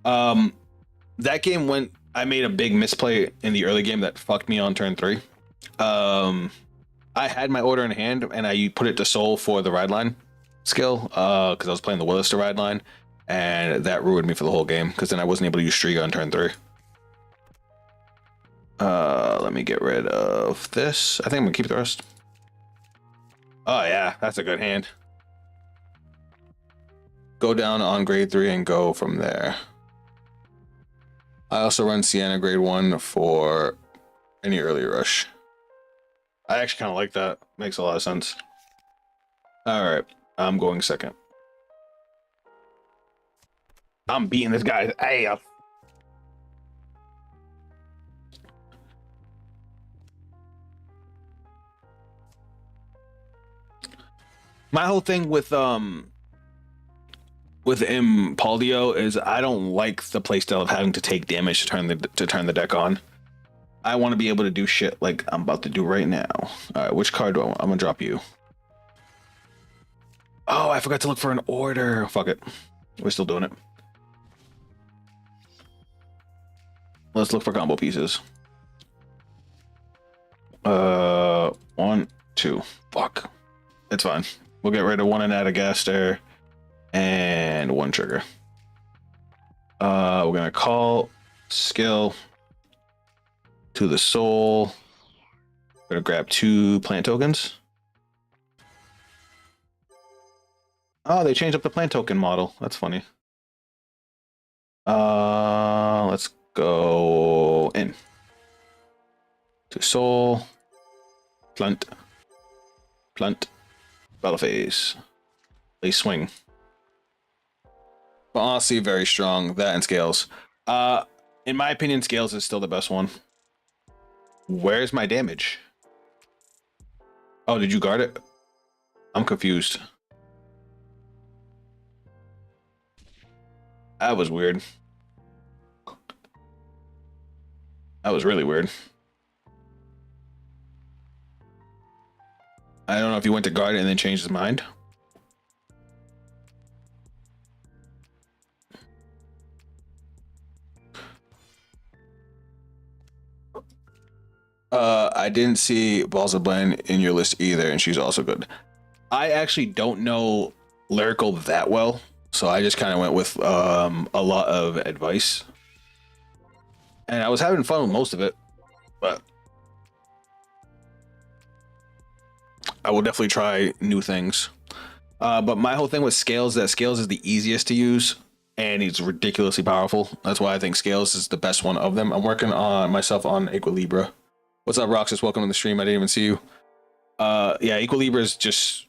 That game went, I made a big misplay in the early game that fucked me on turn 3. I had my order in hand and I put it to soul for the ride line skill, because I was playing the Willis to ride line, and that ruined me for the whole game because then I wasn't able to use Striga on turn 3. Let me get rid of this. I think I'm gonna keep the rest. Oh yeah, that's a good hand. Go down on grade 3 and go from there. I also run Sienna grade 1 for any early rush. I actually kind of like that. Makes a lot of sense. All right, I'm going second. I'm beating this guy's ass. My whole thing with Impaldio is I don't like the playstyle of having to take damage to turn the deck on. I want to be able to do shit like I'm about to do right now. All right, which card do I want? I'm gonna drop you. Oh, I forgot to look for an order. Fuck it. We're still doing it. Let's look for combo pieces. 1, 2. Fuck. It's fine. We'll get rid of 1 Anatogaster and 1 trigger. We're gonna call skill to the soul. We're gonna grab 2 plant tokens. Oh, they changed up the plant token model. That's funny. Let's go in to soul, plant, battle phase, they swing. But honestly, very strong. That and scales. In my opinion, scales is still the best one. Where's my damage? Oh, did you guard it? I'm confused. That was weird. That was really weird. I don't know if you went to guard it and then changed his mind. I didn't see Balls of Blend in your list either, and she's also good. I actually don't know Lyrical that well, so I just kind of went with a lot of advice. And I was having fun with most of it, but I will definitely try new things. But my whole thing with Scales, that Scales is the easiest to use, and it's ridiculously powerful. That's why I think Scales is the best one of them. I'm working on myself on Equilibra. What's up, Roxas? Welcome to the stream. I didn't even see you. Yeah, Equilibra is just,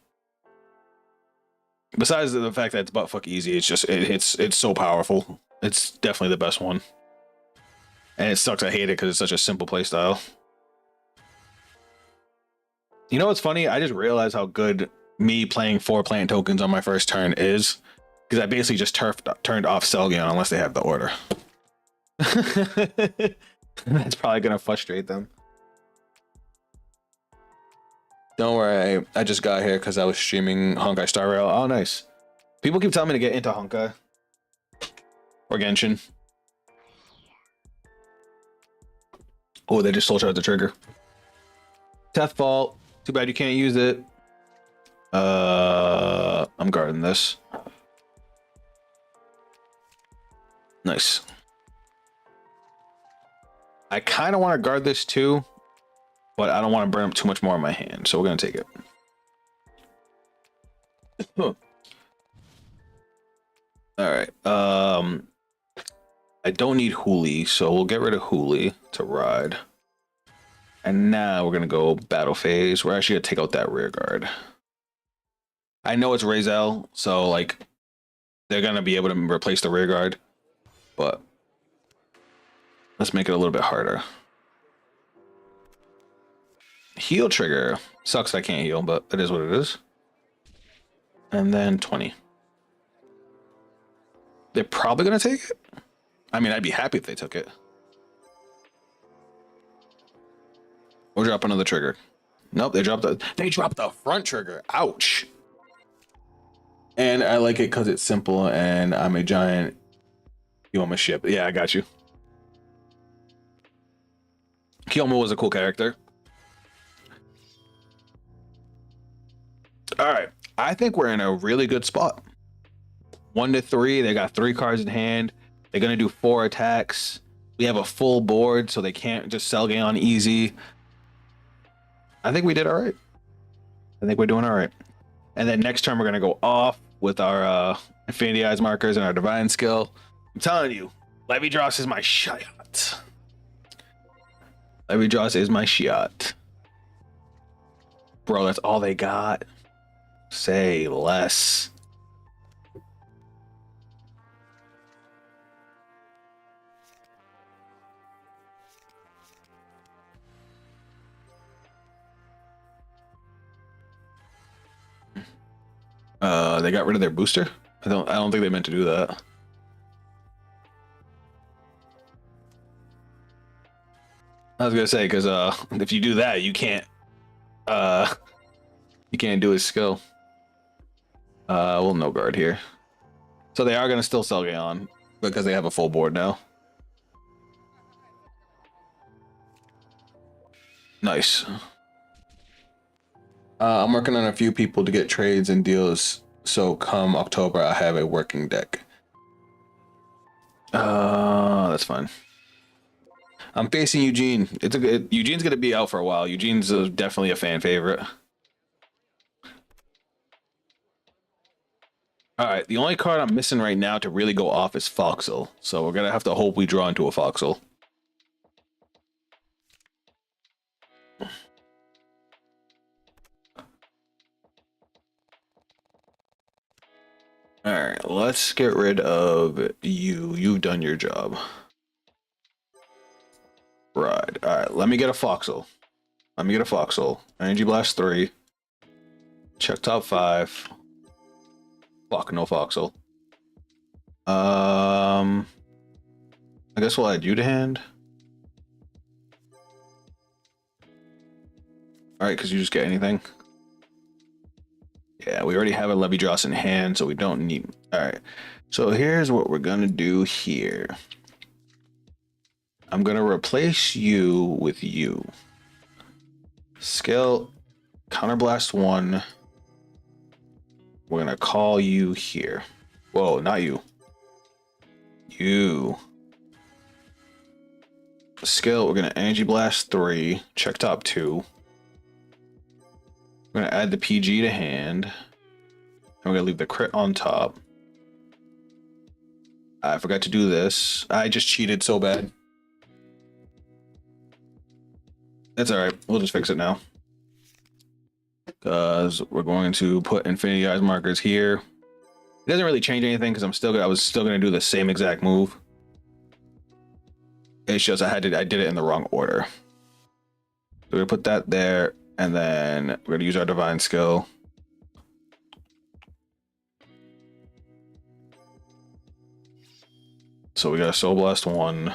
besides the fact that it's buttfuck easy, it's just it's so powerful. It's definitely the best one. And it sucks. I hate it because it's such a simple playstyle. You know what's funny? I just realized how good me playing 4 plant tokens on my first turn is, because I basically just turned off Selgion unless they have the order. That's probably gonna frustrate them. Don't worry, I just got here because I was streaming Honkai Star Rail. Oh, nice. People keep telling me to get into Honkai or Genshin. Oh, they just soul charged the trigger. Tough fault. Too bad you can't use it. I'm guarding this. Nice. I kind of want to guard this too, but I don't want to burn up too much more in my hand, so we're gonna take it. All right. I don't need Hooli, so we'll get rid of Hooli to ride. And now we're gonna go battle phase. We're actually gonna take out that rear guard. I know it's Razel, so like they're gonna be able to replace the rear guard, but let's make it a little bit harder. Heal trigger. Sucks I can't heal, but it is what it is. And then 20. They're probably gonna take it. I mean, I'd be happy if they took it. Or drop another trigger. Nope, they dropped the front trigger. Ouch. And I like it because it's simple and I'm a giant. You want my ship? Yeah, I got you. Kiyomo was a cool character. All right, I think we're in a really good spot. 1 to 3, they got 3 cards in hand. They're gonna do 4 attacks. We have a full board, so they can't just sell on easy. I think we did all right. I think we're doing all right. And then next turn we're gonna go off with our Infinity Eyes markers and our Divine skill. I'm telling you, Levi Dross is my shot. Every draws is my shot. Bro, that's all they got. Say less. They got rid of their booster. I don't think they meant to do that. I was gonna say, because if you do that, you can't do his skill. We'll no guard here. So they are gonna still sell Gaon because they have a full board now. Nice. I'm working on a few people to get trades and deals, so come October I have a working deck. That's fine. I'm facing Eugene. Eugene's gonna be out for a while. Eugene's definitely a fan favorite. All right, the only card I'm missing right now to really go off is Foxel, so we're gonna have to hope we draw into a Foxel. All right, let's get rid of you. You've done your job. Right. All right, let me get a Foxel. Energy Blast 3. Check top 5. Fuck, no Foxel. I guess we'll add you to hand. All right, because you just get anything. Yeah, we already have a Levy Dross in hand, so we don't need... All right, so here's what we're going to do here. I'm going to replace you with you. Skill, Counterblast 1. We're going to call you here. Whoa, not you. You. Skill, we're going to Energy Blast 3. Check top 2. We're going to add the PG to hand. And we're going to leave the crit on top. I forgot to do this. I just cheated so bad. That's alright. We'll just fix it now. Because we're going to put Infinity Eyes markers here. It doesn't really change anything because I was still going to do the same exact move. It's just I did it in the wrong order. So we're going to put that there. And then we're going to use our Divine skill. So we got a Soul Blast 1.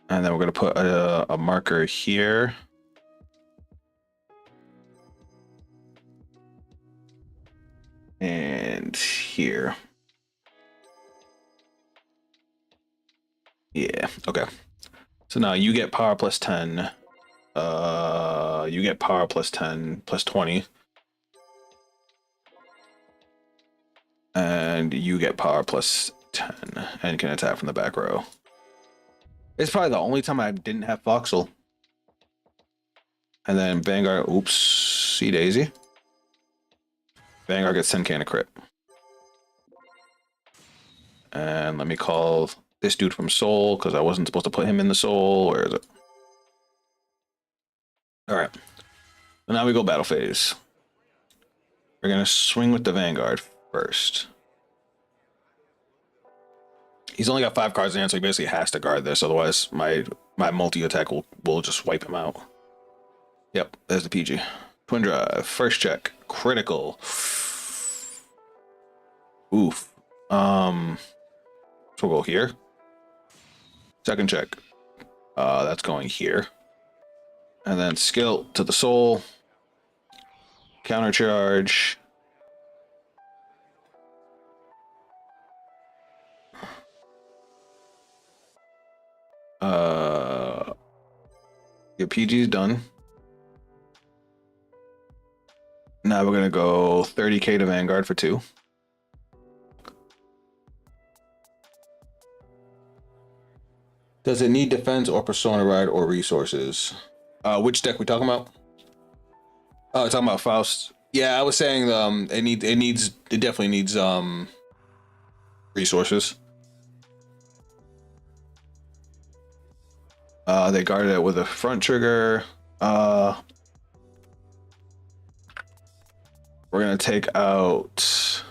And then we're going to put a marker here. And here. Yeah, okay. So now you get power plus 10. You get power plus 10, plus 20. And you get power plus 10 and can attack from the back row. It's probably the only time I didn't have Foxel. And then Vanguard, oops, see Daisy. Vanguard gets 10k and a crit. And let me call this dude from Soul, because I wasn't supposed to put him in the Soul. Where is it? Alright. So now we go battle phase. We're going to swing with the Vanguard first. He's only got 5 cards in hand, so he basically has to guard this. Otherwise, my multi-attack will just wipe him out. Yep, there's the PG. Twin Drive, first check, critical. Oof. So we'll go here. Second check. That's going here. And then skill to the soul. Counter charge. Your PG's done. Now we're gonna go 30k to Vanguard for 2. Does it need defense or persona ride or resources? Which deck we talking about? Oh, talking about Faust. Yeah, I was saying it definitely needs resources. They guarded it with a front trigger. We're gonna take out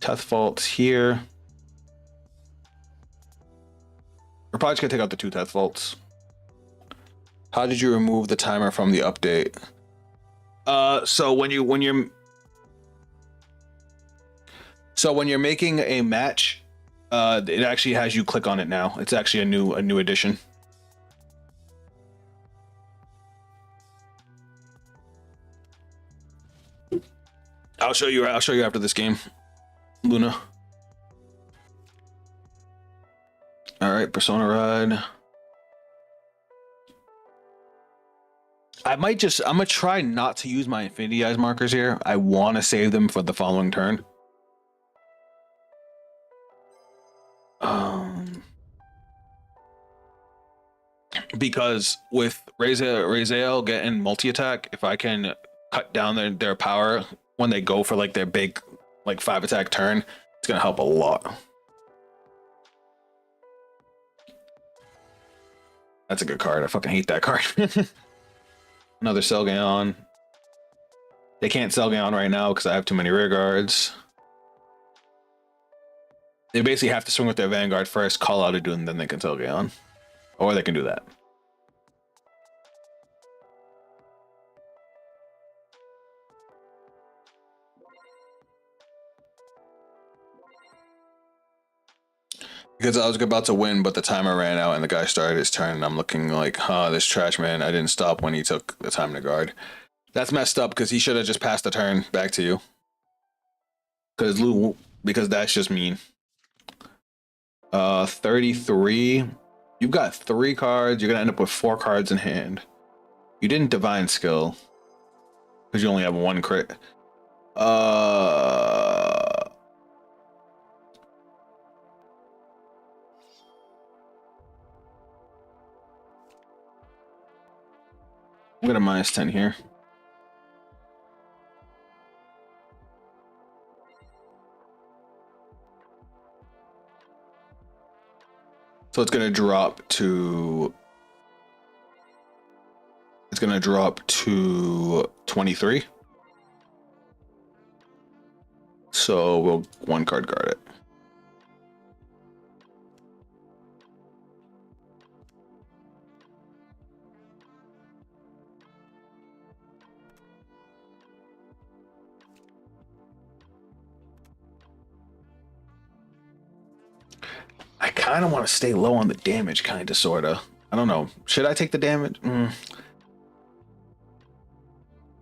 Teth Faults here. We're probably just gonna take out the 2 Teth Faults. How did you remove the timer from the update? So when you're making a match, it actually has you click on it now. It's actually a new addition. I'll show you after this game, Luna. All right, Persona Ride. I'm gonna try not to use my Infinity Eyes markers here. I want to save them for the following turn. Because with Raziel getting multi-attack, if I can cut down their power when they go for like their big like 5 attack turn, it's gonna help a lot. That's a good card. I fucking hate that card. Another Selgaon. They can't Selgaon right now because I have too many rear guards. They basically have to swing with their Vanguard first, call out a Dune, then they can Selgaon. Or they can do that. Because I was about to win, but the timer ran out and the guy started his turn, and I'm looking like, huh, this trash man, I didn't stop when he took the time to guard. That's messed up because he should have just passed the turn back to you. Because that's just mean. 33. You've got 3 cards. You're gonna end up with 4 cards in hand. You didn't divine skill because you only have 1 crit. I'm gonna -10 here. So it's gonna drop to 23. So we'll 1 card guard it. I kind of want to stay low on the damage, kind of, sort of. I don't know. Should I take the damage?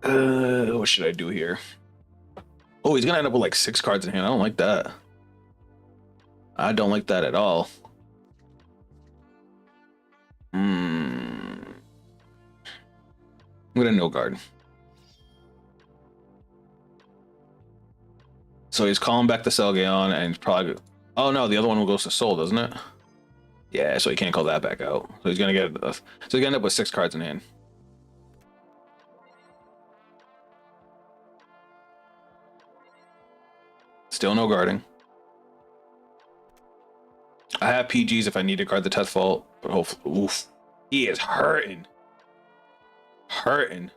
What should I do here? Oh, he's gonna end up with like 6 cards in hand. I don't like that. I don't like that at all. I'm gonna no guard. So he's calling back the Selgaon and probably. Oh no, the other one goes to Soul, doesn't it? Yeah, so he can't call that back out. So he's gonna get. So he's gonna end up with 6 cards in hand. Still no guarding. I have PGs if I need to guard the Teth Fault, but hopefully, oof, he is hurting. Hurting.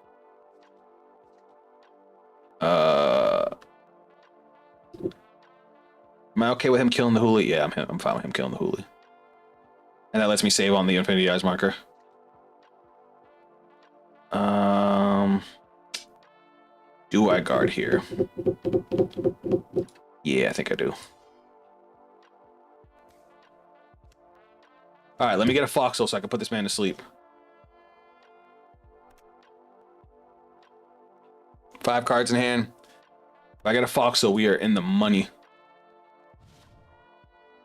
Am I okay with him killing the Huli? Yeah, I'm fine with him killing the Huli. And that lets me save on the Infinity Eyes marker. Do I guard here? Yeah, I think I do. All right, let me get a Foxhole so I can put this man to sleep. 5 cards in hand. If I get a Foxhole, we are in the money.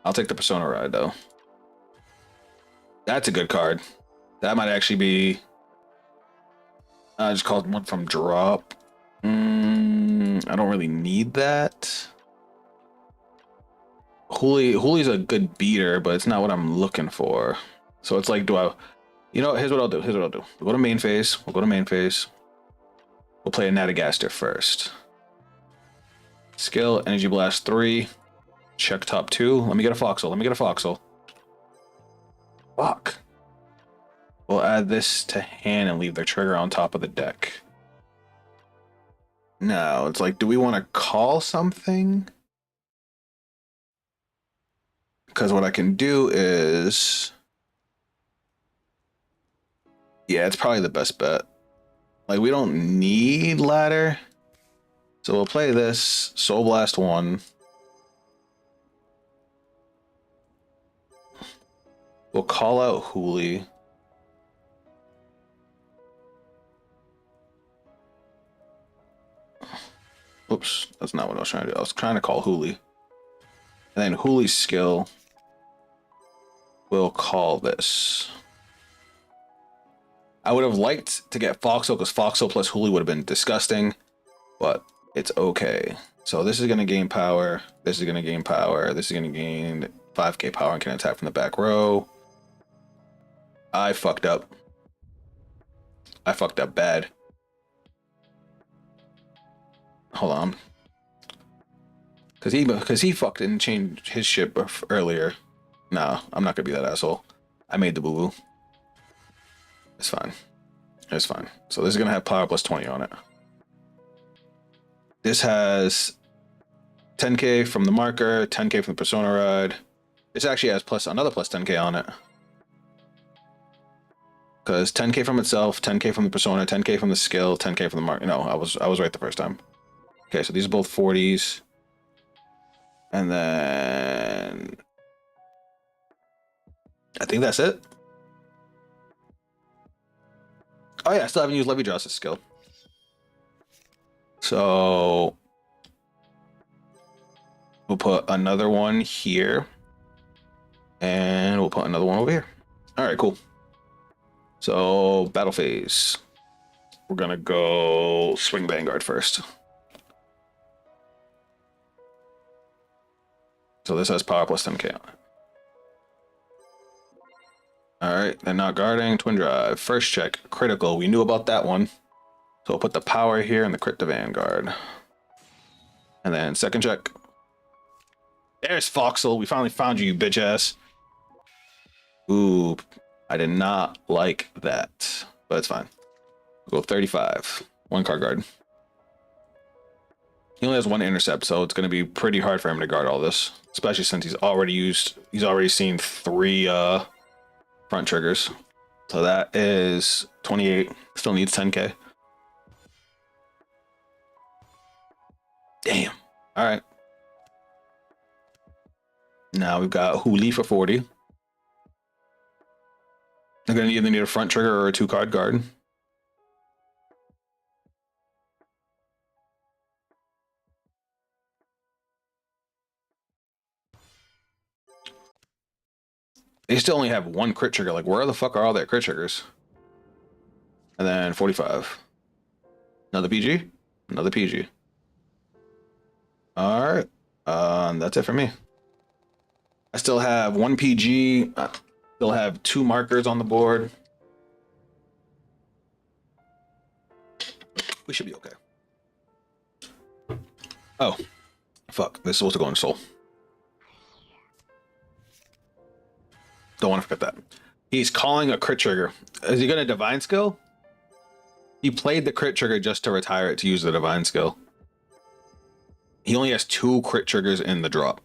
I'll take the Persona Ride, though. That's a good card. That might actually be... I just called one from drop. I don't really need that. Huli's a good beater, but it's not what I'm looking for. So it's like, do I... You know, here's what I'll do. We'll go to main phase. We'll play a Natagaster first. Skill, Energy Blast 3. Check top 2. Let me get a Foxhole. Fuck. We'll add this to hand and leave the trigger on top of the deck. Now, it's like, do we want to call something? Because what I can do is... Yeah, it's probably the best bet. Like, we don't need ladder. So we'll play this. Soul Blast 1. We'll call out Hooli. Oops, that's not what I was trying to do. I was trying to call Hooli. And then Hooli's skill will call this. I would have liked to get Foxhole because Foxhole plus Hooli would have been disgusting, but it's okay. So this is going to gain power. This is going to gain power. This is going to gain 5k power and can attack from the back row. I fucked up. I fucked up bad. Hold on. Because he fucked and changed his shit earlier. No, I'm not going to be that asshole. I made the boo-boo. It's fine. It's fine. So this is going to have power plus 20 on it. This has 10k from the marker, 10k from the persona ride. This actually has another plus 10k on it. Because 10k from itself, 10k from the persona, 10k from the skill, 10k from the marker. No, I was right the first time. Okay, so these are both 40s. And then I think that's it. Oh yeah, I still haven't used Levidra's skill. So we'll put another one here. And we'll put another one over here. Alright, cool. So battle phase. We're gonna go swing Vanguard first. So this has power plus 10k on it. Alright, they're not guarding. Twin drive. First check. Critical. We knew about that one. So we'll put the power here and the crit to Vanguard. And then second check. There's Foxhole. We finally found you, bitch ass. Ooh, I did not like that. But it's fine. We'll go 35. One card guard. He only has one intercept, so it's going to be pretty hard for him to guard all this. Especially since he's already seen 3 front triggers. So that is 28. Still needs 10k. Damn. Alright. Now we've got Hooli for 40. They're going to either need a front trigger or a 2-card guard. They still only have 1 crit trigger. Like, where the fuck are all their crit triggers? And then 45. Another PG. Another PG. Alright. That's it for me. I still have 1 PG. I still have 2 markers on the board. We should be okay. Oh. Fuck. This is supposed to go in Soul. Don't want to forget that. He's calling a crit trigger. Is he going to divine skill? He played the crit trigger just to retire it to use the divine skill. He only has 2 crit triggers in the drop.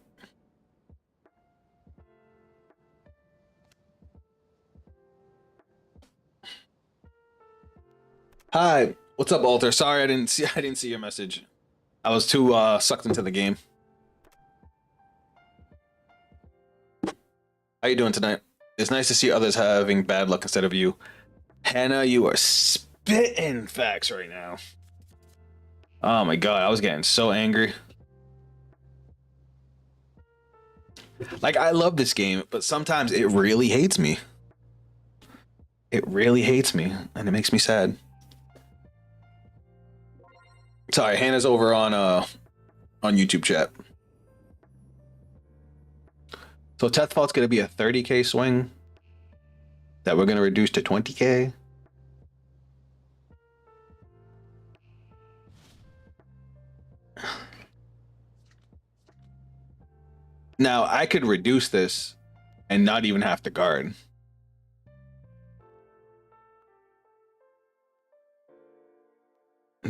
Hi, what's up, Alter? Sorry, I didn't see your message. I was too sucked into the game. How you doing tonight? It's nice to see others having bad luck instead of you. Hannah, you are spitting facts right now. Oh my god, I was getting so angry. Like, I love this game, but sometimes it really hates me. It really hates me, and it makes me sad. Sorry, Hannah's over on YouTube chat. So Tethfault's going to be a 30k swing that we're going to reduce to 20k. Now, I could reduce this and not even have to guard.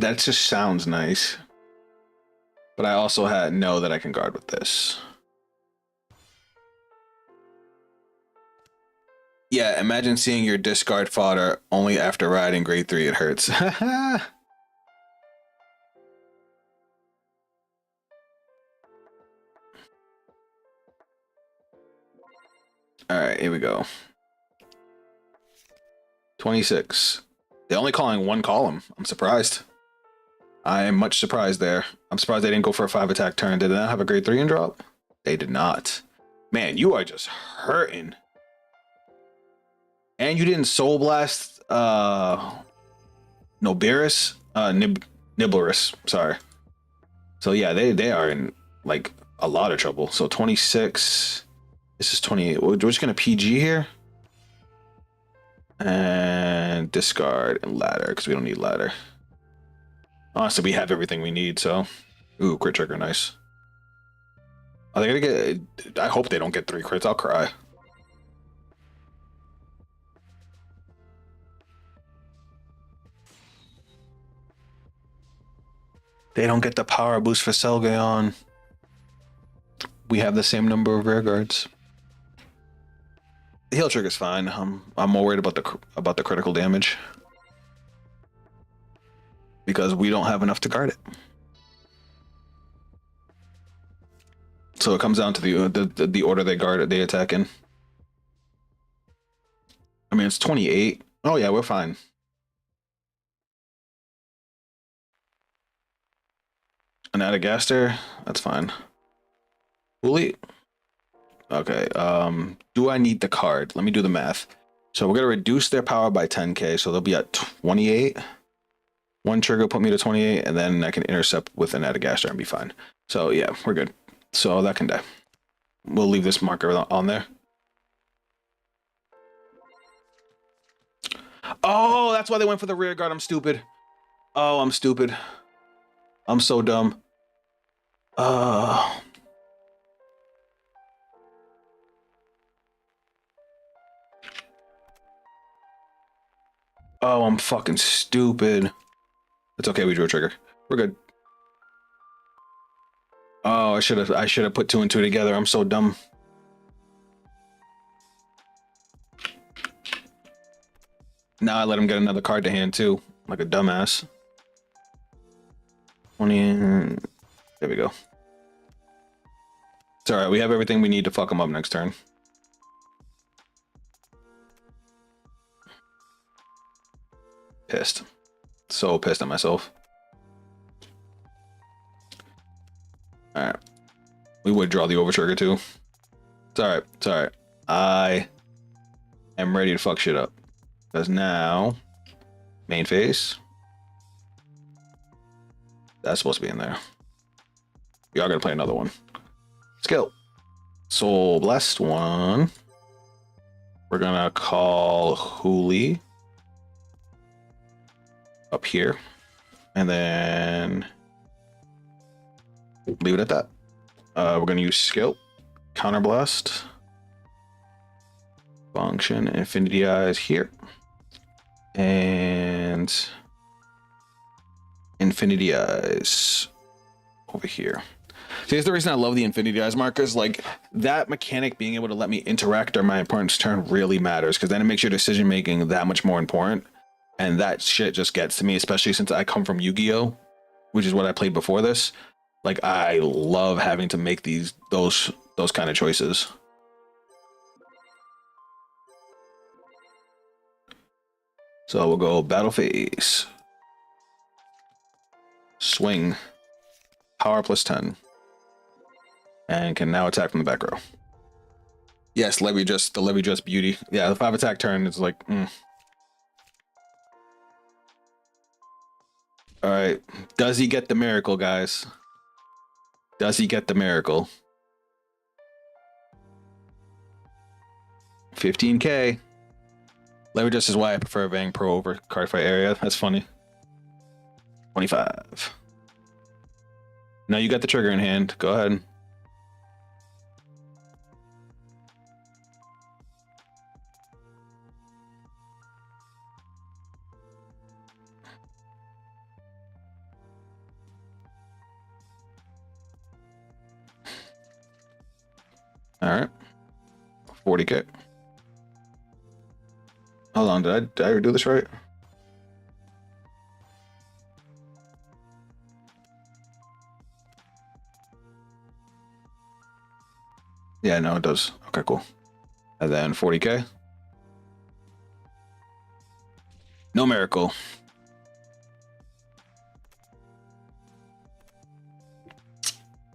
That just sounds nice. But I also know that I can guard with this. Yeah, imagine seeing your discard fodder only after riding grade 3. It hurts. All right, here we go. 26. They're only calling one column. I'm surprised. I am much surprised there. I'm surprised they didn't go for a 5 attack turn. Did they not have a grade 3 in drop? They did not. Man, you are just hurting. And you didn't Soul Blast Nobiris? Niblerus, sorry. So yeah, they are in like a lot of trouble. So 26. This is 28. We're just gonna PG here. And discard and ladder, because we don't need ladder. Honestly, we have everything we need, so. Ooh, crit trigger, nice. Are they gonna get... I hope they don't get 3 crits, I'll cry. They don't get the power boost for Selgaeon. We have the same number of rear guards. The heal trigger's fine. I'm more worried about the critical damage. Because we don't have enough to guard it. So it comes down to the order they attack in. I mean, it's 28. Oh yeah, we're fine. An Adagaster, that's fine. Hooli. Okay, do I need the card? Let me do the math. So we're gonna reduce their power by 10k, so they'll be at 28. One trigger put me to 28, and then I can intercept with an Adagaster and be fine. So yeah, we're good. So that can die. We'll leave this marker on there. Oh, that's why they went for the rear guard. I'm stupid. Oh, I'm stupid. I'm so dumb. Oh, I'm fucking stupid. It's okay, we drew a trigger. We're good. Oh, I should have put 2 and 2 together. I'm so dumb. Now I let him get another card to hand too, like a dumbass. 20. There we go. It's all right. We have everything we need to fuck him up next turn. Pissed. So pissed at myself. All right. We would draw the overtrigger too. It's all right. It's all right. I am ready to fuck shit up. Because now, main phase. That's supposed to be in there. We are going to play another one. Skill. Soul Blast 1. We're going to call Hooli up here. And then leave it at that. We're going to use Skill. Counterblast. Function. Infinity Eyes here. And Infinity Eyes over here. See, here's the reason I love the Infinity Eyes markers. Like, that mechanic being able to let me interact during my opponent's turn really matters, because then it makes your decision making that much more important. And that shit just gets to me, especially since I come from Yu-Gi-Oh!, which is what I played before this. Like, I love having to make those kind of choices. So we'll go battle phase. Swing. Power plus 10. And can now attack from the back row. Yes, the Levy just beauty. Yeah, the 5 attack turn is like, All right. Does he get the miracle, guys? Does he get the miracle? 15k. Levy just is why I prefer Vang Pro over Cardfight area. That's funny. 25. Now you got the trigger in hand. Go ahead. All right. 40K. Hold on, did I do this right? Yeah, no, it does. Okay, cool. And then 40K. No miracle.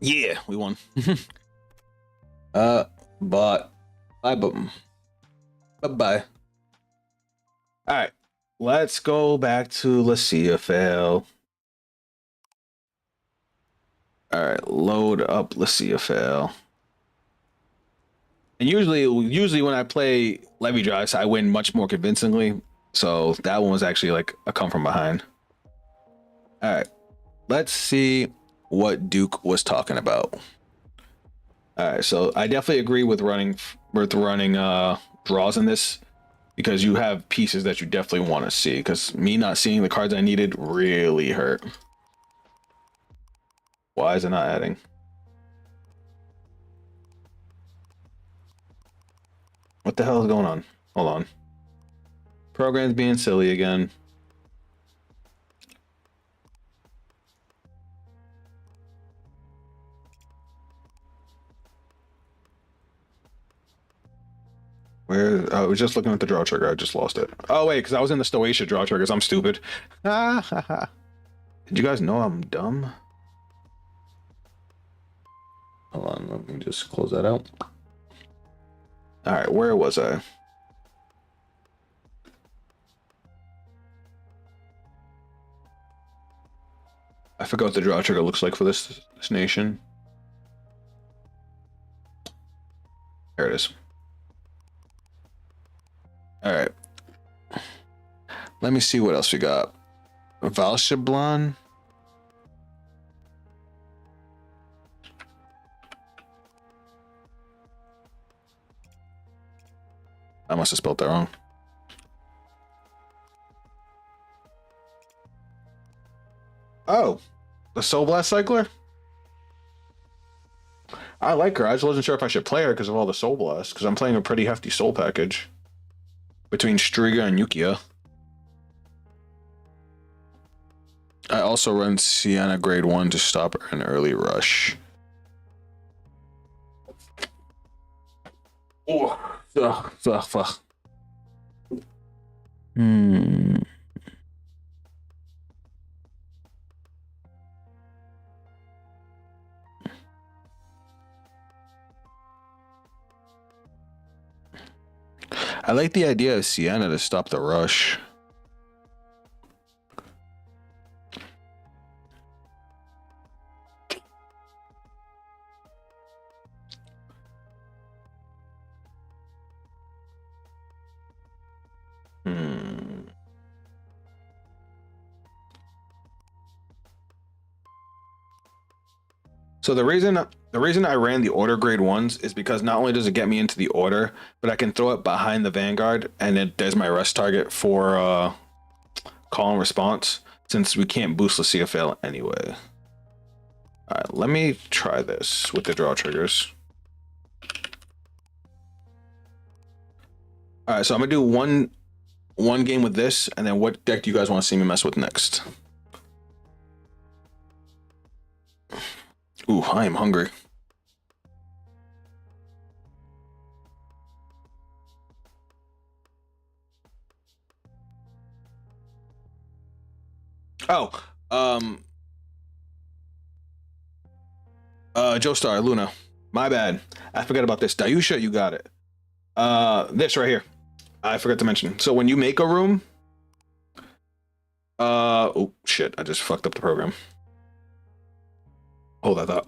Yeah, we won. But bye, boom. Bye. All right, let's go back to Lucia fail. All right, load up Lucia fail. And usually when I play Levy Drives, I win much more convincingly. So that one was actually like a come from behind. All right, let's see what Duke was talking about. All right, so I definitely agree with running draws in this because you have pieces that you definitely want to see. Because me not seeing the cards I needed really hurt. Why is it not adding? What the hell is going on? Hold on. Program's being silly again. Where I was just looking at the draw trigger. I just lost it. Oh wait, because I was in the Stoatia draw triggers. I'm stupid. Did you guys know I'm dumb? Hold on, let me just close that out. All right, where was I? I forgot what the draw trigger looks like for this nation. There it is. All right. Let me see what else we got. Valshablan. I must have spelled that wrong. Oh, the Soul Blast Cycler? I like her. I just wasn't sure if I should play her because of all the Soul Blast, because I'm playing a pretty hefty Soul package between Striga and Yukia. I also run Sienna grade 1 to stop an early rush. Oh, fuck. I like the idea of Sienna to stop the rush. So the reason I ran the order grade 1s is because not only does it get me into the order, but I can throw it behind the Vanguard and there's my rest target for call and response, since we can't boost Lucia fail anyway. All right, let me try this with the draw triggers. All right, so I'm gonna do one game with this, and then what deck do you guys want to see me mess with next? Ooh, I am hungry. Oh, Joestar, Luna. My bad. I forgot about this. Dayusha, you got it. This right here. I forgot to mention. So when you make a room, oh shit, I just fucked up the program. Hold that thought.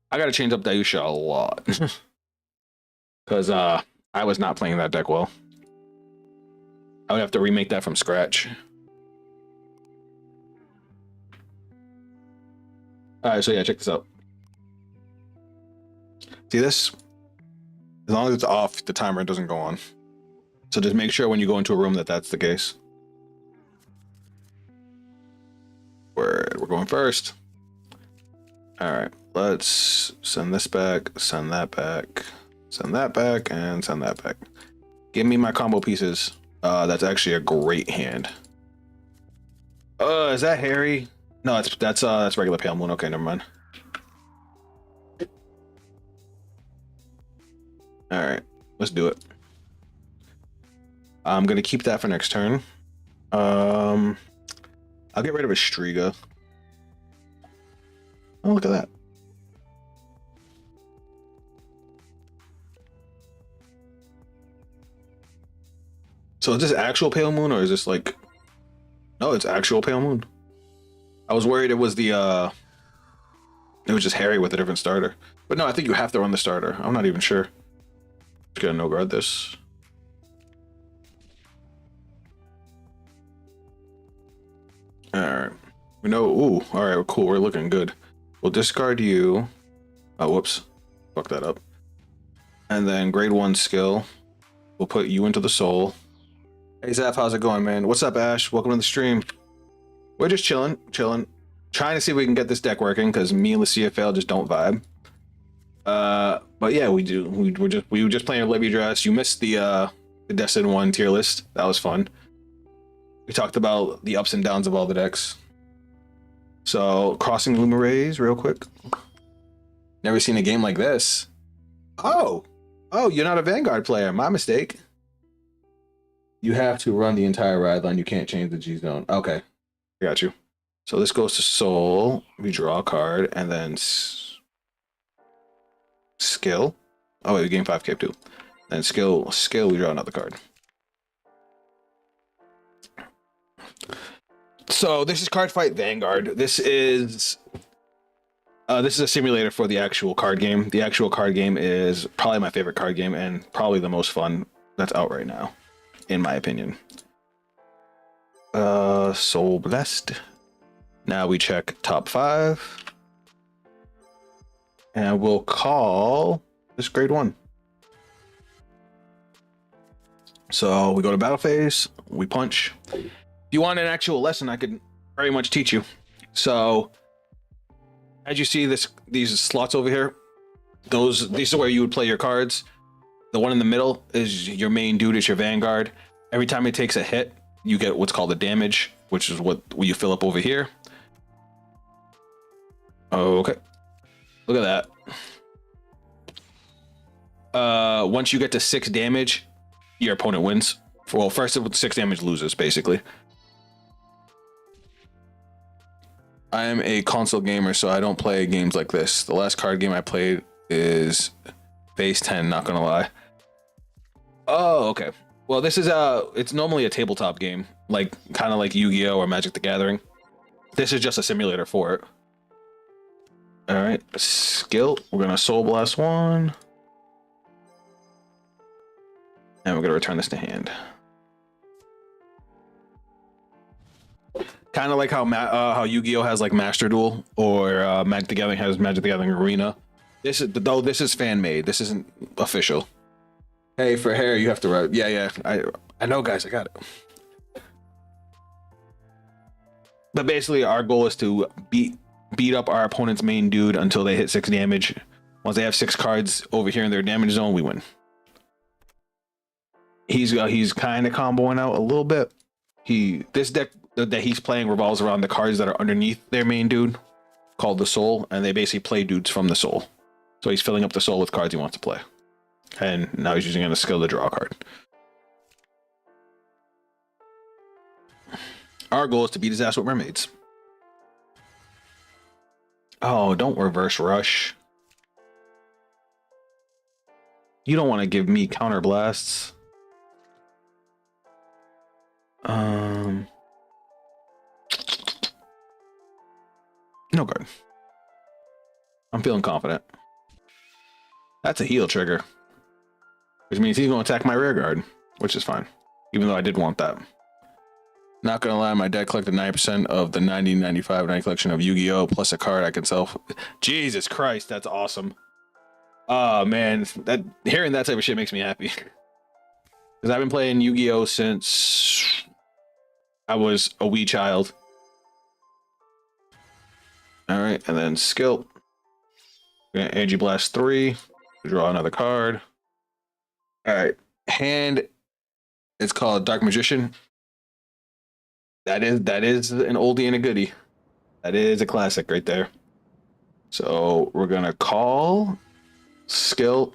I gotta change up Dayusha a lot. Because I was not playing that deck well. I would have to remake that from scratch. Alright, so yeah, check this out. See this? As long as it's off, the timer doesn't go on. So just make sure when you go into a room that that's the case. We're going first. All right, let's send this back, send that back, send that back, and send that back. Give me my combo pieces. That's actually a great hand. Is that Harry? No, that's regular Pale Moon. Okay, never mind. All right, let's do it. I'm gonna keep that for next turn. I'll get rid of a Striga. Oh, look at that. So is this actual Pale Moon or is this like? No, it's actual Pale Moon. I was worried it was the it was just Harry with a different starter. But no, I think you have to run the starter. I'm not even sure. Just gonna no guard this. Alright. We know. Ooh, alright, cool. We're looking good. We'll discard you. Oh, whoops. Fuck that up. And then grade 1 skill. We'll put you into the soul. Hey Zaf, how's it going, man? What's up, Ash? Welcome to the stream. We're just chilling. Trying to see if we can get this deck working because me and the CFL just don't vibe. But yeah, we do. We were just playing Libby Dress. You missed the Destined One tier list. That was fun. We talked about the ups and downs of all the decks. So crossing Lumirays real quick. Never seen a game like this. Oh, you're not a Vanguard player. My mistake. You have to run the entire ride line. You can't change the G zone. Okay, I got you. So this goes to Soul. We draw a card and then skill. Oh wait, we gain 5 cap too. Then skill. We draw another card. So this is Cardfight Vanguard. This is a simulator for the actual card game. The actual card game is probably my favorite card game and probably the most fun that's out right now, in my opinion. Soul Blessed. Now we check top 5. And we'll call this grade 1. So we go to battle phase, we punch. If you want an actual lesson, I could very much teach you. So as you see these slots over here, these are where you would play your cards. The one in the middle is your main dude, it's your Vanguard. Every time it takes a hit, you get what's called a damage, which is what you fill up over here. Okay. Look at that. Once you get to 6 damage, your opponent wins. Well, first 6 damage loses, basically. I am a console gamer, so I don't play games like this. The last card game I played is Phase 10, not gonna lie. Oh, okay. Well, this is it's normally a tabletop game, like kind of like Yu-Gi-Oh or Magic the Gathering. This is just a simulator for it. All right, skill. We're gonna Soul Blast 1, and we're gonna return this to hand. Kind of like how Yu-Gi-Oh has like Master Duel, or Magic the Gathering has Magic the Gathering Arena. This is fan made. This isn't official. Hey, for hair you have to write. Yeah. I know, guys. I got it. But basically, our goal is to beat up our opponent's main dude until they hit 6 damage. Once they have 6 cards over here in their damage zone, we win. He's kind of comboing out a little bit. This deck that he's playing revolves around the cards that are underneath their main dude, called the Soul, and they basically play dudes from the Soul. So he's filling up the Soul with cards he wants to play, and now he's using a skill to draw a card. Our goal is to beat his ass with mermaids. Oh, don't reverse rush. You don't want to give me counter blasts. No guard. I'm feeling confident. That's a heal trigger, which means he's going to attack my rear guard, which is fine, even though I did want that. Not gonna lie, my deck collected 90% of the 90 collection of Yu-Gi-Oh! Plus a card I can sell. Jesus Christ, that's awesome. Oh man, hearing that type of shit makes me happy. Because I've been playing Yu-Gi-Oh! Since I was a wee child. Alright, and then skill. We're gonna Energy Blast 3. Draw another card. All right. Hand. It's called Dark Magician. That is an oldie and a goodie. That is a classic right there. So we're gonna call skill.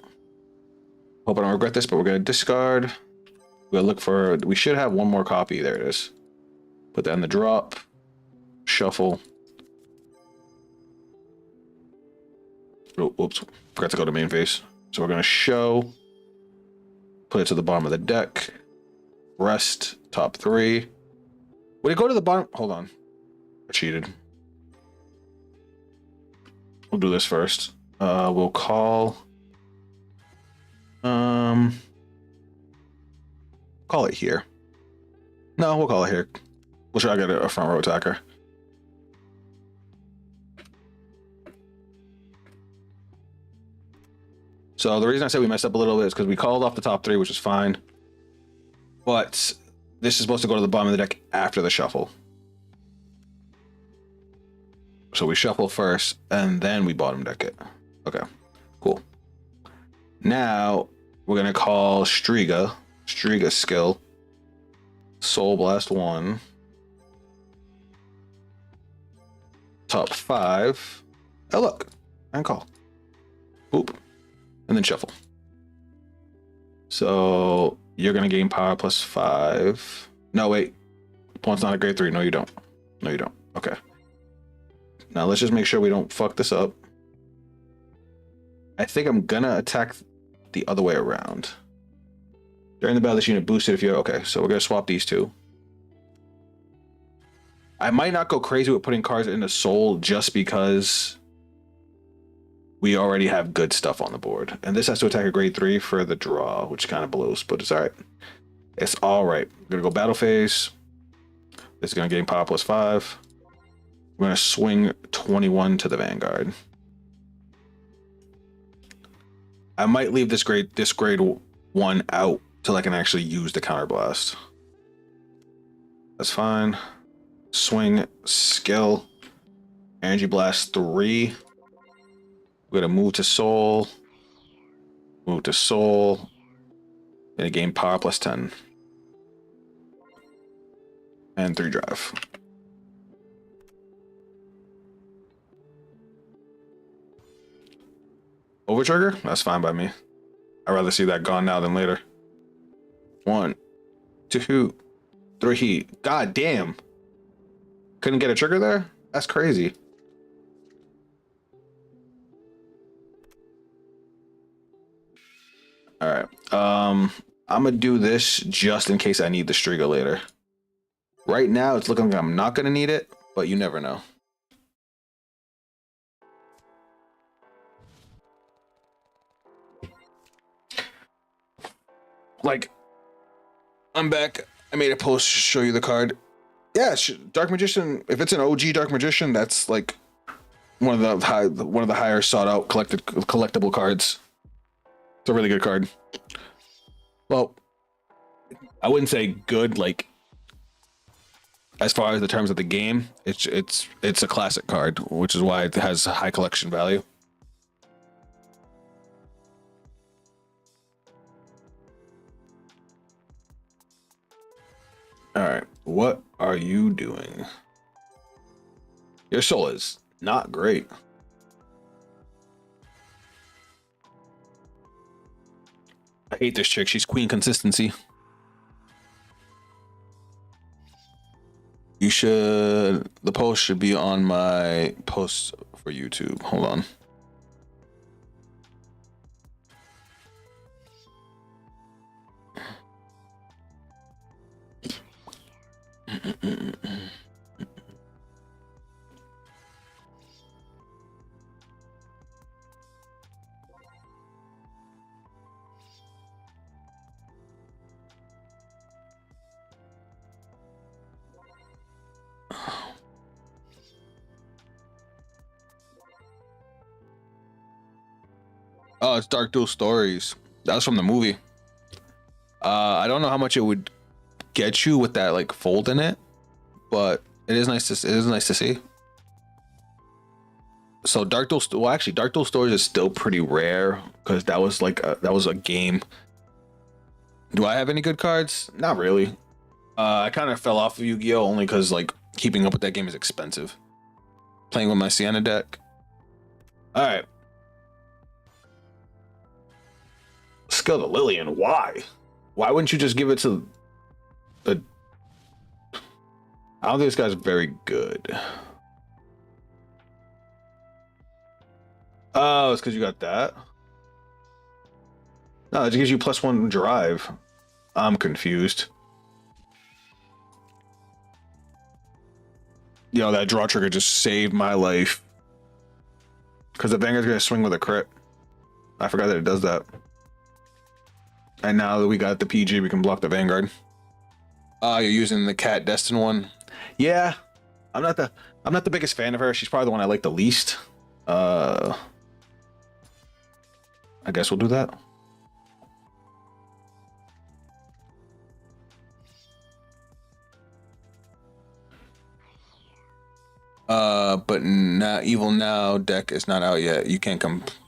Hope I don't regret this, but we're gonna discard. We're gonna look for. We should have one more copy. There it is. Put that in the drop. Shuffle. Oh, whoops. Forgot to go to main phase. So we're gonna show. Put it to the bottom of the deck. Rest. Top 3. Would it go to the bottom? Hold on. I cheated. We'll do this first. We'll call. Call it here. No, we'll call it here. We'll try to get a front row attacker. So the reason I said we messed up a little bit is because we called off the top 3, which is fine. But this is supposed to go to the bottom of the deck after the shuffle. So we shuffle first, and then we bottom deck it. Okay, cool. Now we're gonna call Striga skill. Soul Blast 1. Top 5. Oh look, and call. Oop, and then shuffle. So you're gonna gain power plus 5. No wait, opponent's not a grade 3. No, you don't. No, you don't. Okay. Now let's just make sure we don't fuck this up. I think I'm gonna attack the other way around. During the battle, this unit boosted if you're okay. So we're gonna swap these two. I might not go crazy with putting cards into Soul just because we already have good stuff on the board. And this has to attack a grade 3 for the draw, which kind of blows, but it's all right. It's all right. We're gonna go battle phase. This is gonna gain power plus 5. We're gonna swing 21 to the Vanguard. I might leave this grade 1 out till I can actually use the counterblast. That's fine. Swing skill. Energy Blast 3. We're gonna move to Soul. Move to Soul. Gonna gain power plus 10. And 3 drive. Over trigger? That's fine by me. I'd rather see that gone now than later. 1, 2, 3. God damn. Couldn't get a trigger there? That's crazy. All right. I'm gonna do this just in case I need the Striga later. Right now, it's looking like I'm not gonna need it, but you never know. Like, I'm back. I made a post to show you the card. Yeah, Dark Magician. If it's an OG Dark Magician, that's like one of the higher sought out collectible cards. It's a really good card. Well, I wouldn't say good like as far as the terms of the game. It's a classic card, which is why it has high collection value. All right, what are you doing? Your soul is not great. I hate this chick. She's queen consistency. You should. The post should be on my post for YouTube. Hold on. Oh, it's Dark Duel Stories. That was from the movie. I don't know how much it would get you with that like fold in it, but it is nice to see. So Dark Duel, well, actually, Dark Duel Storage is still pretty rare because that was like that was a game. Do I have any good cards? Not really. I kind of fell off of Yu-Gi-Oh only because like keeping up with that game is expensive. Playing with my Sienna deck. All right. Skill to Lillian. Why? Why wouldn't you just give it to the? I don't think this guy's very good. Oh, it's because you got that. No, it gives you +1 drive. I'm confused. Yo, that draw trigger just saved my life. Because the Vanguard's gonna swing with a crit. I forgot that it does that. And now that we got the PG, we can block the Vanguard. You're using the cat Destined One. Yeah, I'm not the biggest fan of her. She's probably the one I like the least. I guess we'll do that. But now Evil Now deck is not out yet. You can't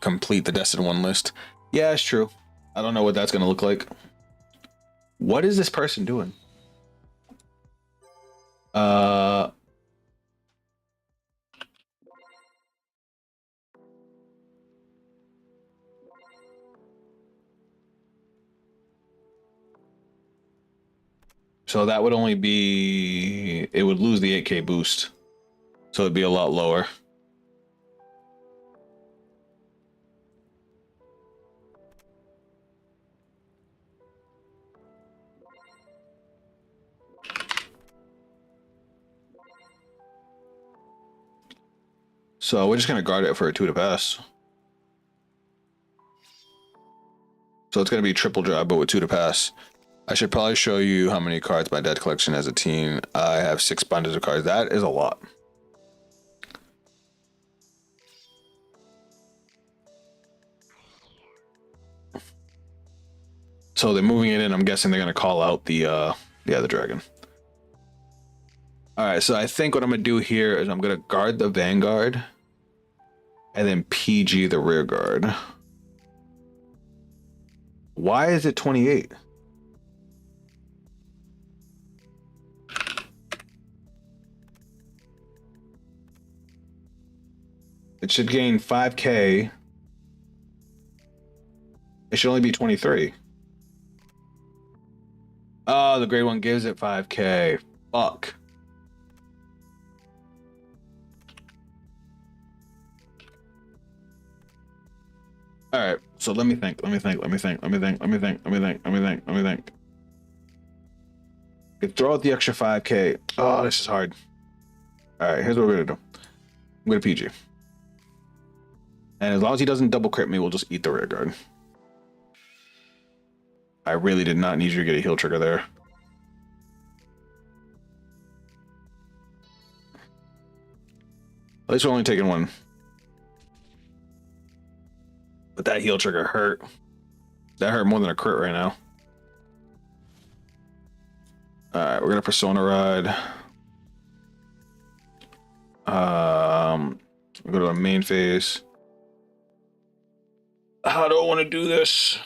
complete the Destined One list. Yeah, it's true. I don't know what that's gonna look like. What is this person doing? So that would only be, it would lose the 8K boost. So it'd be a lot lower. So we're just gonna guard it for a 2 to pass. So it's gonna be triple drive, but with 2 to pass. I should probably show you how many cards my dead collection as a team. I have 6 bundles of cards. That is a lot. So they're moving it in. I'm guessing they're gonna call out the dragon. All right, so I think what I'm gonna do here is I'm gonna guard the Vanguard and then PG the rear guard. Why is it 28? It should gain 5K. It should only be 23. Oh, the grade 1 gives it 5K. Fuck. All right, so let me think. Could throw out the extra 5K. Oh, this is hard. All right, here's what we're gonna do. I'm gonna PG. And as long as he doesn't double crit me, we'll just eat the rear guard. I really did not need you to get a heal trigger there. At least we're only taking 1. But that heal trigger hurt. That hurt more than a crit right now. Alright, we're gonna Persona Ride. We'll go to our main phase. How do I want to do this?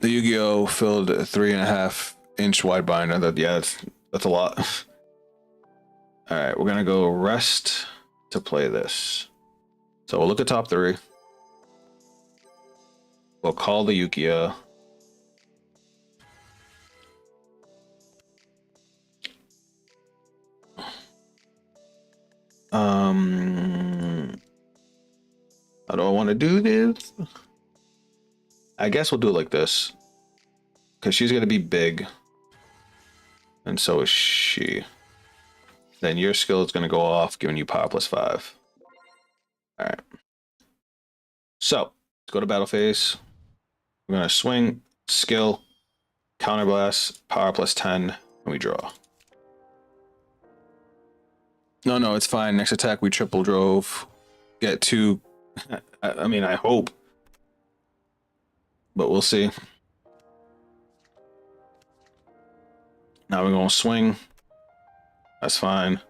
The Yu-Gi-Oh! Filled a 3.5-inch wide binder. That's a lot. All right, we're gonna go rest to play this. So we'll look at top 3. We'll call the Yukia. How do I want to do this? I guess we'll do it like this. Because she's going to be big. And so is she. Then your skill is going to go off, giving you power +5. Alright. So, let's go to battle phase. We're going to swing, skill, counterblast, power +10, and we draw. No, it's fine. Next attack, we triple drove. Get 2. I mean, I hope. But we'll see. Now we're going to swing. That's fine.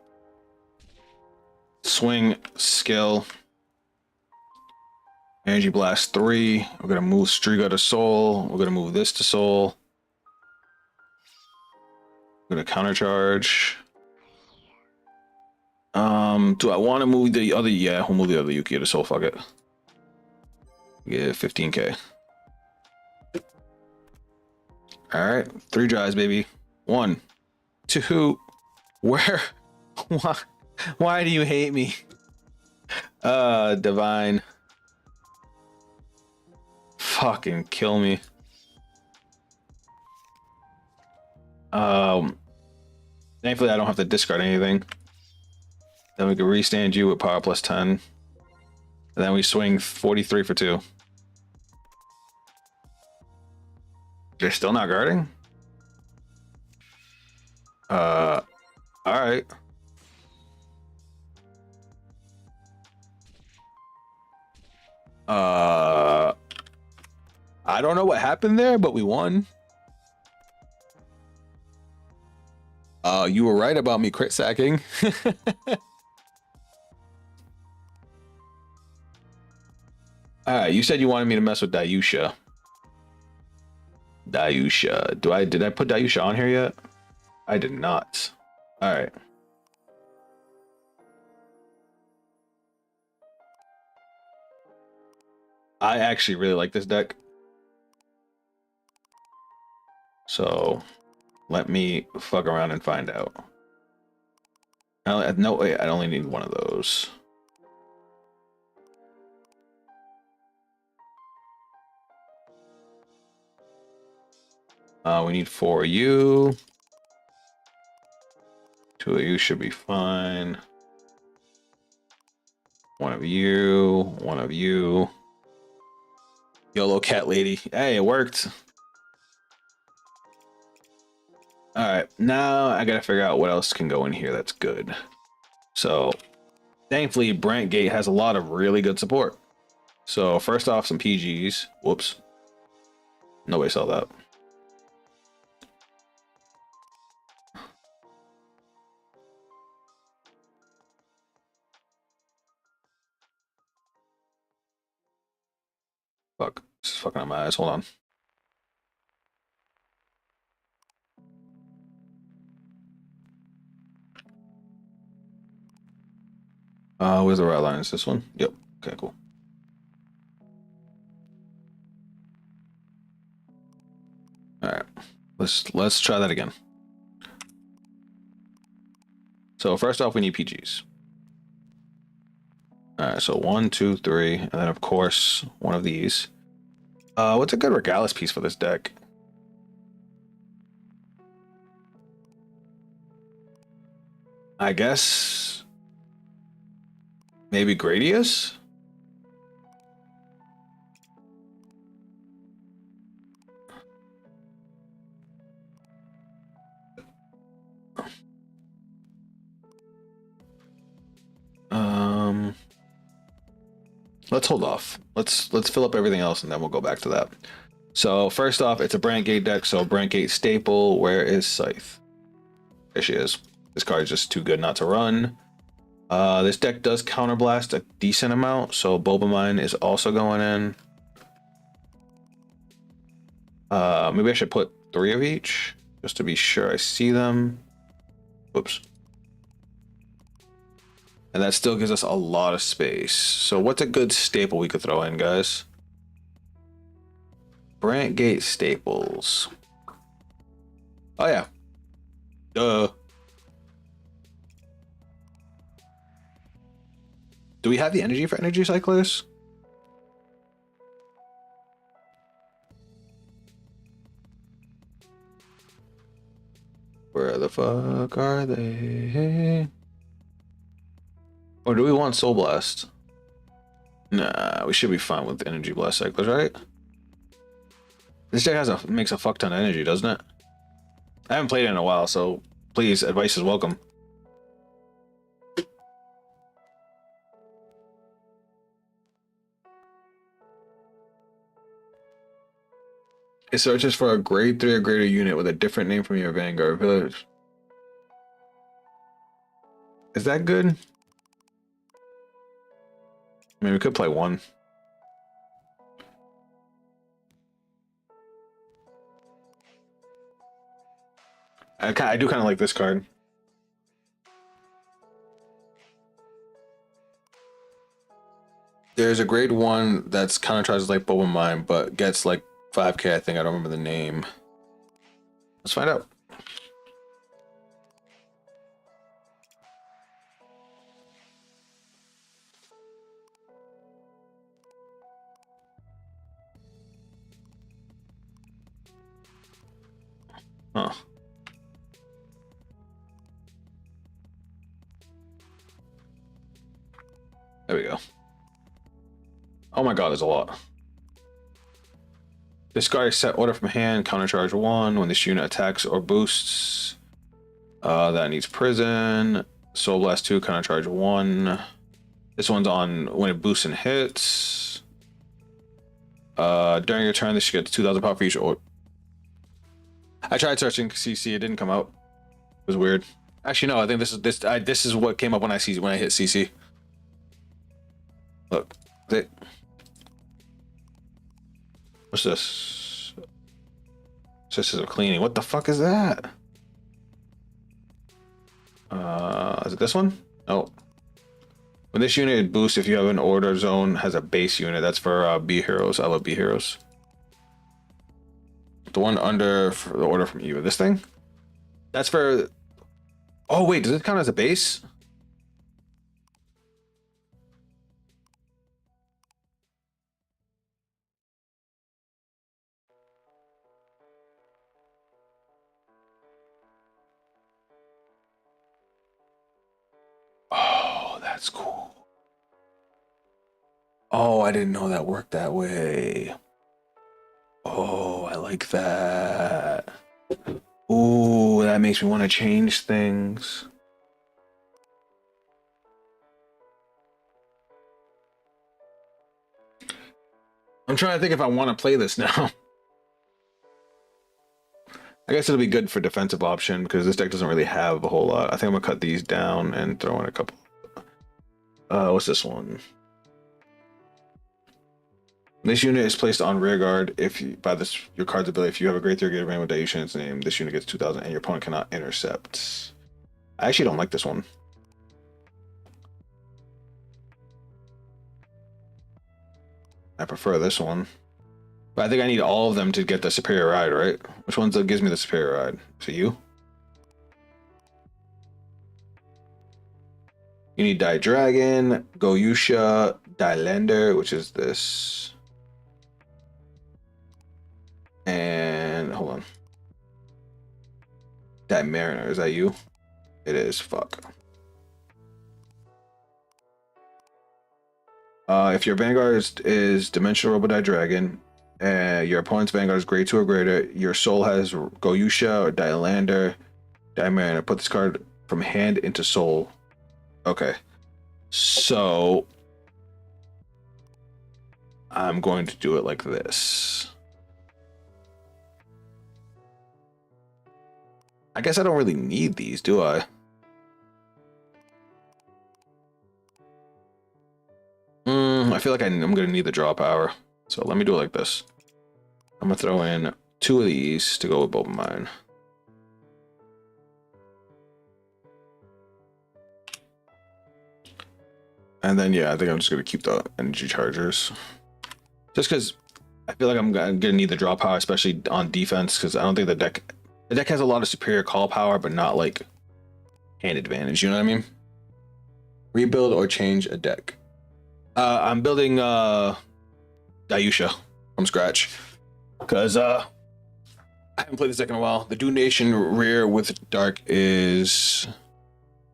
Swing, skill. Energy Blast 3. We're gonna move Striga to Soul. We're gonna move this to Soul. We're gonna countercharge. Do I want to move the other? Yeah, we'll move the other Yuki to Soul. Fuck it. Yeah, 15k. All right, 3 drives, baby. 1, 2. Where? Why? Why do you hate me? Divine. Fucking kill me. Thankfully I don't have to discard anything. Then we can restand you with power plus 10. And then we swing 43 for 2. They're still not guarding? Alright. I don't know what happened there, but we won. You were right about me crit sacking. Alright, you said you wanted me to mess with Dayusha. Did I put Dayusha on here yet? I did not. Alright. I actually really like this deck. So let me fuck around and find out. No, wait, I only need one of those. We need 4 of you. 2 of you should be fine. 1 of you. 1 of you. YOLO cat lady. Hey, it worked. Alright, now I gotta figure out what else can go in here that's good. So, thankfully, Brant Gate has a lot of really good support. So, first off, some PGs. Whoops. Nobody saw that. Fuck. This is fucking up my eyes. Hold on. Where's the right line? Is this one? Yep. Okay, cool. Alright. Let's try that again. So first off, we need PGs. Alright, so 1, 2, 3, and then of course one of these. What's a good Regalis piece for this deck? I guess maybe Gradius? Let's hold off. Let's fill up everything else and then we'll go back to that. So first off, it's a Brant Gate deck, so Brant Gate staple. Where is Scythe? There she is. This card is just too good not to run. This deck does counterblast a decent amount, so Bulbamine is also going in. Maybe I should put 3 of each, just to be sure I see them. Whoops. And that still gives us a lot of space. So what's a good staple we could throw in, guys? Brant Gate staples. Oh yeah. Duh. Do we have the energy for Energy Cyclers? Where the fuck are they? Or do we want Soul Blast? Nah, we should be fine with Energy Blast Cyclers, right? This deck makes a fuck ton of energy, doesn't it? I haven't played it in a while, so please, advice is welcome. It searches for a grade 3 or greater unit with a different name from your Vanguard village. Is that good? I mean, we could play one. I do kind of like this card. There's a grade 1 that's counter charges like Boba Mine, but gets like 5k, I think. I don't remember the name. Let's find out. Huh. There we go. Oh my god, there's a lot. Discard set order from hand, counter charge 1 when this unit attacks or boosts. That needs prison. Soul Blast 2, counter charge 1. This one's on when it boosts and hits. During your turn, this gets 2,000 power for each order. I tried searching CC, it didn't come out. It was weird. Actually, no, I think this is what came up when I hit CC. Look, what's this? This is a cleaning. What the fuck is that? Is it this one? Oh. When this unit boosts, if you have an order zone has a base unit, that's for B heroes. I love B heroes. The one under for the order from Eva. This thing? That's for... Oh, wait, does it count as a base? Oh, that's cool. Oh, I didn't know that worked that way. Oh, I like that. Ooh, that makes me want to change things. I'm trying to think if I want to play this now. I guess it'll be good for defensive option because this deck doesn't really have a whole lot. I think I'm gonna cut these down and throw in a couple. What's this one? This unit is placed on rear guard if you, by this your card's ability. If you have a great 3 random with its name, this unit gets 2,000 and your opponent cannot intercept. I actually don't like this one. I prefer this one. But I think I need all of them to get the superior ride, right? Which ones gives me the superior ride? So you? You need Die Dragon, Goyusha, Dilander, which is this. And hold on. Die Mariner, is that you? It is, fuck. If your Vanguard is Dimensional Robo Die Dragon, your opponent's Vanguard is grade 2 or greater, your soul has Goyusha or Dilander, Die Mariner. Put this card from hand into soul. Okay. So I'm going to do it like this. I guess I don't really need these, do I? I feel like I'm going to need the draw power. So let me do it like this. I'm going to throw in 2 of these to go with both of mine. And then, yeah, I think I'm just going to keep the energy chargers. Just because I feel like I'm going to need the draw power, especially on defense, because I don't think the deck has a lot of superior call power, but not like hand advantage, you know what I mean? Rebuild or change a deck. I'm building Dayusha from scratch because I haven't played this deck in a while. The Dune Nation rear with dark is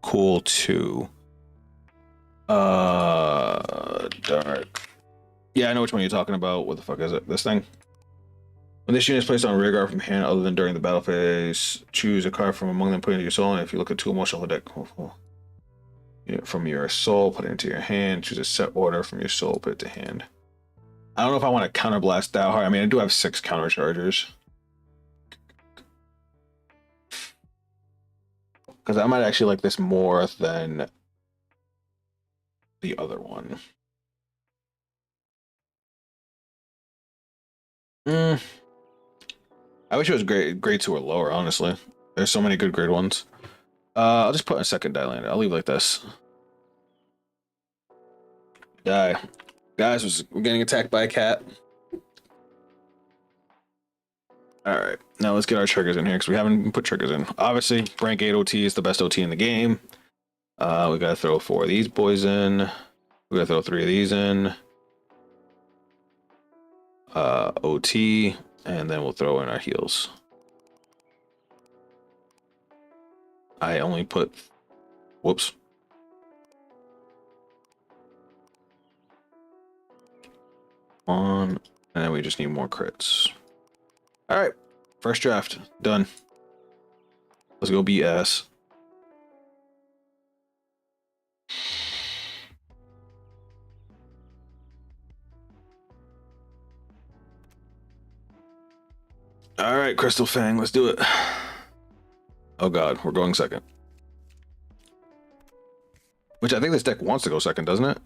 cool too. Dark. Yeah, I know which one you're talking about. What the fuck is it? This thing? When this unit is placed on rear guard from hand other than during the battle phase, choose a card from among them, put it into your soul, and if you look at 2 emotional deck from your soul, put it into your hand, choose a set order from your soul, put it to hand. I don't know if I want to counterblast that hard. I mean, I do have 6 counter chargers. because I might actually like this more than the other one. Mm, I wish it was grade 2 or lower, honestly. There's so many good grade ones. I'll just put a second die lander. I'll leave it like this. Die. Guys, we're getting attacked by a cat. Alright, now let's get our triggers in here because we haven't put triggers in. Obviously, rank 8 OT is the best OT in the game. We gotta throw 4 of these boys in. We gotta throw 3 of these in. OT, and then we'll throw in our heals. I only put, whoops. On, and then we just need more crits. All right, first draft done. Let's go BS. All right, Crystal Fang, let's do it. Oh God, we're going second. Which I think this deck wants to go second, doesn't it?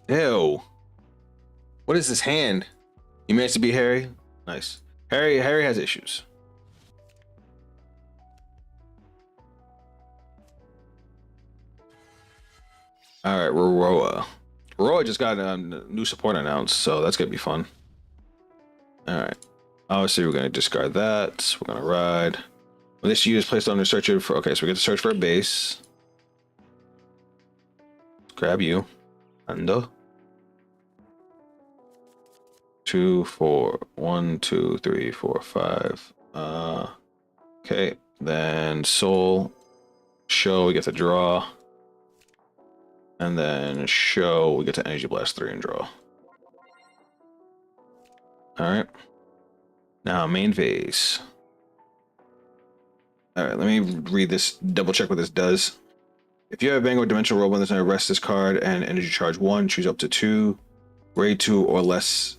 Ew. What is this hand? You managed to beat Harry? Nice. Harry has issues. All right, Roroa. Roroa just got a new support announced, so that's gonna be fun. All right. Obviously, we're gonna discard that. We're gonna ride. When this unit is placed under search for, okay, so we get to search for a base. Grab you. Ando. 2, 4, 1, 2, 3, 4, 5. Okay. Then soul. Show, we get to draw. And then show, we get to energy blast 3 and draw. All right. Now main phase. All right, let me read this, double check what this does. If you have Vanguard Dimensional Robo, there's an arrest this card and energy charge 1, choose up to 2, grade 2 or less.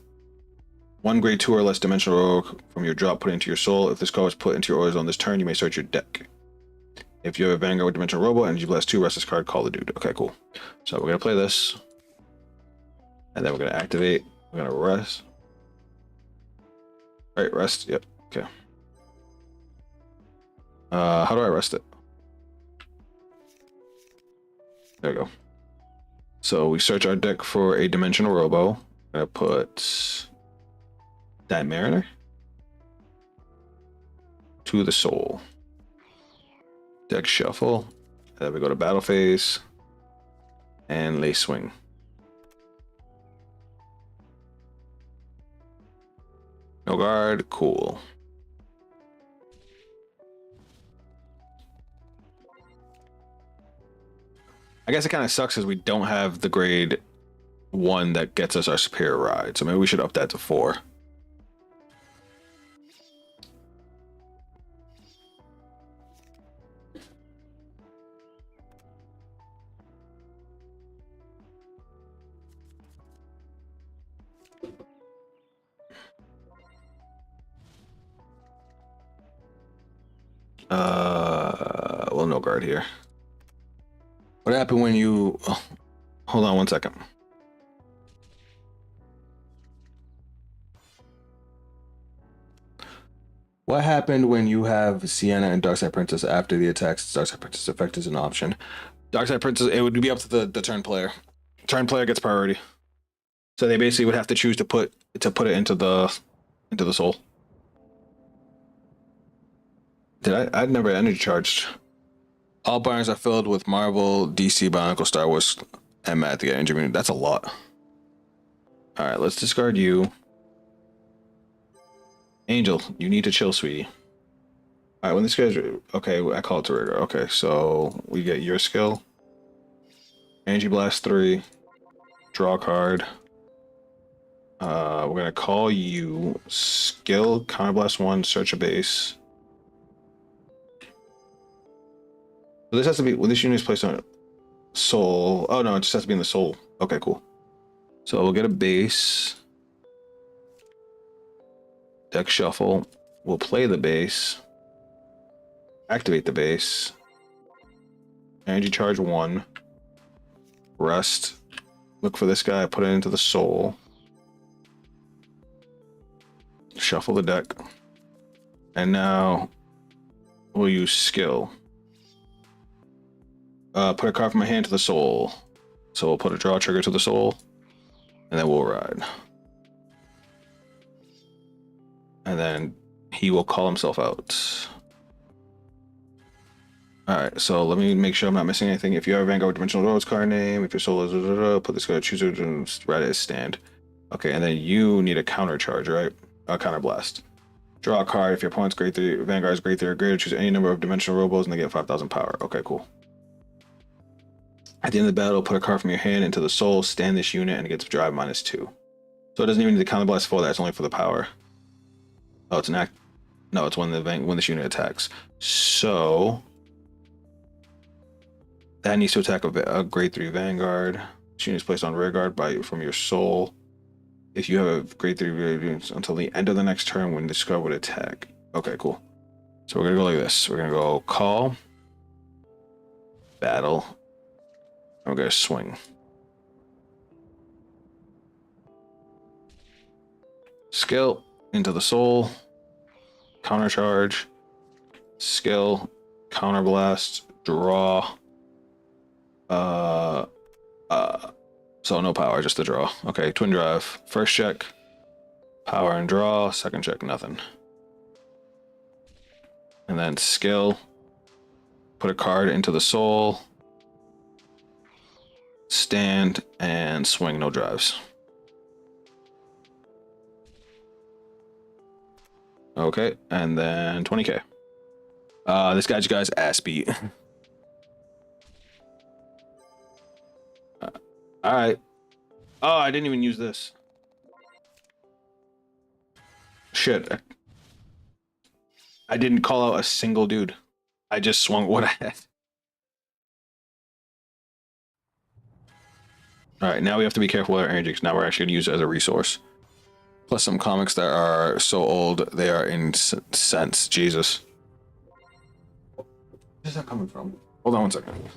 1 grade 2 or less dimensional robo from your drop put into your soul. If this card is put into your orders on this turn, you may search your deck. If you have a Vanguard Dimensional Robo, energy blast 2, rest this card, call the dude. Okay, cool. So we're gonna play this. And then we're gonna activate. We're gonna rest. All right, rest. Yep. Okay. How do I rest it? There we go. So we search our deck for a Dimensional Robo. I'm gonna put that Mariner to the soul. Deck shuffle. Then we go to battle phase and lay swing. No guard, cool. I guess it kind of sucks because we don't have the grade 1 that gets us our superior ride. So maybe we should up that to 4. Well, no guard here. What happened when you... Oh, hold on 1 second. What happened when you have Sienna and Darkside Princess after the attacks? Darkside Princess effect is an option. Darkside Princess, it would be up to the turn player. Turn player gets priority. So they basically would have to choose to put it into the soul. I'd never energy charged. All barns are filled with Marvel, DC, Bionicle, Star Wars, and Matt to get energy. That's a lot. All right, let's discard you. Angel, you need to chill, sweetie. All right, when this guy's okay, I call it to rigor. Okay, so we get your skill. Energy blast 3. Draw a card. We're gonna call you skill counter blast 1. Search a base. So this has to be when this unit is placed on soul. Oh no, it just has to be in the soul. Okay, cool. So we'll get a base. Deck shuffle. we'll play the base, activate the base, energy charge 1, rest, look for this guy, put it into the soul, shuffle the deck, and now we'll use skill. Put a card from my hand to the soul. So we'll put a draw trigger to the soul, and then we'll ride. And then he will call himself out. Alright, so let me make sure I'm not missing anything. If you have a Vanguard Dimensional Roads card name, if your soul is put this card, choose it and write it as stand. Okay, and then you need a counter charge, right? A counter blast. Draw a card. If your opponent's grade 3, Vanguard's grade 3 or greater, choose any number of dimensional robos and they get 5,000 power. Okay, cool. At the end of the battle, put a card from your hand into the soul, stand this unit, and it gets drive -2. So it doesn't even need the counter blast for that, it's only for the power. Oh, it's an act. No, it's when this unit attacks. So that needs to attack a grade 3 Vanguard. This unit is placed on rear guard from your soul. If you have a grade 3 units until the end of the next turn when this card would attack. Okay, cool. So we're gonna go like this. We're gonna go call, battle, and we're gonna swing. Skill into the soul, counter charge, skill, counter blast, draw. So no power, just the draw. Okay, twin drive. First check, power and draw. Second check, nothing. And then skill, put a card into the soul, stand, and swing, no drives. Okay, and then 20k. This guy just got his ass beat. All right. Oh, I didn't even use this. Shit. I didn't call out a single dude. I just swung what I had. All right, now we have to be careful with our energy because now we're actually going to use it as a resource. Plus some comics that are so old, they are in sense. Jesus. Where's that coming from? Hold on one second.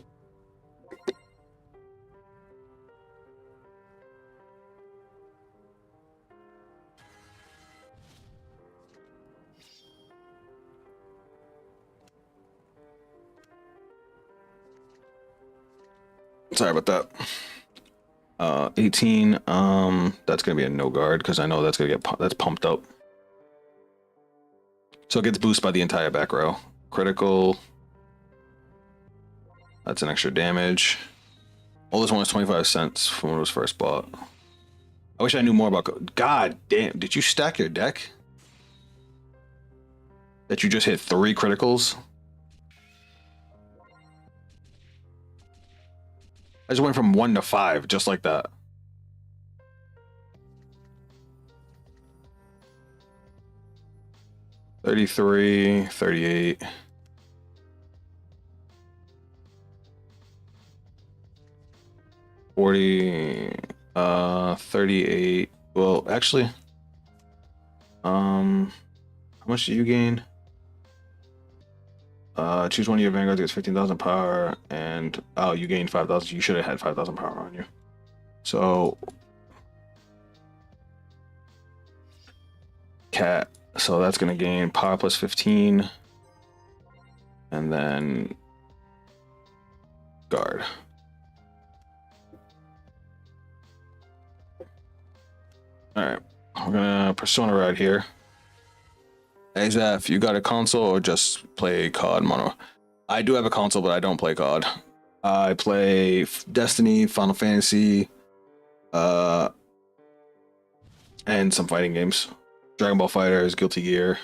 Sorry about that. 18. That's gonna be a no guard because I know that's gonna that's pumped up. So it gets boosted by the entire back row. Critical. That's an extra damage. All this one is 25 cents from when it was first bought. I wish I knew more about. God damn! Did you stack your deck? That you just hit 3 criticals? I just went from 1 to 5, just like that. $33, $38. $40, $38. Well, actually, how much do you gain? Choose one of your Vanguards, gets 15,000 power, and oh, you gained 5,000. You should have had 5,000 power on you. So, cat. So that's gonna gain power plus 15, and then guard. All right, we're gonna Persona right here. Hey Zeph, you got a console or just play COD mono? I do have a console, but I don't play COD. I play Destiny, Final Fantasy, and some fighting games. Dragon Ball FighterZ, Guilty Gear.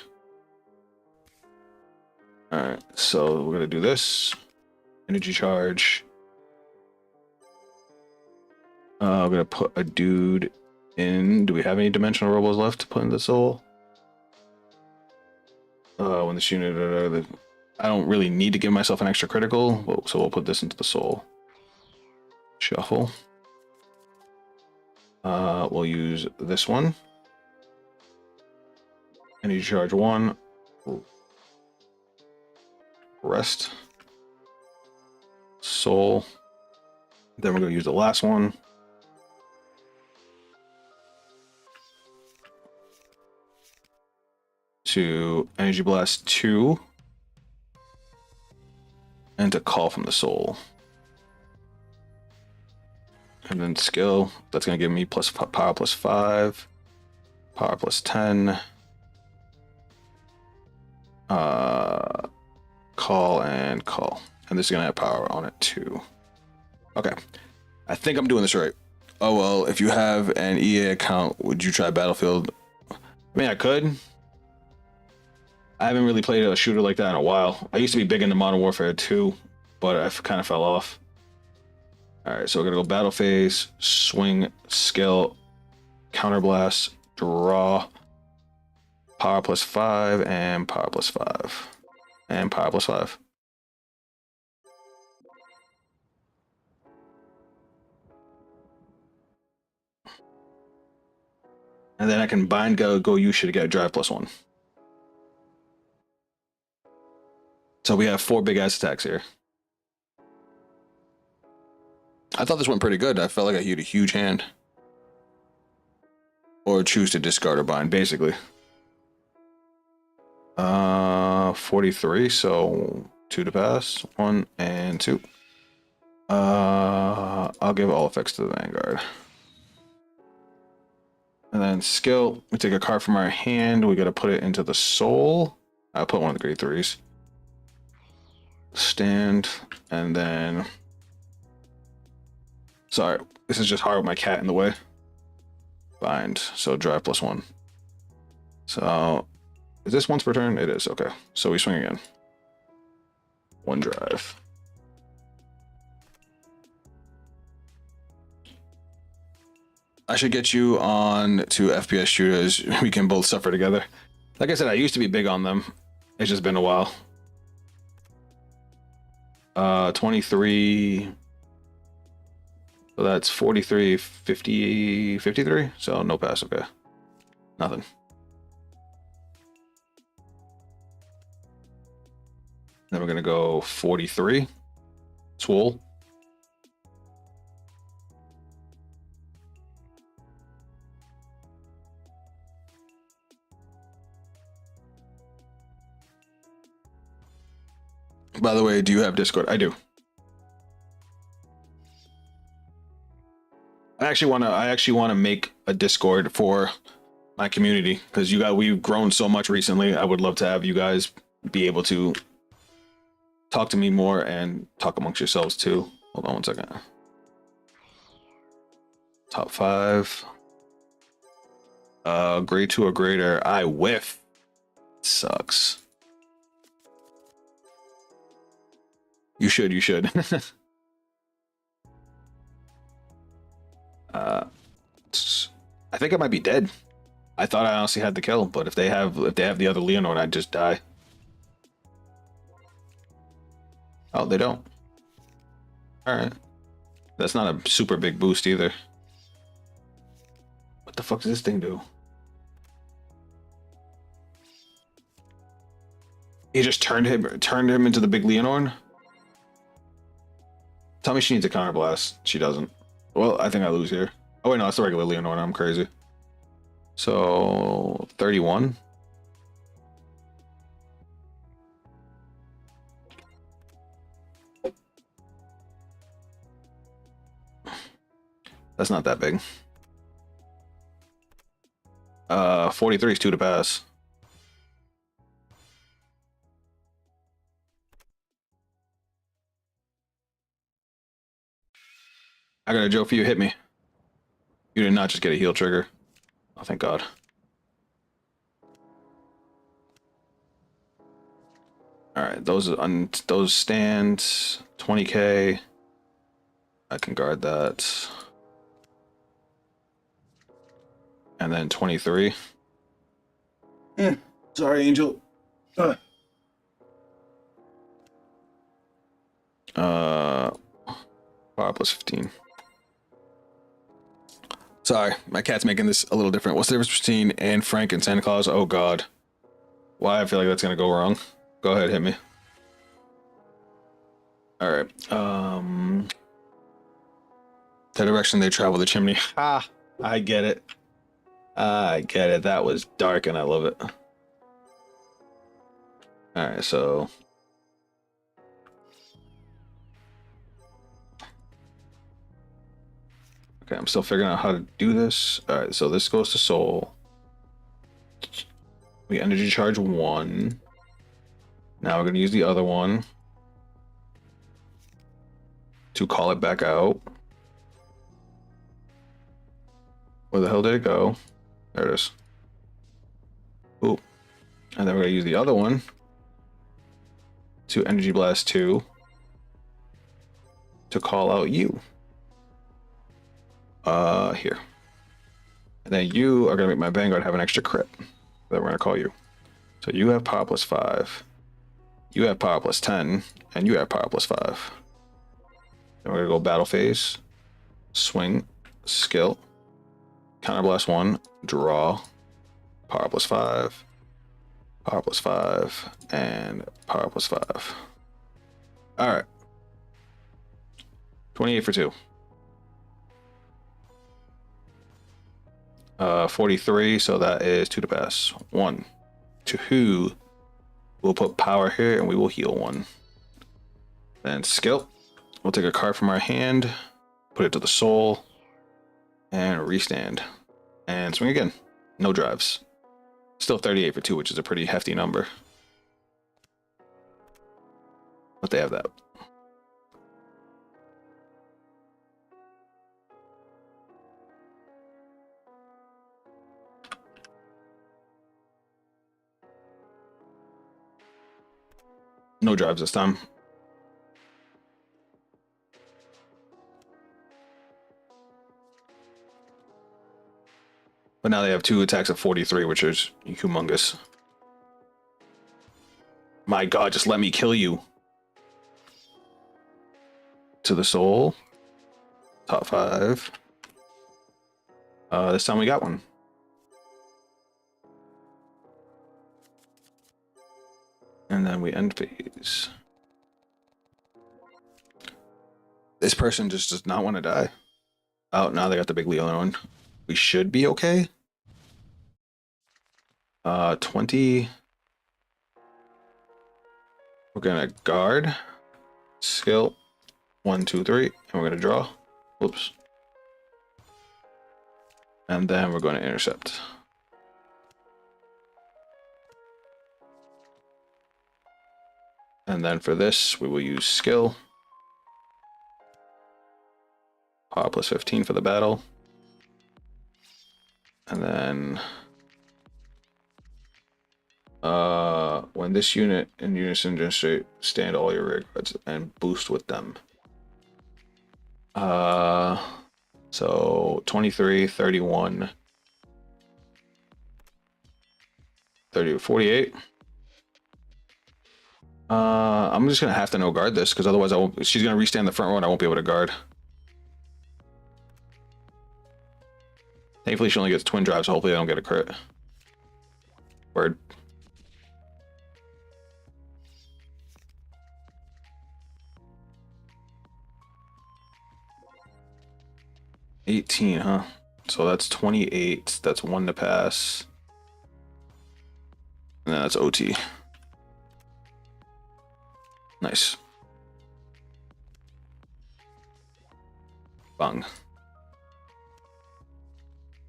Alright, so we're gonna do this. Energy charge. I'm gonna put a dude in. Do we have any dimensional robos left to put in the soul? When this unit, I don't really need to give myself an extra critical, so we'll put this into the soul. Shuffle. We'll use this one. Energy charge 1, Rest. Soul. Then we're going to use the last one. To Energy Blast 2. And to Call from the Soul. And then skill, that's going to give me plus power plus 5. Power plus 10. Call and call. And this is going to have power on it too. Okay. I think I'm doing this right. Oh, well, if you have an EA account, would you try Battlefield? I mean, I could. I haven't really played a shooter like that in a while. I used to be big into Modern Warfare 2, but I kind of fell off. All right, so we're going to go battle phase, swing, skill, counterblast, draw, power plus 5, and power plus 5. And power plus 5. And then I can bind go use to get a drive plus 1. So we have 4 big ass attacks here. I thought this went pretty good. I felt like I used a huge hand. Or choose to discard or bind, basically. 43, so 2 to pass. 1 and 2. I'll give all effects to the Vanguard. And then skill, we take a card from our hand. We got to put it into the soul. I'll put one of the grade 3s. Stand, and then... Sorry, this is just hard with my cat in the way. Bind, so drive plus 1. So, is this once per turn? It is, okay. So we swing again. 1 drive. I should get you on to FPS shooters. We can both suffer together. Like I said, I used to be big on them. It's just been a while. 23. So that's 43, 50, 53. So no pass, okay. Nothing. Then we're gonna go 43. Swole. By the way, do you have Discord? I do. I actually want to make a Discord for my community because we've grown so much recently. I would love to have you guys be able to talk to me more and talk amongst yourselves too. Hold on one second. Top 5. Grade 2 or greater. I whiff. Sucks. You should. I think I might be dead. I thought I honestly had the kill, but if they have the other Leonard, I'd just die. Oh, they don't. Alright. That's not a super big boost either. What the fuck does this thing do? He just turned him into the big Leonard? Tell me she needs a counterblast. She doesn't. Well, I think I lose here. Oh wait, no, it's the regular Leonard. I'm crazy. So 31. That's not that big. 43 is 2 to pass. I got a joke for you. Hit me. You did not just get a heal trigger. Oh, thank God. All right, those stand 20k. I can guard that. And then 23. Sorry, Angel. Power plus 15. Sorry, my cat's making this a little different. What's the difference between Anne Frank and Santa Claus? Oh God. Why I feel like that's gonna go wrong. Go ahead, hit me. All right. The direction they travel, the chimney. Ah, I get it. I get it. That was dark, and I love it. All right, so okay, I'm still figuring out how to do this. All right, so this goes to soul. We energy charge one. Now we're gonna use the other one to call it back out. Where the hell did it go? There it is. Ooh. And then we're gonna use the other one to energy blast 2 to call out you. Here. And then you are gonna make my Vanguard have an extra crit that we're gonna call you. So you have power plus 5, you have power plus 10, and you have power plus 5. Then we're gonna go battle phase, swing, skill, counter blast 1, draw, power plus 5, power plus 5, and power plus 5. All right. 28 for 2. 43, so that is 2 to pass. 1. 2. We'll put power here and we will heal 1. Then skill. We'll take a card from our hand, put it to the soul, and restand. And swing again. No drives. Still 38 for 2, which is a pretty hefty number. But they have that. No drives this time. But now they have 2 attacks of 43, which is humongous. My god, just let me kill you. To the soul. Top 5. This time we got one. And then we end phase. This person just does not want to die. Oh, now they got the big Leo on. We should be okay. 20. We're gonna guard. Skill. 1, 2, 3. And we're gonna draw. Whoops. And then we're going to intercept. And then for this, we will use skill. Power plus 15 for the battle. And then when this unit in unison demonstrate, stand all your rear guards and boost with them. So 23, 31, 30, 48. I'm just gonna have to no guard this because otherwise I won't. She's gonna restand the front row and I won't be able to guard. Thankfully, she only gets twin drives, so hopefully I don't get a crit. Word. $18, huh? So that's 28. That's 1 to pass. And then that's OT. Nice. Bung.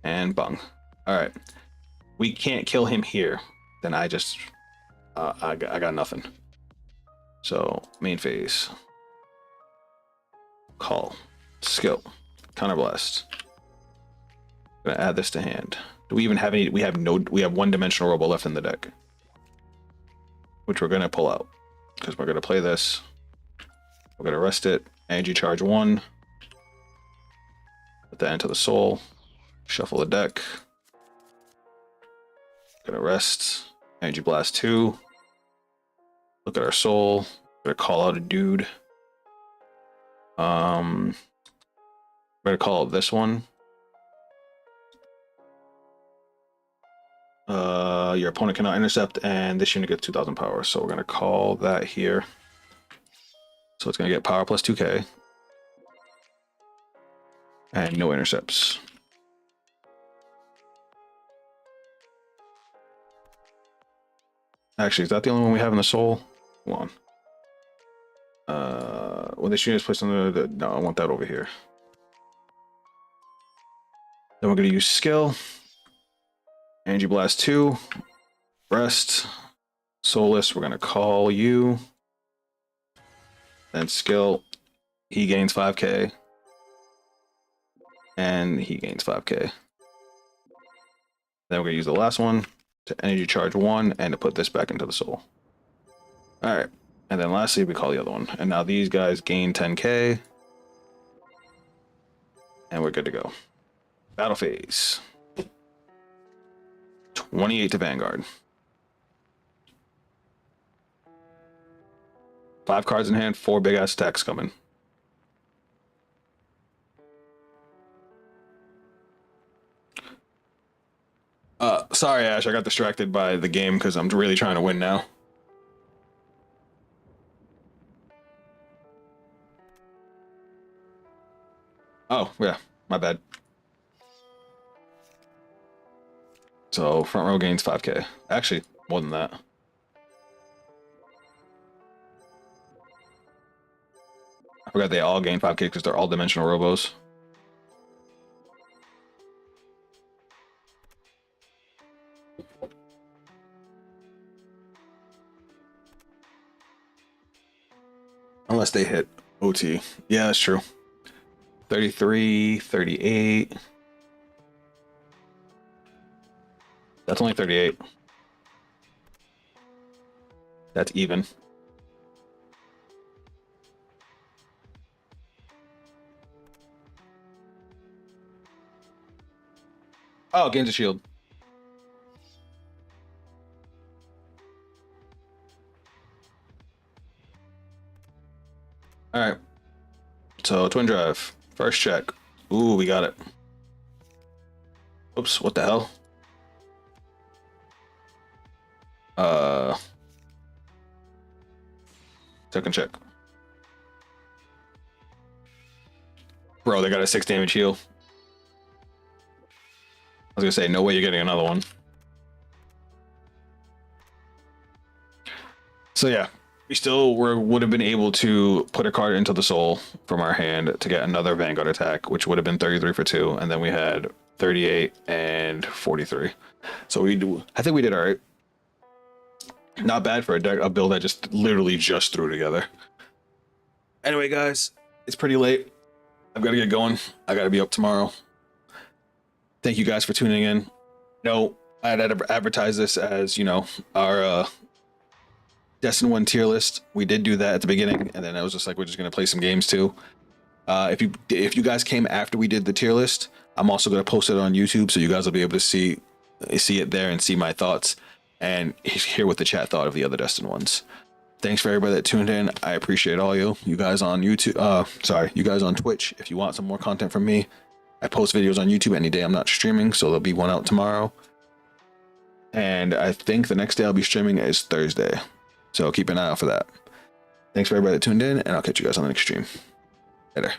And bung. Alright. We can't kill him here. Then I just... I got nothing. So, main phase. Call. Skill. Counterblast. I'm gonna add this to hand. Do we even have any? We have no. We have one-dimensional robo left in the deck, which we're gonna pull out because we're gonna play this. We're gonna rest it. Energy charge 1. Put that into the soul. Shuffle the deck. Gonna rest. Energy blast 2. Look at our soul. Gonna call out a dude. We're gonna call out this one. Your opponent cannot intercept, and this unit gets 2,000 power. So we're gonna call that here. So it's gonna get power plus 2k, and no intercepts. Actually, is that the only one we have in the soul? Hold on. When this unit is placed on the no, I want that over here. Then we're gonna use skill. Energy Blast 2, Rest, Soulless, we're gonna call you. Then skill, he gains 5k. And he gains 5k. Then we're gonna use the last one to energy charge 1 and to put this back into the soul. Alright. And then lastly we call the other one. And now these guys gain 10k. And we're good to go. Battle phase. 28 to Vanguard. 5 cards in hand, 4 big ass stacks coming. Sorry Ash, I got distracted by the game because I'm really trying to win now. Oh, yeah, my bad. So front row gains 5k. Actually, more than that. I forgot they all gain 5k because they're all dimensional robos. Unless they hit OT. Yeah, that's true. 33, 38. That's only 38. That's even. Oh, gains a shield. All right. So twin drive. First check. Ooh, we got it. Oops, what the hell? Second check. Bro, they got a 6 damage heal. I was gonna say, no way you're getting another one. So yeah, we still would have been able to put a card into the soul from our hand to get another Vanguard attack, which would have been 33 for 2, and then we had 38 and 43. So I think we did all right. Not bad for a build I just literally just threw together. Anyway, guys, it's pretty late. I've got to get going. I got to be up tomorrow. Thank you guys for tuning in. No, I had advertised this as, you know, our Destined One Tier list. We did do that at the beginning, and then I was just like, we're just gonna play some games too. If you guys came after we did the tier list, I'm also gonna post it on YouTube, so you guys will be able to see it there and see my thoughts and hear what the chat thought of the other Destined ones. Thanks for everybody that tuned in. I appreciate all you guys on YouTube. You guys on Twitch. If you want some more content from me, I post videos on YouTube any day I'm not streaming, so there'll be one out tomorrow. And I think the next day I'll be streaming is Thursday. So keep an eye out for that. Thanks for everybody that tuned in, and I'll catch you guys on the next stream. Later.